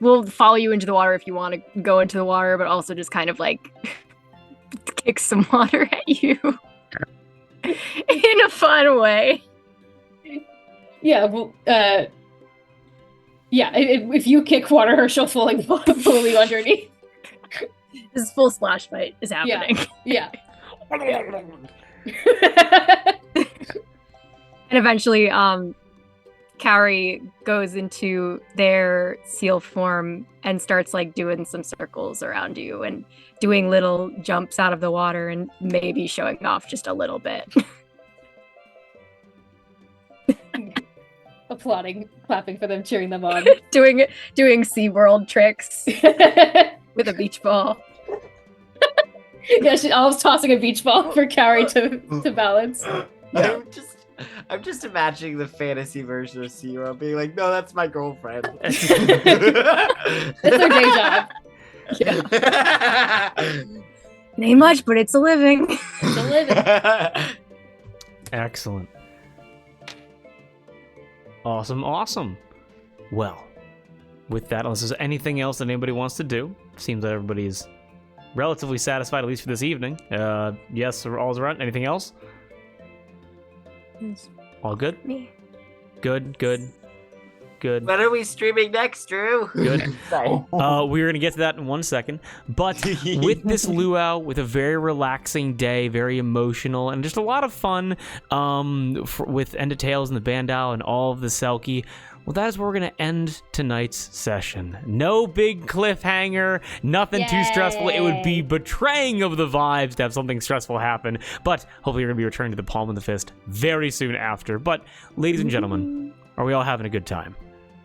We'll follow you into the water if you want to go into the water, but also just kind of like kick some water at you in a fun way. Yeah, well, yeah, if you kick water, she'll fully underneath. This full splash fight is happening. Yeah. And eventually, Carrie goes into their seal form and starts like doing some circles around you and doing little jumps out of the water and maybe showing off just a little bit. Applauding, clapping for them, cheering them on. doing SeaWorld tricks with a beach ball. Yeah, I was tossing a beach ball for Carrie to balance. Yeah. I'm just imagining the fantasy version of SeaWorld being like, no, that's my girlfriend. It's their day job. Yeah. It ain't much, but it's a living. It's a living. Excellent. Awesome. Well, with that, unless there's anything else that anybody wants to do, seems that everybody's relatively satisfied, at least for this evening. Yes, all's right. Anything else? All good? Me. Good. When are we streaming next, Drew? Good. Sorry. We're gonna get to that in 1 second. But with this luau, with a very relaxing day, very emotional, and just a lot of fun, with End of Tales and the Bandal and all of the Selkie. Well, that is where we're gonna end tonight's session. No big cliffhanger, nothing too stressful. It would be betraying of the vibes to have something stressful happen. But hopefully you're gonna be returning to the Palm of the Fist very soon after. But ladies and gentlemen, are we all having a good time?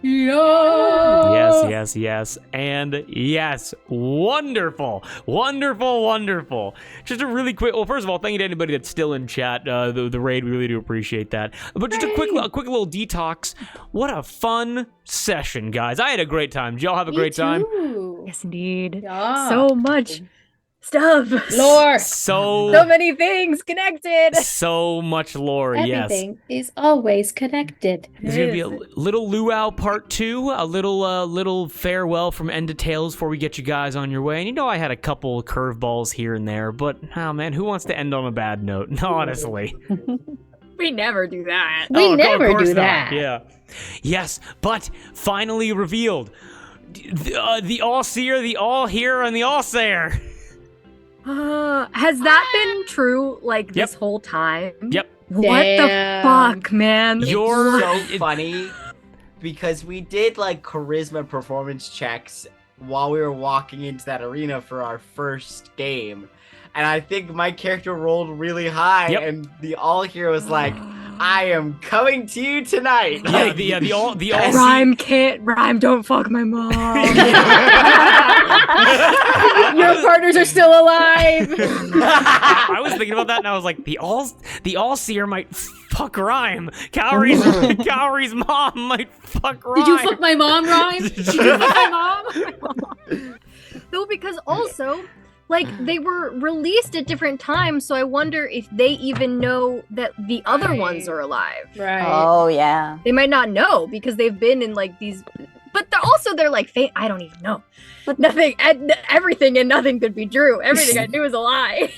Yeah. Yes. And yes, wonderful. Just a really quick, well, first of all, thank you to anybody that's still in chat. The raid, we really do appreciate that. But just a quick little detox. What a fun session, guys. I had a great time. Did y'all have a great time? Yes, indeed. Yeah. So much stuff. Lore. So many things connected. So much lore, yes. Everything is always connected. There's gonna be a little luau part 2, a little farewell from End of Tales before we get you guys on your way. And you know I had a couple curveballs here and there, but oh man, who wants to end on a bad note? honestly. We never do that. We never of course do not. that. Yeah. Yes, but finally revealed. The All-Seer, the All-Hearer, and the All-Sayer. Has that been true like this whole time? Yep. What the fuck, man? You're so funny because we did like charisma performance checks while we were walking into that arena for our first game. And I think my character rolled really high, and the all hero was like, I am coming to you tonight. Yeah, Like, the all Rhyme, don't fuck my mom. Your partners are still alive. I was thinking about that, and I was like, the all-seer might fuck Rhyme. Cowrie's mom might fuck Rhyme. Did you fuck my mom, Rhyme? Did you fuck my mom? No, because also, like, they were released at different times, so I wonder if they even know that the other ones are alive. Right. Oh, yeah. They might not know because they've been in like these, but they're like I don't even know. Everything and nothing could be true. Everything I knew is a lie.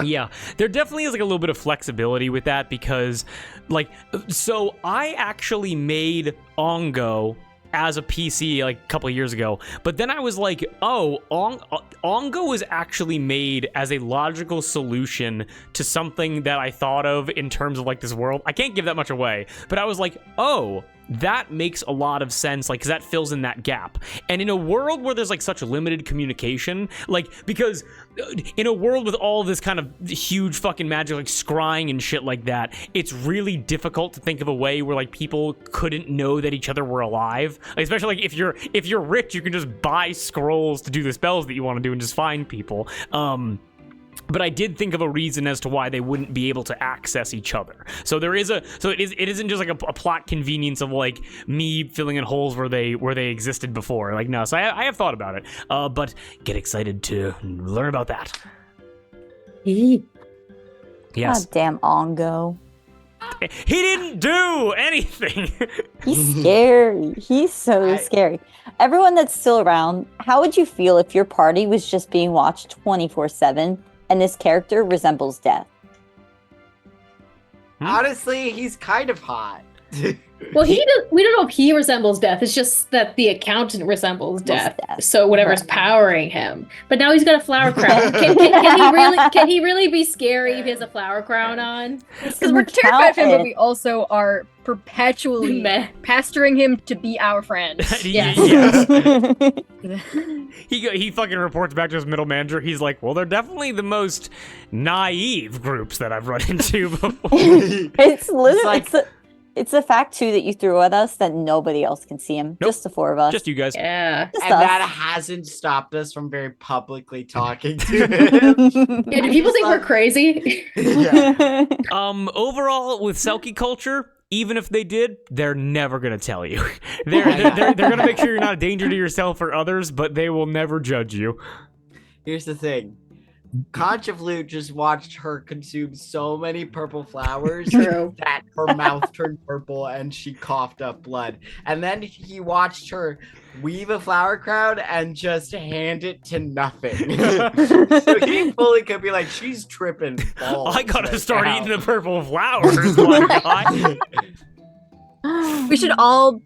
Yeah, there definitely is like a little bit of flexibility with that because, like, so I actually made Ongo as a PC like a couple of years ago, but then I was like, oh, Ongo was actually made as a logical solution to something that I thought of in terms of like this world. I can't give that much away, but I was like, oh, that makes a lot of sense, like, because that fills in that gap. And in a world where there's like such limited communication, like, because in a world with all this kind of huge fucking magic, like scrying and shit like that, it's really difficult to think of a way where like people couldn't know that each other were alive. Like, especially like if you're rich, you can just buy scrolls to do the spells that you want to do and just find people. But I did think of a reason as to why they wouldn't be able to access each other. So it isn't just like a plot convenience of like me filling in holes where they existed before. Like, no, so I have thought about it. But get excited to learn about that. He. Yes. God damn Ongo. He didn't do anything. He's scary. He's so scary. Everyone that's still around, how would you feel if your party was just being watched 24/7 and this character resembles death? Honestly, he's kind of hot. Well, we don't know if he resembles death. It's just that the accountant resembles death. So whatever's powering him. But now he's got a flower crown. Can he really be scary if he has a flower crown on? Because we're terrified of him, but we also are perpetually Meh. pestering him to be our friend. Yes. He fucking reports back to his middle manager. He's like, well, they're definitely the most naive groups that I've run into before. It's literally it's a fact too that you threw at us that nobody else can see him. Nope. Just the four of us. Just you guys. Yeah. Just And us. that hasn't stopped us from very publicly talking to him. Yeah, do people think we're crazy? Yeah. Overall, with Selkie culture, even if they did, they're never gonna tell you. They're gonna make sure you're not a danger to yourself or others, but they will never judge you. Here's the thing. Concha Flute just watched her consume so many purple flowers True. that her mouth turned purple and she coughed up blood. And then he watched her weave a flower crown and just hand it to nothing. So he fully could be like, she's tripping balls. I gotta right start now. eating the purple flowers, my guy. We should all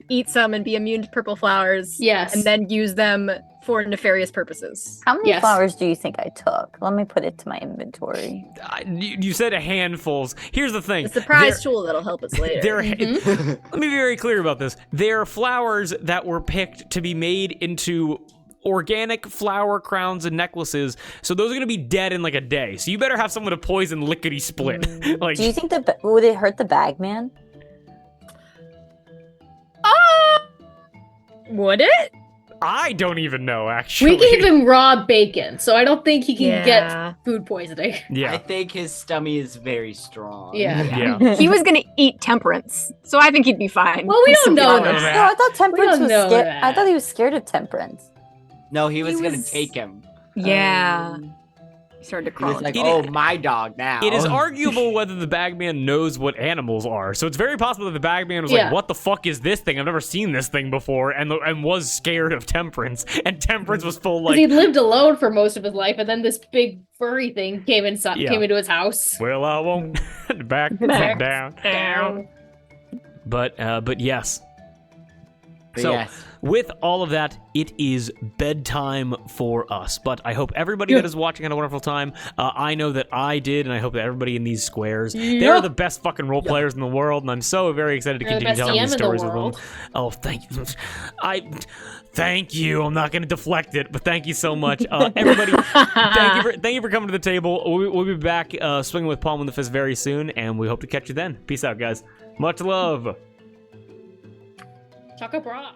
eat some and be immune to purple flowers. Yes. And then use them for nefarious purposes. How many Yes. flowers do you think I took? Let me put it to my inventory. You said handfuls. Here's the thing. The surprise tool that'll help us later. Let me be very clear about this. They're flowers that were picked to be made into organic flower crowns and necklaces. So those are gonna be dead in like a day. So you better have someone to poison lickety split. Like, Do you think would it hurt the bagman? Would it? I don't even know actually. We gave him raw bacon, so I don't think he can Yeah. get food poisoning. I Yeah. think his stomach is very strong. Yeah. Yeah. He was gonna eat temperance, so I think he'd be fine. Well, we don't know flowers. that. No, I thought temperance don't was know scared. that. I thought he was scared of temperance. No, he was gonna was- take him. Yeah. He started to He crawl. was like, It oh, is- my dog now. It is arguable whether the bagman knows what animals are. So it's very possible that the bagman was Yeah. like, what the fuck is this thing? I've never seen this thing before, and was scared of temperance. And temperance was full Because like, he'd lived alone for most of his life, and then this big furry thing came inside, Yeah. came into his house. well, I won't back down. Down. But yes. But So, yes. with all of that, it is bedtime for us. But I hope everybody that is watching had a wonderful time. I know that I did, and I hope that everybody in these squares. They are the best fucking role players in the world, and I'm so very excited to They're the continue best telling DM these in the stories with world. them. Oh, thank you. Thank you. I'm not going to deflect it, but thank you so much. Everybody, thank you for coming to the table. We'll be back swinging with Palm in the Fist very soon, and we hope to catch you then. Peace out, guys. Much love. Chaka bra.